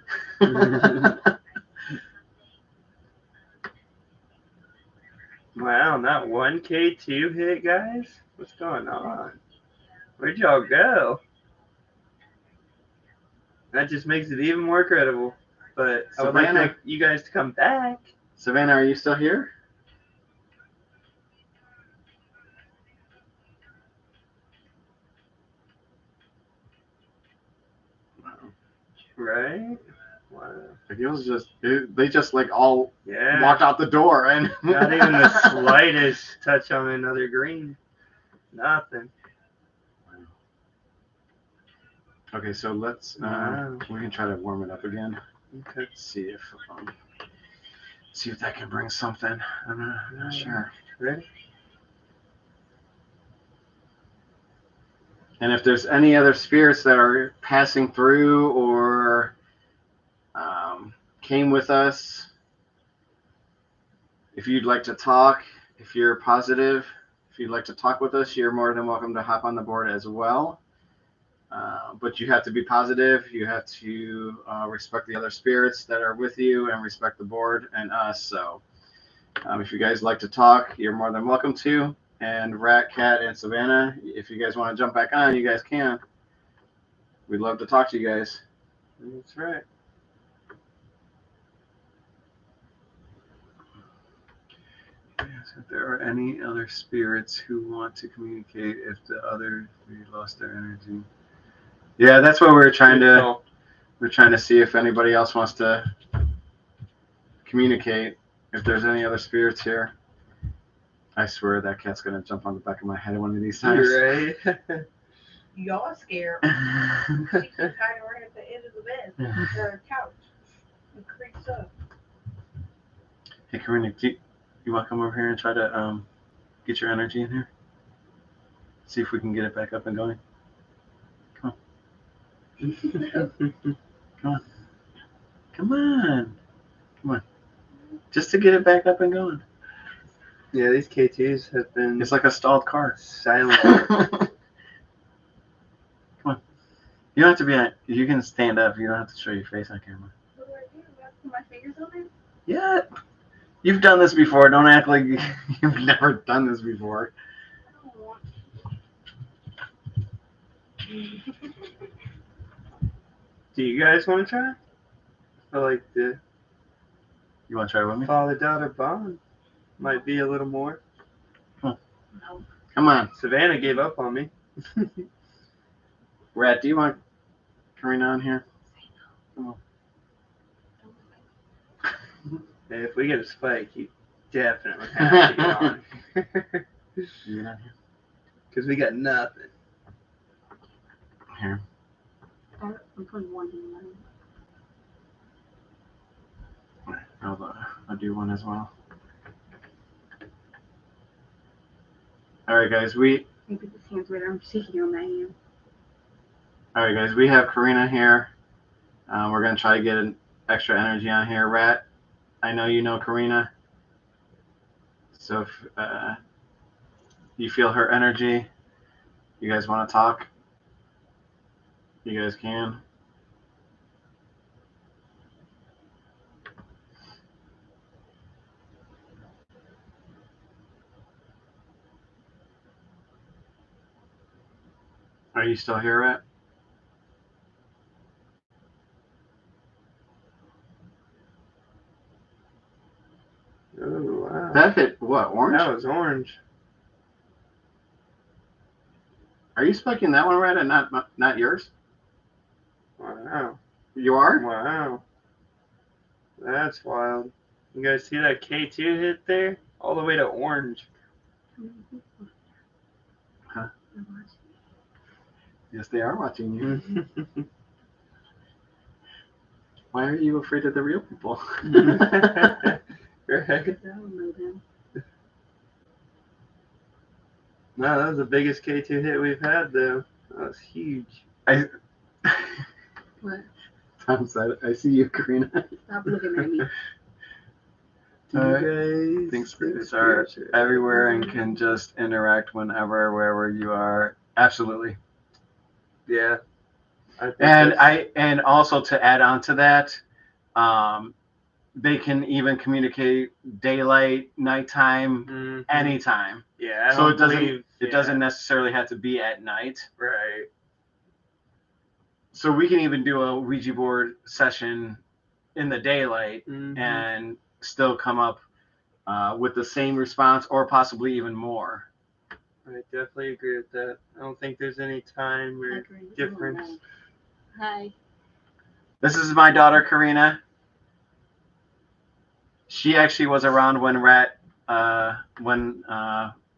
Wow, not one K2 hit, guys? What's going on? Where'd y'all go? That just makes it even more credible. But I would like Savannah. you guys to come back. Savannah, are you still here? Right? Wow. Like, it was just they just like all Yeah. walked out the door and Not even the slightest touch on another green. Nothing. Okay, so let's Wow. we can try to warm it up again. Okay. See if that can bring something. I'm not sure. Ready? And if there's any other spirits that are passing through or came with us, if you'd like to talk, if you're positive, if you'd like to talk with us, you're more than welcome to hop on the board as well. But you have to be positive. You have to respect the other spirits that are with you and respect the board and us. So if you guys like to talk, you're more than welcome to. And Rat, Cat, and Savannah, if you guys want to jump back on, you guys can. We'd love to talk to you guys. That's right. Yes, if there are any other spirits who want to communicate, if the other lost their energy. Yeah, that's what we're trying to. We're trying to see if anybody else wants to communicate. If there's any other spirits here. I swear that cat's gonna jump on the back of my head one of these times. You're right. Y'all scared. She keeps hiding right at the end of the bed, the couch. It creeps up. Hey, Karina, you want to come over here and try to get your energy in here? See if we can get it back up and going. Come on. Come on. Just to get it back up and going. Yeah, these K2s have been It's like a stalled car. silent. Come on. You don't have to be. You can stand up. You don't have to show your face on camera. What do I do? Do I put my fingers on it? Yeah. You've done this before. Don't act like you've never done this before. I don't want Do you guys want to try? I like the You want to try with me? father-daughter bond. Might be a little more. no. Come on. Savannah gave up on me. Rat, do you want Karina on here? Come on. Hey, if we get a spike, you definitely have to get on. You get on here? Because we got nothing. Here. I'm putting one in there. I'll do one as well. All right, guys. Maybe this hand's right. I'm shaking on that hand. All right, guys. We have Karina here. We're gonna try to get an extra energy on here. Rat, I know you know Karina. So if you feel her energy, you guys want to talk, you guys can. Are you still here, Rat? Oh, wow. That hit what? Orange? That was orange. Are you spiking that one, Rat, and not yours? Wow. You are? Wow. That's wild. You guys see that K2 hit there? All the way to orange. Huh? Yes, they are watching you. Why are you afraid of the real people? Right. I don't know them. No, that was the biggest K2 hit we've had, though. That was huge. What? Tom said, I see you, Karina. Stop looking at me. You guys think spirits are everywhere and can just interact whenever, wherever you are. Absolutely. Yeah. I think that's- And also to add on to that, the they can even communicate daylight, nighttime, Mhm. anytime. Yeah, I So don't it doesn't believe, it doesn't necessarily have to be at night. Right. So we can even do a Ouija board session in the daylight Mhm. and still come up with the same response or possibly even more. I definitely agree with that. I don't think there's any time or difference. Hi. This is my daughter, Karina. She actually was around when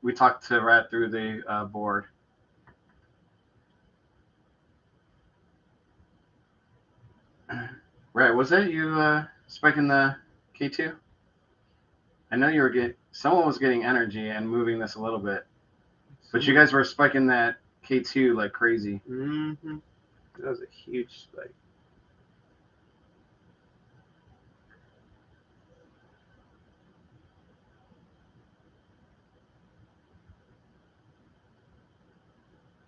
we talked to Rat through the board. Rat, was that you spiking the K2? I know you were someone was getting energy and moving this a little bit, but you guys were spiking that K2 like crazy. Mm-hmm. That was a huge spike.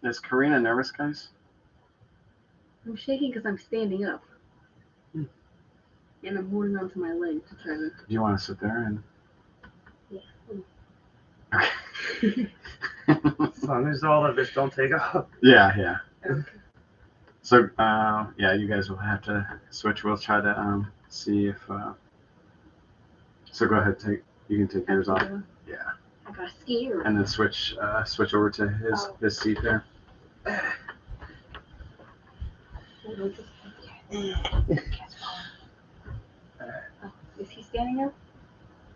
Is Karina nervous, guys? I'm shaking because I'm standing up. Hmm. And I'm holding onto my leg to try to. Do you want to sit there and? Yeah. Okay. As long as all of us don't take off. Yeah. Okay. So yeah, you guys will have to switch. We'll try to see if. So go ahead, you can take yours off. Yeah. I got scared. And then switch over to his seat there. Is he standing up?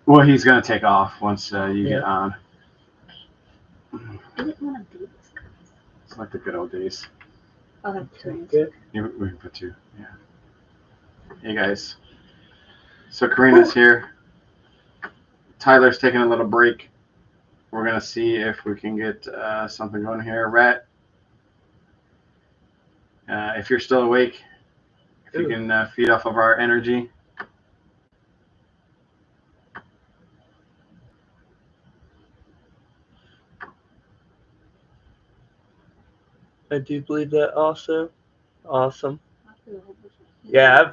Well, he's gonna take off once you get on. I didn't want to do this, guys. It's like the good old days. I'll have to turn Good. We can put two. Yeah. Hey guys. So Karina's here. Tyler's taking a little break. We're gonna see if we can get something going here. Rat, if you're still awake, if you can feed off of our energy. I do believe that also. Awesome. Yeah,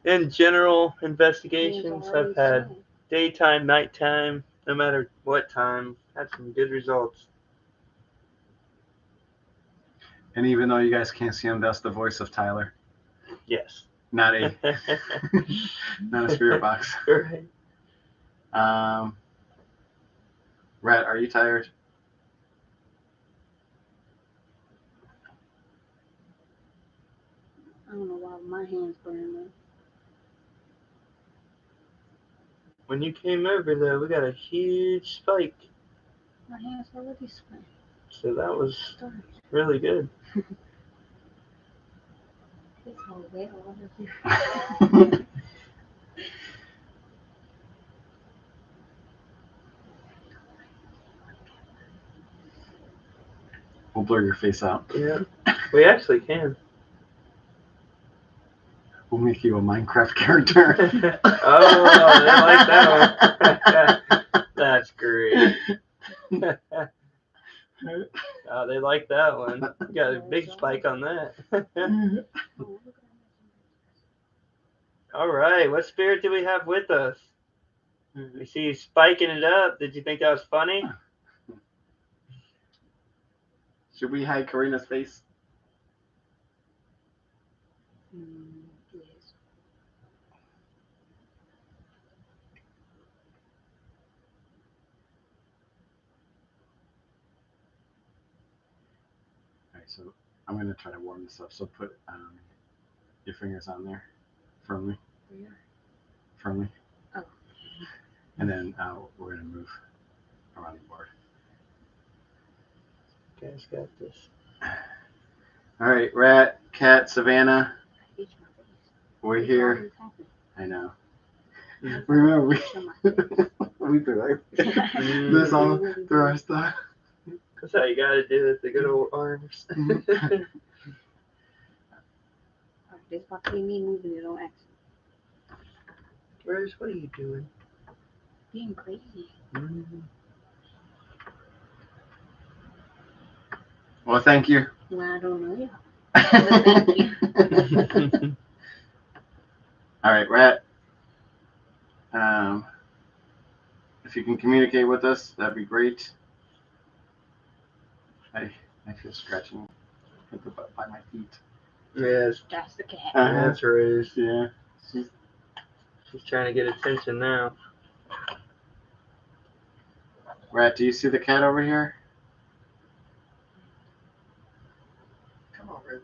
in general investigations, I've had daytime, nighttime, no matter what time, had some good results. And even though you guys can't see him, that's the voice of Tyler. Yes. Not a not a spirit box. Right. Rat, are you tired? I don't know why my hands burning though. When you came over though, we got a huge spike. My hands already sweating. So that was really good. It's all wet all over here. We'll blur your face out. Yeah. We actually can. We'll make you a Minecraft character. Oh, they like that one. That's great. Oh, they like that one. You got a big spike on that. All right, what spirit do we have with us? We see you spiking it up. Did you think that was funny? Should we hide Karina's face? Yes. Alright, so I'm going to try to warm this up. So put your fingers on there firmly. Yeah. Firmly. Oh. And then we're going to move around the board. You guys got this. All right, Rat, Cat, Savannah, I itch my face. we're It's here. always happening. I know. Mm. Remember, Show my face. we do like this all through our stuff. That's how you gotta do it, the good old arms. Alright, this about to be me moving it on accident. Rose, what are you doing? Being crazy. Well, thank you. Well, I don't know. All right, Rat. If you can communicate with us, that'd be great. I feel scratching at by my feet. Yes, That's the cat. that's Rose. Yeah. She's trying to get attention now. Rat, do you see the cat over here? Come on, Rose.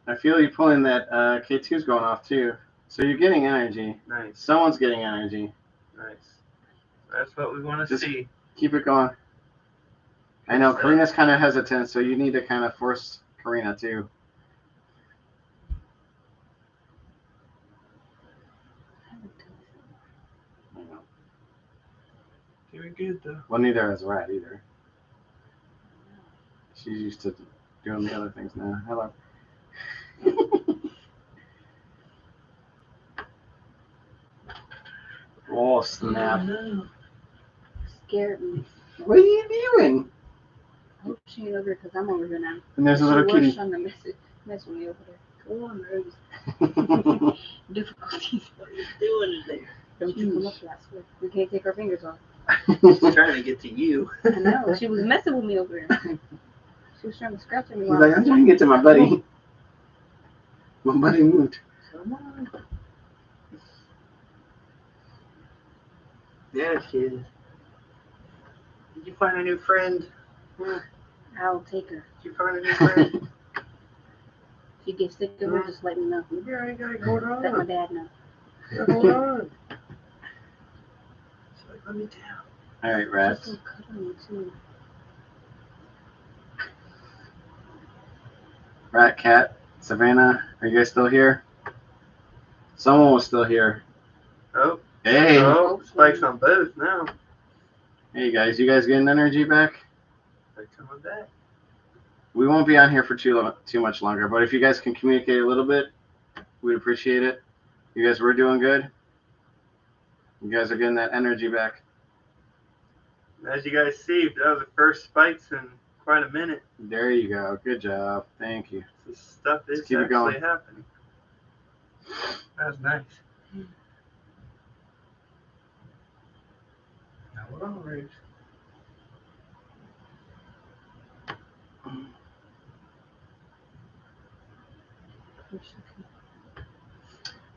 I feel you pulling that K2's going off too. So you're getting energy. Nice, Someone's getting energy. nice. That's what we want to Just- see. Keep it going. I know Karina's kind of hesitant, so you need to kind of force Karina too. I know. Doing good though. Well, neither is Rat either. She's used to doing the other things now. Hello. Oh snap! No. Scared me. What are you doing? I hope she ain't over here because I'm over here now. And there's a little She was kitty. trying to mess with me over there. Go on, Rose. Difficulties. What are you doing in there? Don't you come up here, I swear. We can't take our fingers off. She's trying to get to you. I know. She was messing with me over here. She was trying to scratch at me. He's while like, I'm trying to get to my buddy. My buddy moved. Come on. Yeah, she is. Did you find a new friend? I'll take her. Did you find a new friend? If you get sick of her, just let me know. Maybe I gotta hold Let my on. dad know. Hold on. She's like, let me down. All right, She's Rats. so cuddly too. Rat, Cat, Savannah, are you guys still here? Someone was still here. Oh, Hey, oh, spikes on both now. hey guys, you guys getting energy back? They're coming back. We won't be on here for too much longer, but if you guys can communicate a little bit, we'd appreciate it. You guys were doing good. You guys are getting that energy back. As you guys see, that was the first spikes in quite a minute. There you go. Good job. Thank you. This stuff is Let's keep it going. actually happening. That was nice. Now we're on Rose.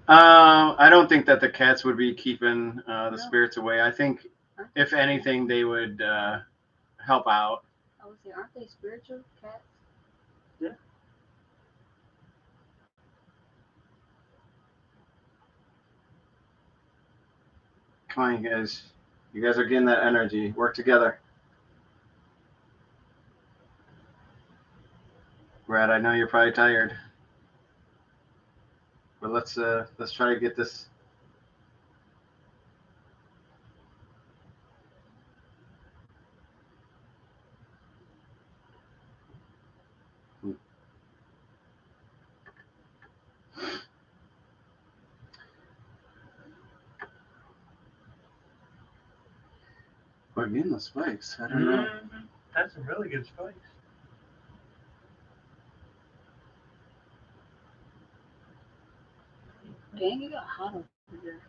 I don't think that the cats would be keeping the No. spirits away. I think, if anything, they would help out. I would say, aren't they spiritual cats? Come on, you guys. You guys are getting that energy. Work together. Brad, I know you're probably tired, but let's try to get this. We're getting the spikes. I don't know. That's some really good spikes. Dang, it got hot over here.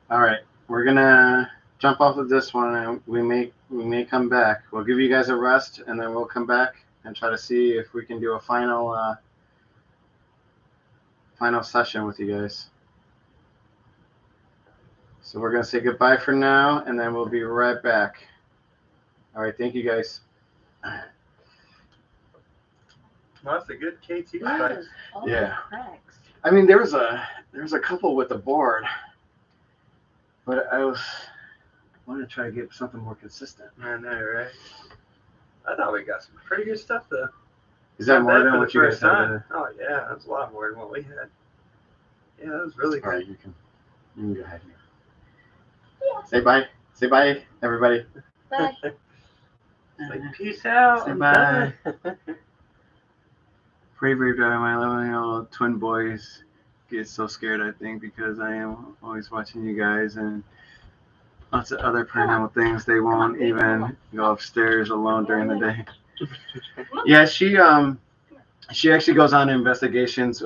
All right, we're gonna jump off of this one, and we may come back. We'll give you guys a rest, and then we'll come back and try to see if we can do a final session with you guys. So we're gonna say goodbye for now, and then we'll be right back. All right, thank you guys. Lots of good KT Yes, spikes. all Yeah. the cracks. I mean, there was a couple with the board, but I wanted to try to get something more consistent. I know, right? I thought we got some pretty good stuff though. Is that Not more bad than for what the you guys first had? time. Oh yeah, that's a lot more than what we had. Yeah, that was really All good. right, you can go ahead. Say bye. Say bye, everybody. Bye. Like, peace out. Say I'm bye. done. Pray for my 11-year-old twin boys get so scared, I think, because I am always watching you guys and lots of other paranormal things. They won't even go upstairs alone during the day. Yeah, she actually goes on investigations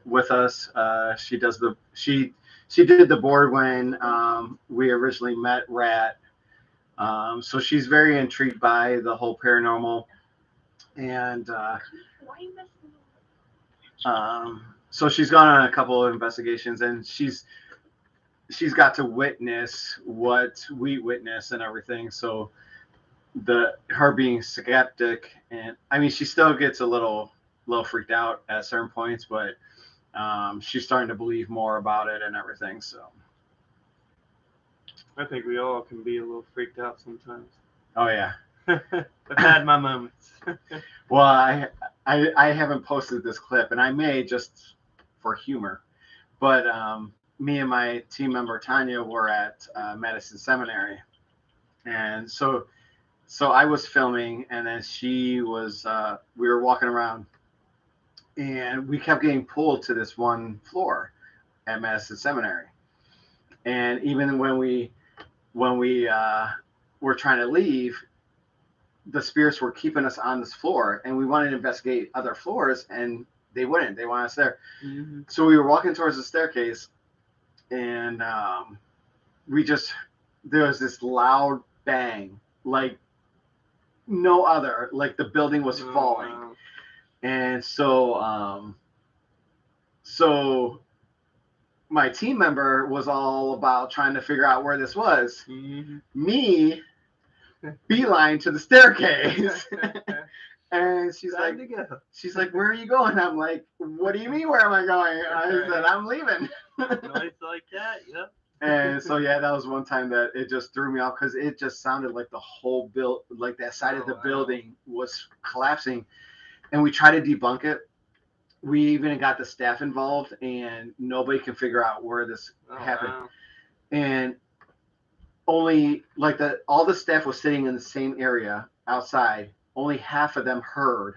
with us. She did the board when we originally met Rat. So she's very intrigued by the whole paranormal, and so she's gone on a couple of investigations, and she's got to witness what we witness and everything. So her being skeptic, and I mean, she still gets a little freaked out at certain points, but she's starting to believe more about it and everything. So I think we all can be a little freaked out sometimes. oh yeah. I've had my moments. Well, I haven't posted this clip, and I may, just for humor, but me and my team member Tanya were at Madison Seminary, and so I was filming, and then she was. We were walking around, and we kept getting pulled to this one floor at Madison Seminary, and even when we were trying to leave, the spirits were keeping us on this floor, and we wanted to investigate other floors, and they wouldn't. They wanted us there. Mm-hmm. So we were walking towards the staircase, and there was this loud bang, like no other, like the building was falling. Wow. And so my team member was all about trying to figure out where this was. Mm-hmm. Me beeline to the staircase. And she's like, where are you going? I'm like, what do you mean, where am I going? I said, I'm leaving. Noise like that, yep. And so yeah, that was one time that it just threw me off, because it just sounded like the whole like that side of the building was collapsing. And we tried to debunk it. We even got the staff involved, and nobody can figure out where this happened. Wow. And only like all the staff was sitting in the same area outside. Only half of them heard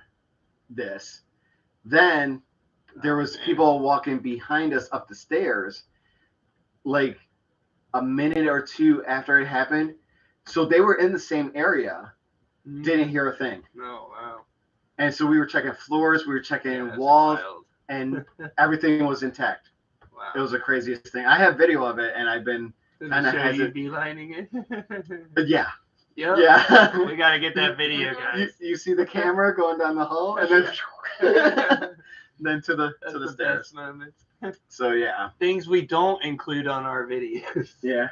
this. Then there was people walking behind us up the stairs, like a minute or two after it happened. So they were in the same area, didn't hear a thing. Oh, wow. And so we were checking floors, we were checking walls, wild. and everything was intact. Wow. It was the craziest thing. I have video of it, and I've been Does it show you hesitant. beelining it? Yeah. Yep. Yeah. We gotta get that video, guys. You see the camera going down the hall, and then then to the stairs. Best moments. So yeah. Things we don't include on our videos. Yeah.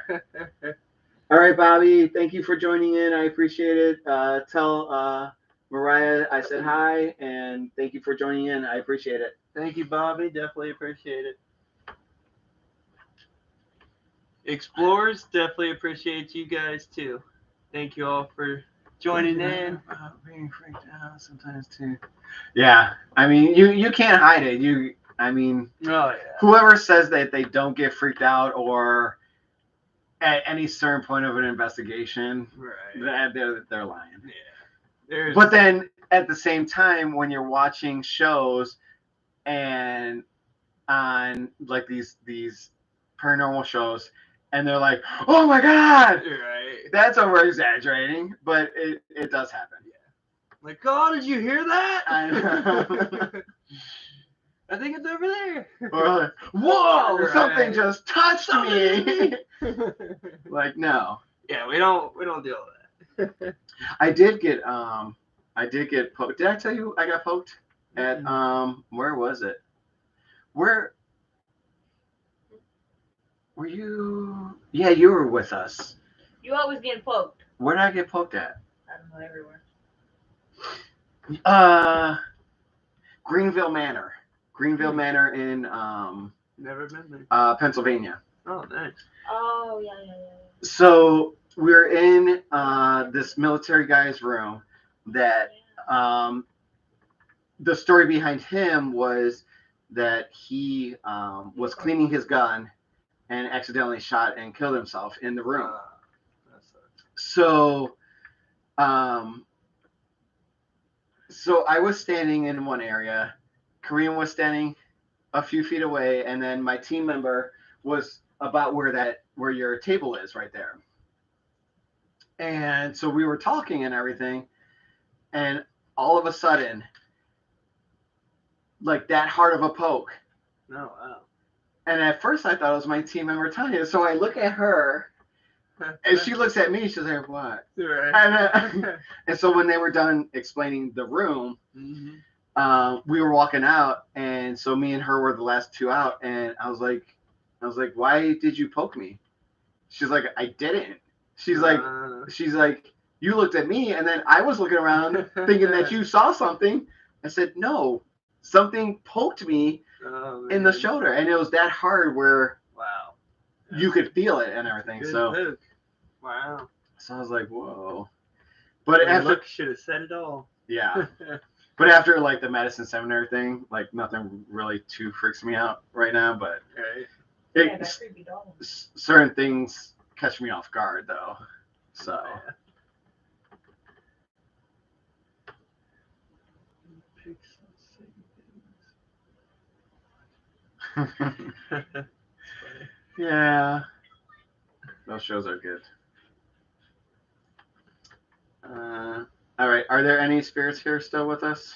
All right, Bobby. Thank you for joining in. I appreciate it. Tell Mariah I said hi, and thank you for joining in. I appreciate it. Thank you, Bobby. Definitely appreciate it. Explorers, definitely appreciate you guys too. Thank you all for joining in. Being freaked out sometimes too. Yeah, I mean, you can't hide it. I mean, Oh yeah. whoever says that they don't get freaked out or at any certain point of an investigation, Right. they're lying. Yeah. But then at the same time, when you're watching shows and on like these paranormal shows, and they're like, "Oh my God!" Right. That's over exaggerating, but it does happen. Yeah. Like, oh, did you hear that? I know. I think it's over there. Or like, whoa, Right. something just touched me. Like, no. Yeah, we don't do all that. I did get poked. Did I tell you I got poked at where was it? Where were you? Yeah, you were with us. You always get poked. Where did I get poked at? I don't know, everywhere. Greenville Manor. Greenville Manor in Never been there. Pennsylvania. Oh, nice. Oh, yeah. So we're in this military guy's room that the story behind him was that he was cleaning his gun and accidentally shot and killed himself in the room. That sucks. So, so I was standing in one area, Kareem was standing a few feet away, and then my team member was about where your table is right there. And so we were talking and everything, and all of a sudden, like that hard of a poke. No, wow. And at first I thought it was my team member Tanya. So I look at her, and she looks at me. She's like, "What?" Right. And so when they were done explaining the room, Mm-hmm. we were walking out, and so me and her were the last two out. And I was like, "Why did you poke me?" She's like, "I didn't." She's like, "You looked at me, and then I was looking around thinking that you saw something." I said, "No, something poked me in the shoulder, and it was that hard where Wow. you could feel it and everything." Good So, look. Wow. so I was like, "Whoa!" But The after, look should have said it all. yeah. But after like the medicine seminary thing, like nothing really too freaks me out right now. But Right. Yeah, that creepy dog. certain things catch me off guard though. So yeah, those shows are good. All right, are there any spirits here still with us?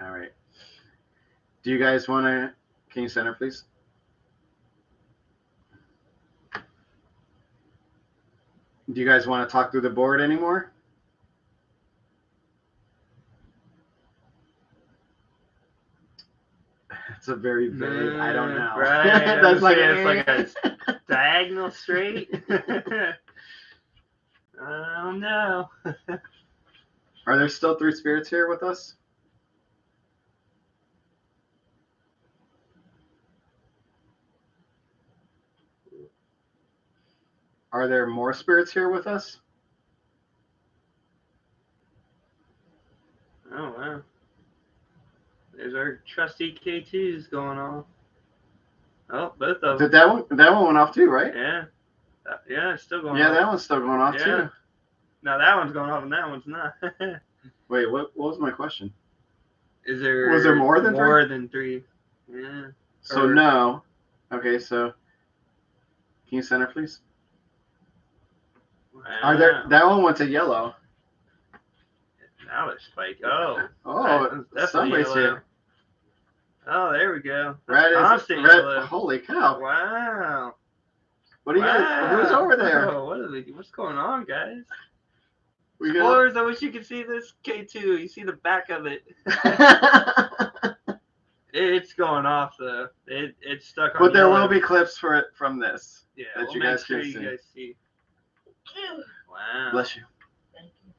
All right. Do you guys want to? Can you center, please? Do you guys want to talk through the board anymore? It's a very vague. I don't know. Right. That's like it's like a diagonal straight. I don't know. Are there still 3 spirits here with us? Are there more spirits here with us? Oh wow. There's our trusty K2s going on. Oh, both of them. Did that one went off too, right? Yeah. Yeah, it's still going Yeah, off. that one's still going off Yeah. too. Now that one's going off and that one's not. Wait, what was my question? Was there more than than 3? Yeah. So no. Okay, so can you center, please? Wow. Are there? That one went to yellow. Now there's spike. Oh. Oh, That's somebody's definitely yellow. here. Oh, there we go. Red is Constant red. yellow. Holy cow! Wow. What do you guys? Who's over there? Oh, what's going on, guys? We got. Spoilers, I wish you could see this K2. You see the back of it. It's going off though. It's stuck on. But there yellow. will be clips for it from this. Yeah, that we'll you make guys sure can you see. guys see. Wow. Bless you. Thank you.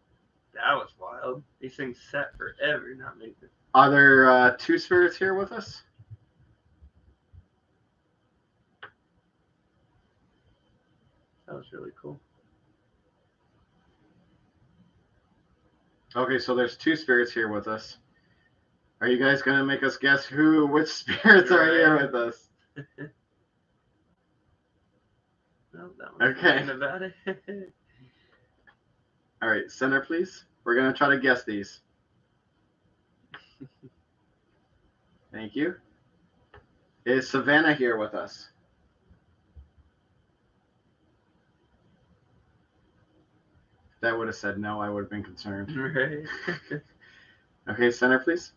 That was wild. These things set forever, not moving. Are there 2 spirits here with us? That was really cool. Okay, so there's 2 spirits here with us. Are you guys gonna make us guess which spirits are here with us? Well, that one's Okay. thinking about it. All right, center, please. We're gonna try to guess these. Thank you. Is Savannah here with us? If that would have said no, I would have been concerned. Right. Okay, center, please.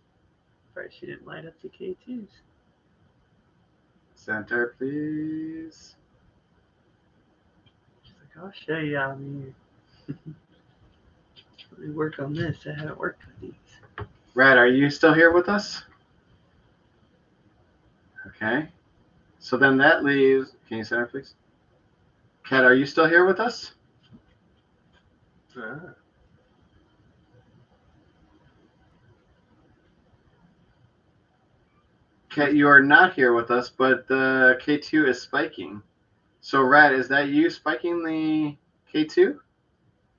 Right, she didn't light up the K2s. Center, please. She's like, I'll show you out here. Let me work on this. I haven't worked with these. Brad, are you still here with us? Okay. So then that leaves. Can you center, please? Kat, are you still here with us? Ah. Kat, you are not here with us, but the K2 is spiking. So, Rad, is that you spiking the K2?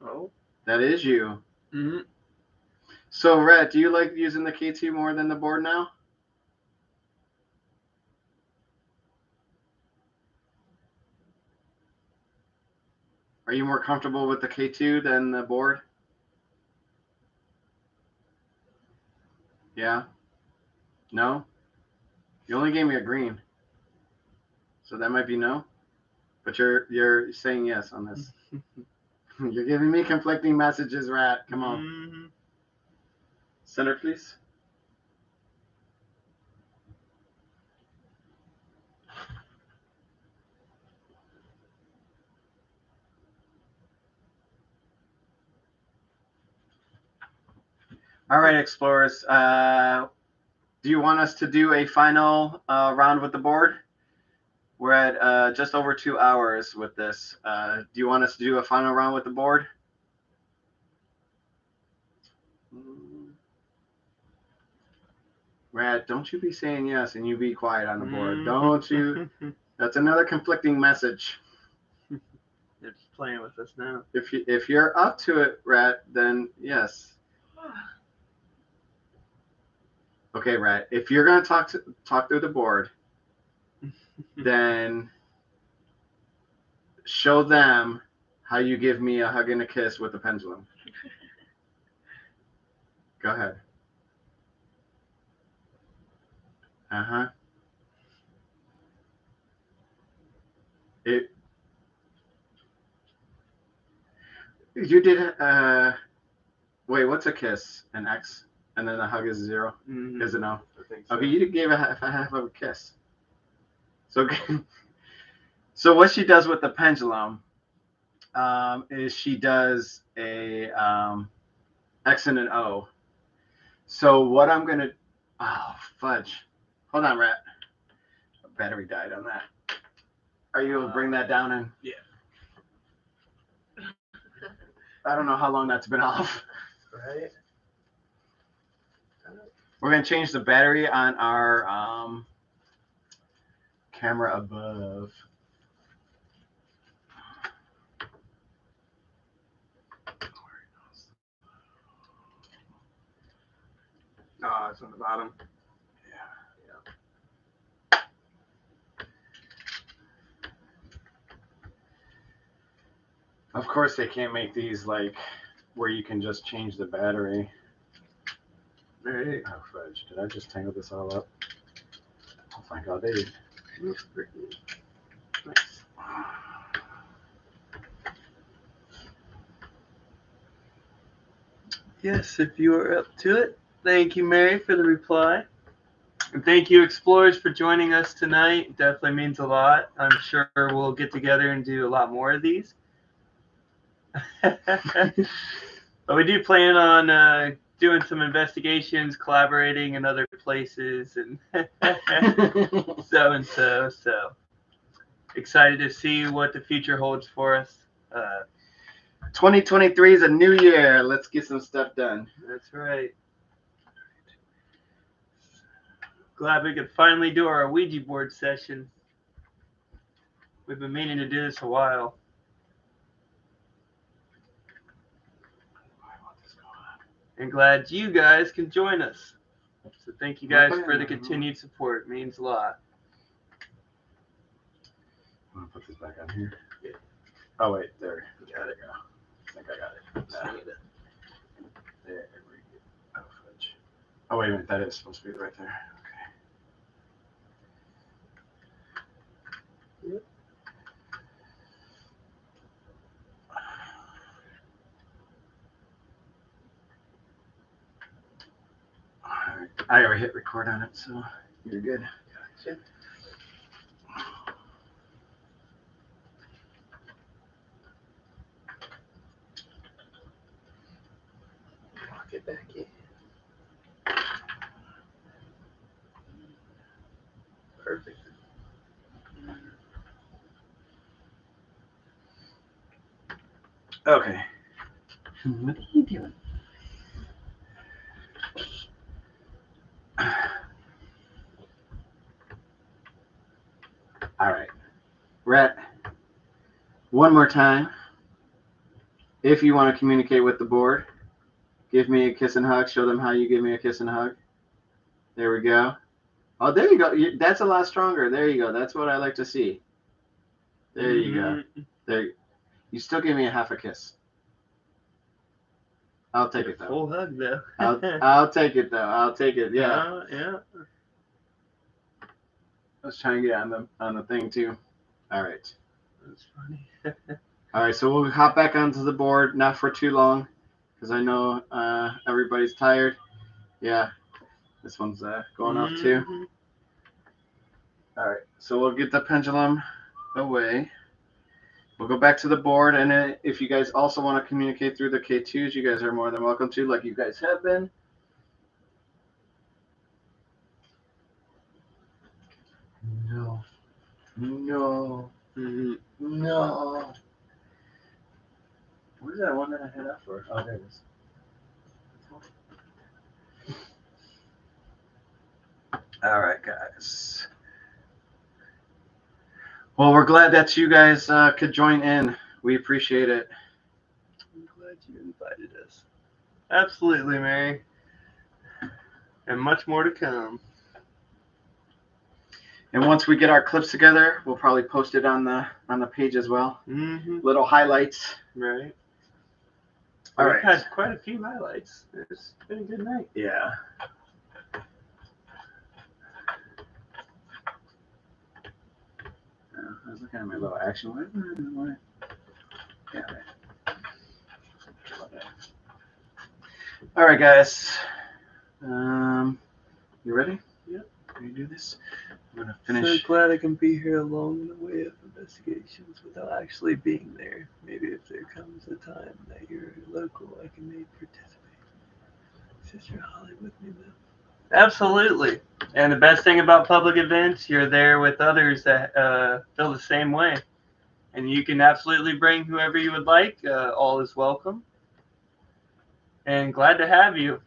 Oh. That is you. Mm-hmm. So, Rhett, do you like using the K2 more than the board now? Are you more comfortable with the K2 than the board? Yeah? No? You only gave me a green. So that might be no. But you're saying yes on this. You're giving me conflicting messages, Rat. Come on. Mm-hmm. Center, please. All right, explorers. Do you want us to do a final round with the board? We're at just over 2 hours with this. Do you want us to do a final round with the board? Rat, don't you be saying yes and you be quiet on the board. Don't you? That's another conflicting message. They're just playing with us now. If you're up to it, Rat, then yes. Okay, Rat. If you're gonna talk through the board, then show them how you give me a hug and a kiss with the pendulum. Go ahead. Uh-huh. You did wait, what's a kiss? An X? And then a hug is 0? Mm-hmm. Is it no? I think so. Okay, you gave a half of a kiss. So so what she does with the pendulum is she does a X and an O. So what I'm gonna oh fudge. Hold on, Rat. A battery died on that. Are you able to bring that down and Yeah. I don't know how long that's been off. Right? We're gonna change the battery on our camera above. Oh, it's on the bottom. Of course, they can't make these like where you can just change the battery. Right. Oh, fudge. Did I just tangle this all up? Oh, my God, they did. Looks pretty nice. Yes, if you are up to it. Thank you, Mary, for the reply. And thank you, explorers, for joining us tonight. It definitely means a lot. I'm sure we'll get together and do a lot more of these. But we do plan on doing some investigations, collaborating in other places, and so excited to see what the future holds for us. 2023 is a new year. Let's get some stuff done. That's right. Glad we could finally do our Ouija board session. We've been meaning to do this a while. And glad you guys can join us. So thank you guys for the continued support. It means a lot. I'm gonna put this back on here. Yeah. Oh wait, there. Got it. I think I got it. There we go. Oh, fudge. Oh wait a minute, that is supposed to be right there. Okay. Yep. All right. I already hit record on it, so you're good. Gotcha. Lock it back in. Perfect. Okay. What are you doing? All right. Rhett, one more time. If you want to communicate with the board, Give me a kiss and hug. Show them how you give me a kiss and hug. There we go. Oh, there you go. That's a lot stronger. There you go. That's what I like to see. There you go. There. You still give me a half a kiss. I'll take it though. Full hug though. I'll take it though. I'll take it. Yeah. Yeah. Let's try and get on the thing too. All right. That's funny. All right. So we'll hop back onto the board, not for too long, because I know everybody's tired. Yeah. This one's going off too. All right. So we'll get the pendulum away. We'll go back to the board, and if you guys also want to communicate through the K2s, you guys are more than welcome to, like you guys have been. No. No. Where's that one that I had up for? Oh, there it is. All right, guys. Well, we're glad that you guys could join in. We appreciate it. I'm glad you invited us. Absolutely, Mary. And much more to come. And once we get our clips together, we'll probably post it on the page as well. Little highlights. Right. All We've right. had quite a few highlights. It's been a good night. Yeah. I was looking at my little action. Yeah. All right, guys. You ready? Yep. Can you do this? I'm gonna finish. So glad I can be here along the way of investigations without actually being there. Maybe if there comes a time that you're local, I can maybe participate. Sister Holly with me, though. Absolutely. And the best thing about public events, you're there with others that feel the same way. And you can absolutely bring whoever you would like. All is welcome. And glad to have you.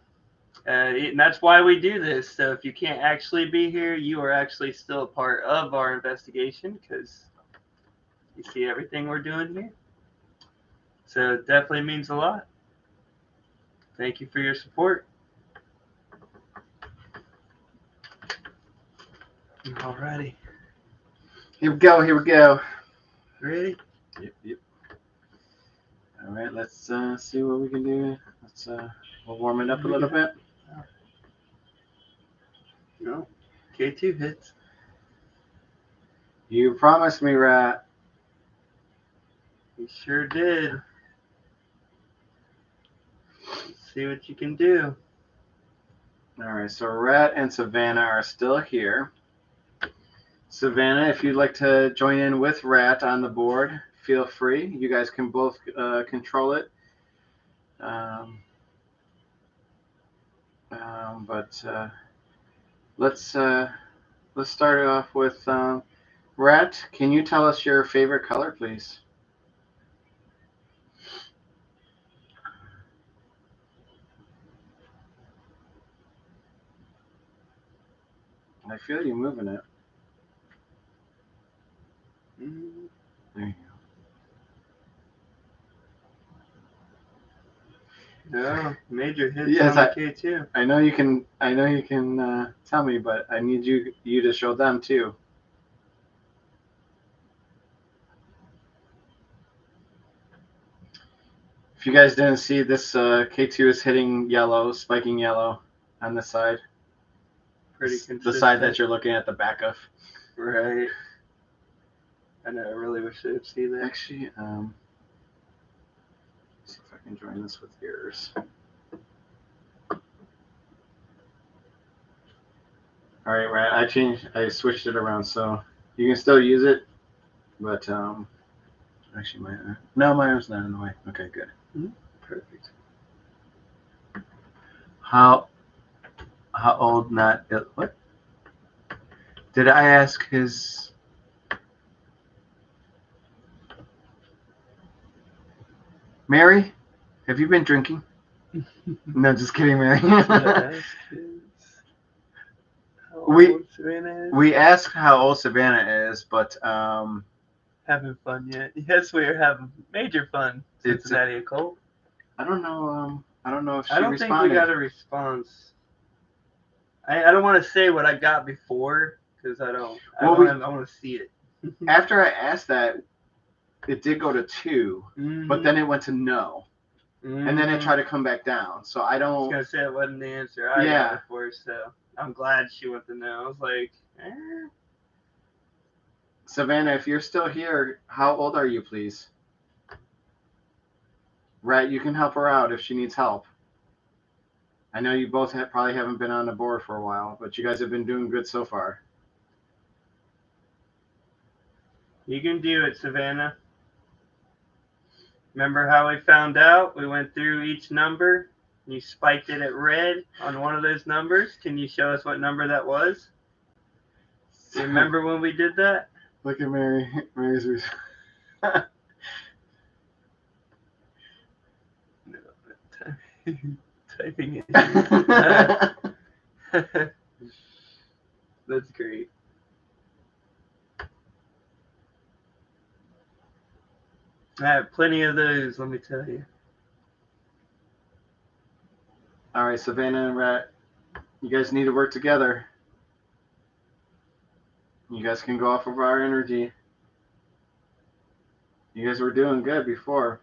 And that's why we do this. So if you can't actually be here, you are actually still a part of our investigation because you see everything we're doing here. So it definitely means a lot. Thank you for your support. Alrighty. Here we go. Ready? Yep. All right, let's see what we can do. We'll warm it up a little bit. No. K2 hits. You promised me, Rat. You sure did. Let's see what you can do. All right, so Rat and Savannah are still here. Savannah, if you'd like to join in with Rat on the board, feel free. You guys can both control it. But let's start off with Rat. Can you tell us your favorite color, please? I feel you moving it. There you go. No, major hits Yes, on the K2. I know you can. Tell me, but I need you to show them too. If you guys didn't see this, K2 is hitting yellow, spiking yellow on this side. Pretty consistent. The side that you're looking at the back of. Right. I know. I really wish I could see that. Actually, let's see if I can join this with yours. All right, Rat. I switched it around, so you can still use it, but actually, my arm's not in the way. Okay, good. Perfect. How old? Not what? Did I ask his? Mary, have you been drinking? No, just kidding, Mary. We asked how old Savannah is, but having fun yet? Yes, we are having major fun. Cincinnati Colt. I don't know. I don't know if she I don't responded. think we got a response. I don't want to say what I got before because I don't. I want to see it. After I asked that, it did go to 2, but then it went to no, and then it tried to come back down. So I I was don't. gonna say it wasn't the answer I Yeah. got before, so I'm glad she went to no. I was like, Savannah, if you're still here, how old are you, please? Right, you can help her out if she needs help. I know you both probably haven't been on the board for a while, but you guys have been doing good so far. You can do it, Savannah. Remember how we found out? We went through each number. You spiked it at red on one of those numbers. Can you show us what number that was? Do you remember when we did that? Look at Mary. Mary's Typing it. That's great. I have plenty of those, let me tell you. All right, Savannah and Rat, you guys need to work together. You guys can go off of our energy. You guys were doing good before.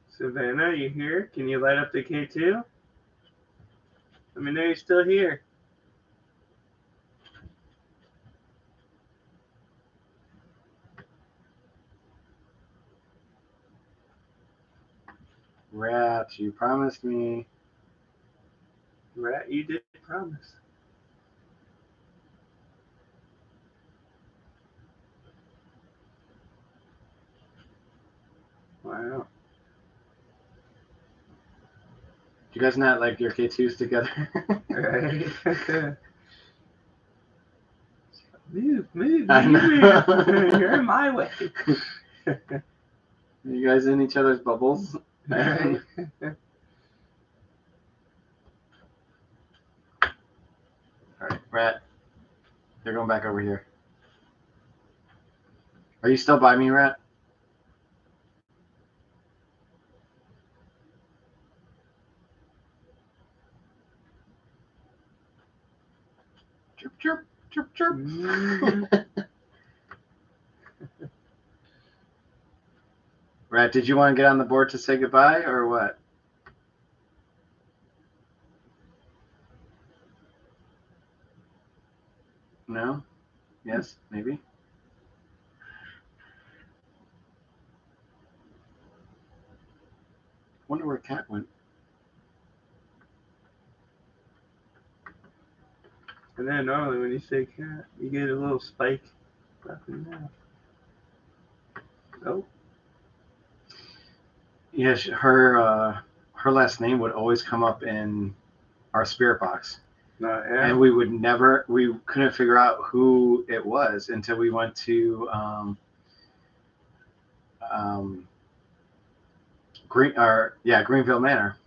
Savannah, you here? Can you light up the K2? Let me know you're still here. Rat, you promised me. Rat, you did promise. Wow. You guys not like your K2s together? Right. Move. I know. You're in my way. You guys in each other's bubbles? Right. All right, Rat, you're going back over here. Are you still by me, Rat? Chirp, chirp, chirp, chirp. Rat, did you want to get on the board to say goodbye or what? No? Yes? Maybe? Wonder where Cat went. And then normally when you say cat, you get a little spike up and down. Oh. Yes, her last name would always come up in our spirit box. Yeah. And we couldn't figure out who it was until we went to Greenville Manor.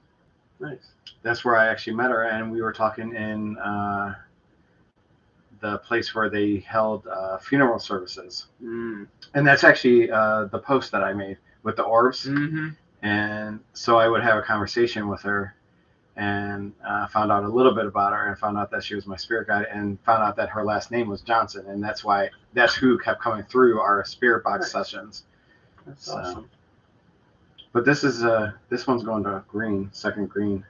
Nice. That's where I actually met her, and we were talking in the place where they held funeral services. Mm. And that's actually the post that I made with the orbs. Mm-hmm. And so I would have a conversation with her and found out a little bit about her and found out that she was my spirit guide and found out that her last name was Johnson. And that's who kept coming through our spirit box sessions. That's awesome. But this one's going to green, second green,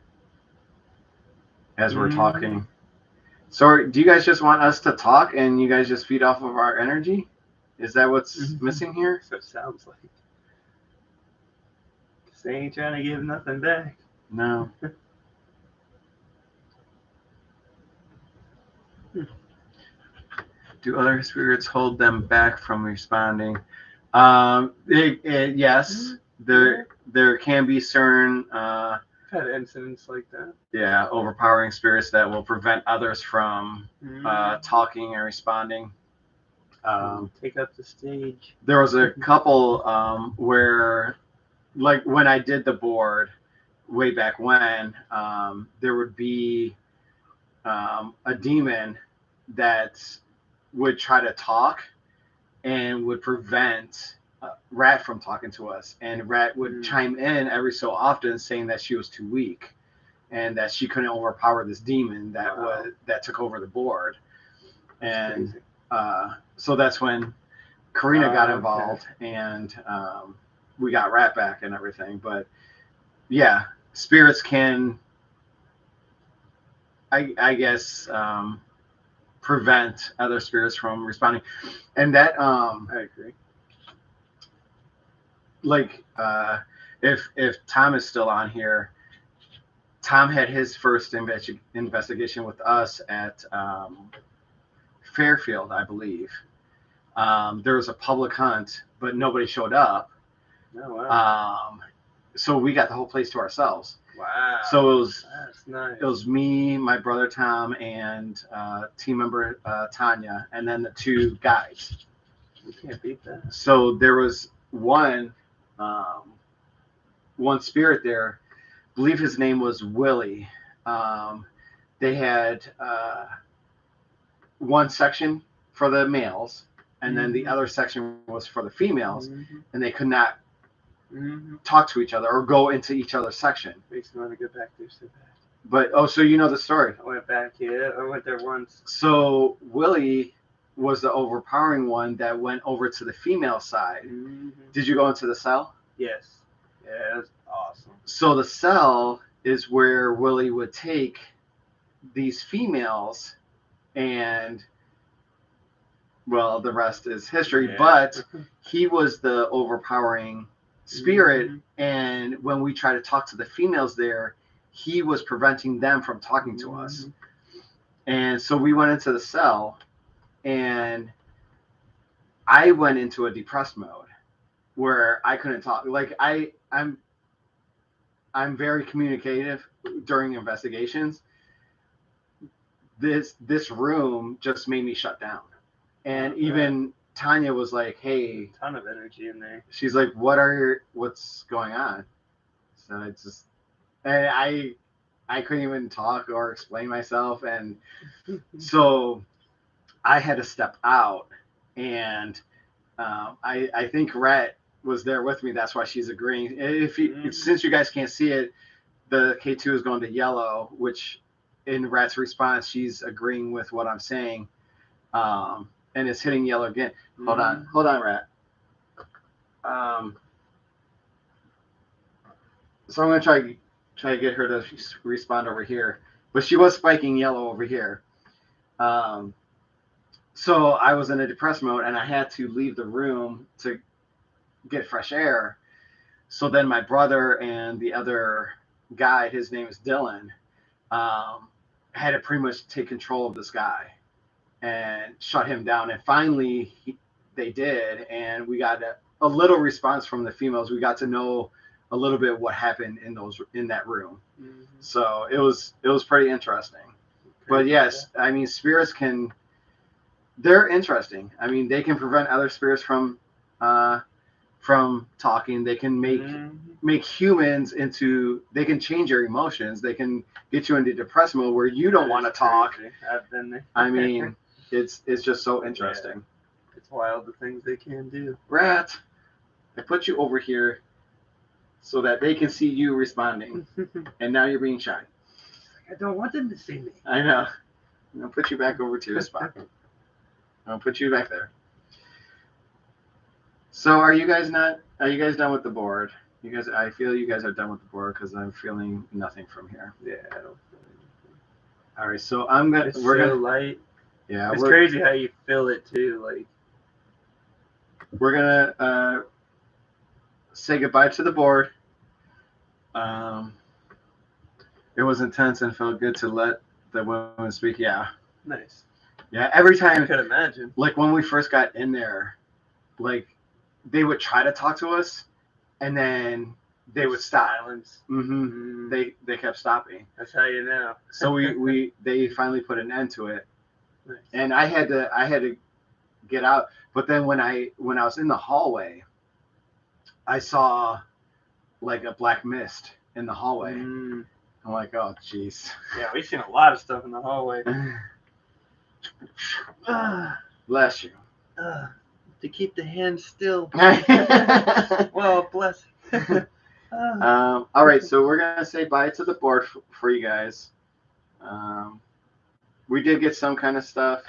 as we're talking. So do you guys just want us to talk and you guys just feed off of our energy? Is that what's missing here? So it sounds like. Because they ain't trying to give nothing back. No. Do other spirits hold them back from responding? Yes. There can be certain I've had incidents like that. Yeah, overpowering spirits that will prevent others from talking and responding. Take up the stage. There was a couple where like when I did the board way back when, there would be a demon that would try to talk and would prevent Rat from talking to us. And Rat would chime in every so often saying that she was too weak and that she couldn't overpower this demon that took over the board. And so that's when Karina got involved, and we got Rat back and everything. But yeah, spirits can, I guess, prevent other spirits from responding. And that I agree. Like if Tom is still on here, Tom had his first investigation with us at Fairfield, I believe. There was a public hunt, but nobody showed up. Oh, wow. So we got the whole place to ourselves. Wow. So That's nice. It was me, my brother Tom, and team member Tanya, and then the two guides. You can't beat that. So there was one spirit there. I believe his name was Willie. They had one section for the males, and then the other section was for the females, and they could not talk to each other or go into each other's section. Makes me want to go back there so bad. But so you know the story. I went back, yeah. I went there once. So Willie was the overpowering one that went over to the female side. Did you go into the cell? Yes. Yeah, that's awesome. So the cell is where Willie would take these females, and well, the rest is history. Yeah. But he was the overpowering spirit, and when we tried to talk to the females there, he was preventing them from talking to us. And so we went into the cell, and I went into a depressed mode where I couldn't talk. Like I'm very communicative during investigations. This room just made me shut down. And even Tanya was like, "Hey," a ton of energy in there. She's like, "What's going on?" So it's just, and I couldn't even talk or explain myself, and so I had to step out. And I think Rhett was there with me. That's why she's agreeing. Since you guys can't see it, the K2 is going to yellow, which in Rhett's response, she's agreeing with what I'm saying. And it's hitting yellow again. Hold on, Rat. So I'm gonna try to get her to respond over here, but she was spiking yellow over here. So I was in a depressed mode, and I had to leave the room to get fresh air. So then my brother and the other guy, his name is Dylan, had to pretty much take control of this guy and shut him down. And finally they did, and we got a little response from the females. We got to know a little bit what happened in that room. So it was pretty interesting. But yes, I mean, spirits they're interesting. I mean, they can prevent other spirits from talking. They can make humans into, they can change your emotions. They can get you into depressed mode where you don't want to talk. I've been there. I mean, it's just so interesting. Yeah. It's wild the things they can do. Rat, I put you over here so that they can see you responding, and now you're being shy. I don't want them to see me. I know. I'll put you back over to your spot. I'll put you back there. So are you guys done with the board? I feel you guys are done with the board because I'm feeling nothing from here. Yeah, I don't feel anything. All right, so we're gonna light. Yeah, it's crazy how you feel it too. Like, we're gonna say goodbye to the board. It was intense and felt good to let the women speak. Yeah. Nice. Yeah, every time. I could imagine. Like when we first got in there, like they would try to talk to us, and then they would stop. Silence. They kept stopping. That's how you know. So they finally put an end to it. Nice. And I had to get out. But then when I was in the hallway, I saw like a black mist in the hallway. Mm, I'm like, oh, jeez. yeah, we've seen a lot of stuff in the hallway. Bless you. To keep the hands still. All Well, bless. right, so we're gonna say bye to the board for you guys. We did get some kind of stuff,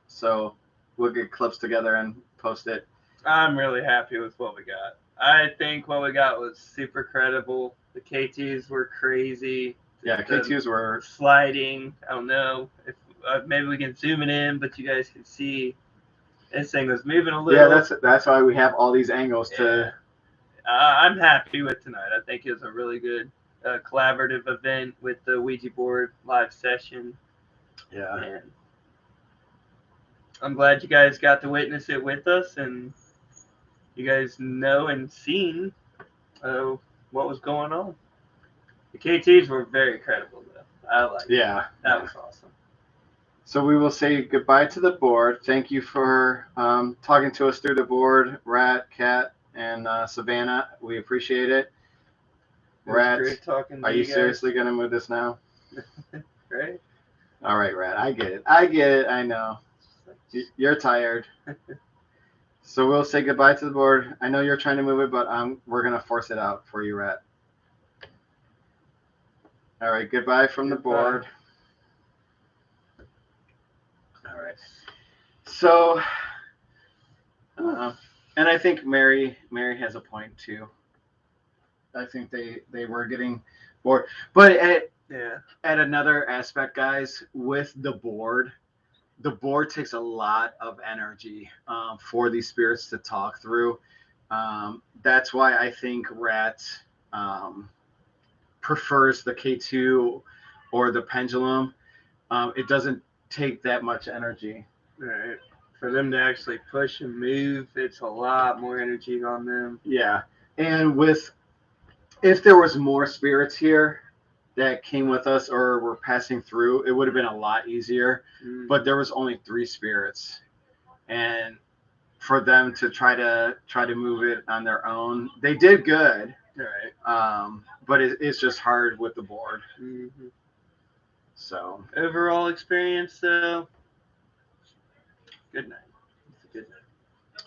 so we'll get clips together and post it. I'm really happy with what we got. I think what we got was super credible. The KTs were crazy. Yeah, K2s were. Sliding. I don't know if maybe we can zoom it in, but you guys can see this thing was moving a little. Yeah, that's why we have all these angles to. I'm happy with tonight. I think it was a really good collaborative event with the Ouija Board live session. Yeah. And I'm glad you guys got to witness it with us, and you guys know and seen what was going on. The KTs were very credible, though. I like it. Yeah. That was awesome. So we will say goodbye to the board. Thank you for talking to us through the board, Rat, Cat, and Savannah. We appreciate it. It was Rat, great talking to are you guys. seriously going to move this now? Right? All right, Rat. I get it. I know. You're tired. So we'll say goodbye to the board. I know you're trying to move it, but we're going to force it out for you, Rat. All right, goodbye from the board. All right. So, and I think Mary has a point too. I think they were getting bored, but at another aspect, guys, with the board takes a lot of energy for these spirits to talk through. That's why I think Rat prefers the K2 or the pendulum. It doesn't take that much energy. Right. For them to actually push and move, it's a lot more energy on them. Yeah. And if there was more spirits here that came with us or were passing through, it would have been a lot easier. But there was only 3 spirits. And for them to try to move it on their own, they did good. Right. But it's just hard with the board. Mm-hmm. So overall experience, though, good night. It's a good night.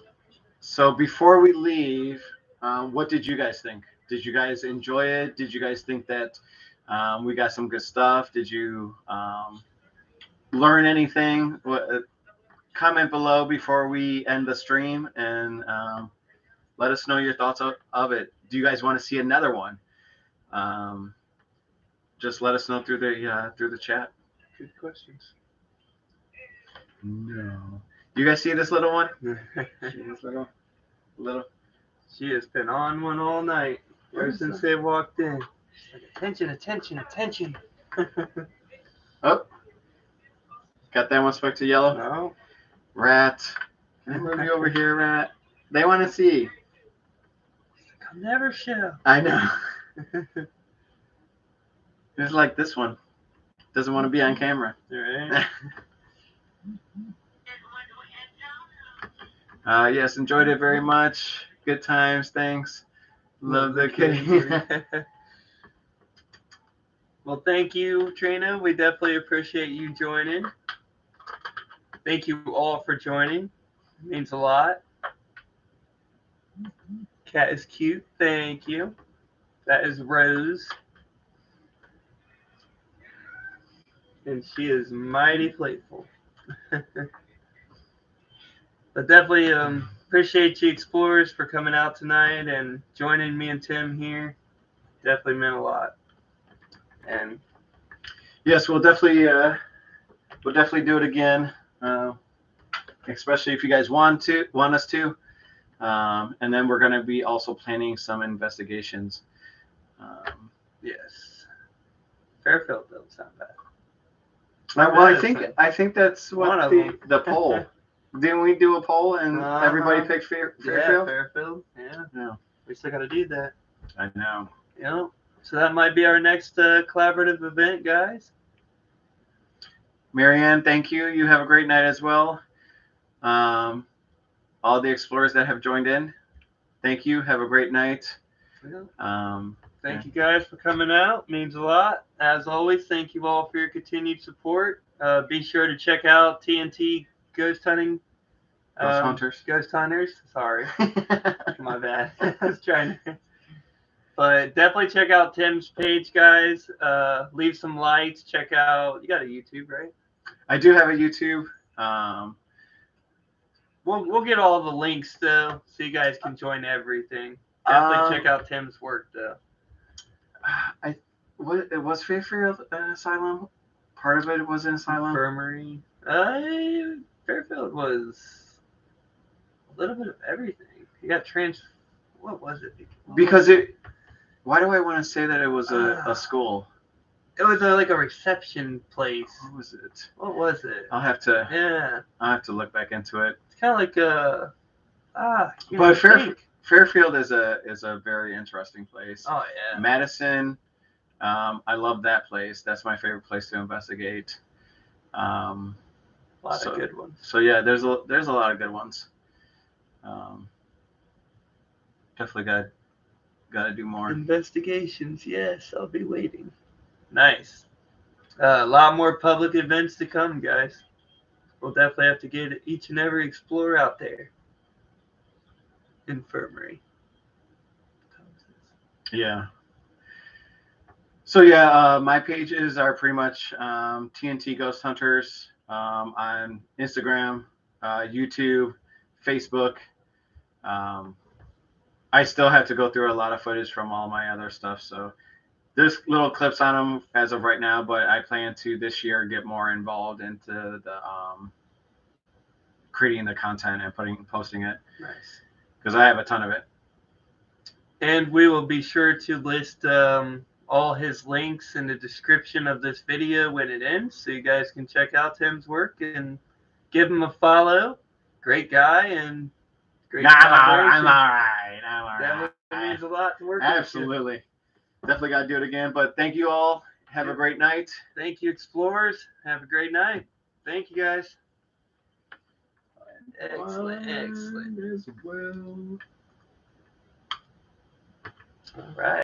So before we leave, what did you guys think? Did you guys enjoy it? Did you guys think that we got some good stuff? Did you learn anything? Comment below before we end the stream and let us know your thoughts of it. Do you guys want to see another one? Just let us know through the chat. Good questions. No. You guys see this little one? This little. She has been on one all night ever since they walked in. She's like, attention, attention, attention. Oh. Got that one stuck to yellow? No. Rat. Can I move you over here, Rat? They want to see. I'll never show. I know. It's like this one. Doesn't want to be on camera. Right. Yes, enjoyed it very much. Good times, thanks. Love the kitty. Well, thank you, Trina. We definitely appreciate you joining. Thank you all for joining. It means a lot. Cat is cute. Thank you. That is Rose. And she is mighty playful. But definitely appreciate you explorers for coming out tonight and joining me and Tim here. Definitely meant a lot. And yes, we'll definitely do it again. Especially if you guys want us to. And then we're going to be also planning some investigations. yes, Fairfield don't sound bad. Well, I think that's what the poll. Didn't we do a poll and everybody picked Fairfield? Yeah, Fairfield. Yeah. We still got to do that. I know. Yeah. So that might be our next collaborative event, guys. Marianne, thank you. You have a great night as well. All the explorers that have joined in, thank you. Have a great night. Thank you guys for coming out. Means a lot. As always, thank you all for your continued support. Be sure to check out TNT Ghost Hunting. Ghost Hunters. Sorry. My bad. I was trying to. But definitely check out Tim's page, guys. Leave some likes. Check out. You got a YouTube, right? I do have a YouTube. We'll get all the links though, so you guys can join everything. Definitely check out Tim's work though. Was Fairfield an asylum? Part of it was an asylum. Infirmary. Fairfield was a little bit of everything. You got What was it? Because it. Why do I want to say that it was a school? It was like a reception place. What was it? What was it? I'll have to. Yeah. I'll have to look back into it. It's kind of like a. But Fairfield is a very interesting place. Oh yeah. Madison, I love that place. That's my favorite place to investigate. A lot of good ones. So yeah, there's a lot of good ones. Definitely got to do more investigations. Yes, I'll be waiting. Nice. A lot more public events to come, guys. We'll definitely have to get each and every explorer out there. Infirmary. Yeah. So yeah, my pages are pretty much TNT Ghost Hunters on Instagram, YouTube, Facebook. I still have to go through a lot of footage from all my other stuff, so there's little clips on them as of right now, but I plan to this year get more involved into the creating the content and posting it. Nice. Because I have a ton of it. And we will be sure to list all his links in the description of this video when it ends, so you guys can check out Tim's work and give him a follow. Great guy and great I'm all right. That means a lot to work with. Absolutely. Definitely got to do it again. But thank you all. Have a great night. Thank you, explorers. Have a great night. Thank you, guys. Excellent. As well. All right.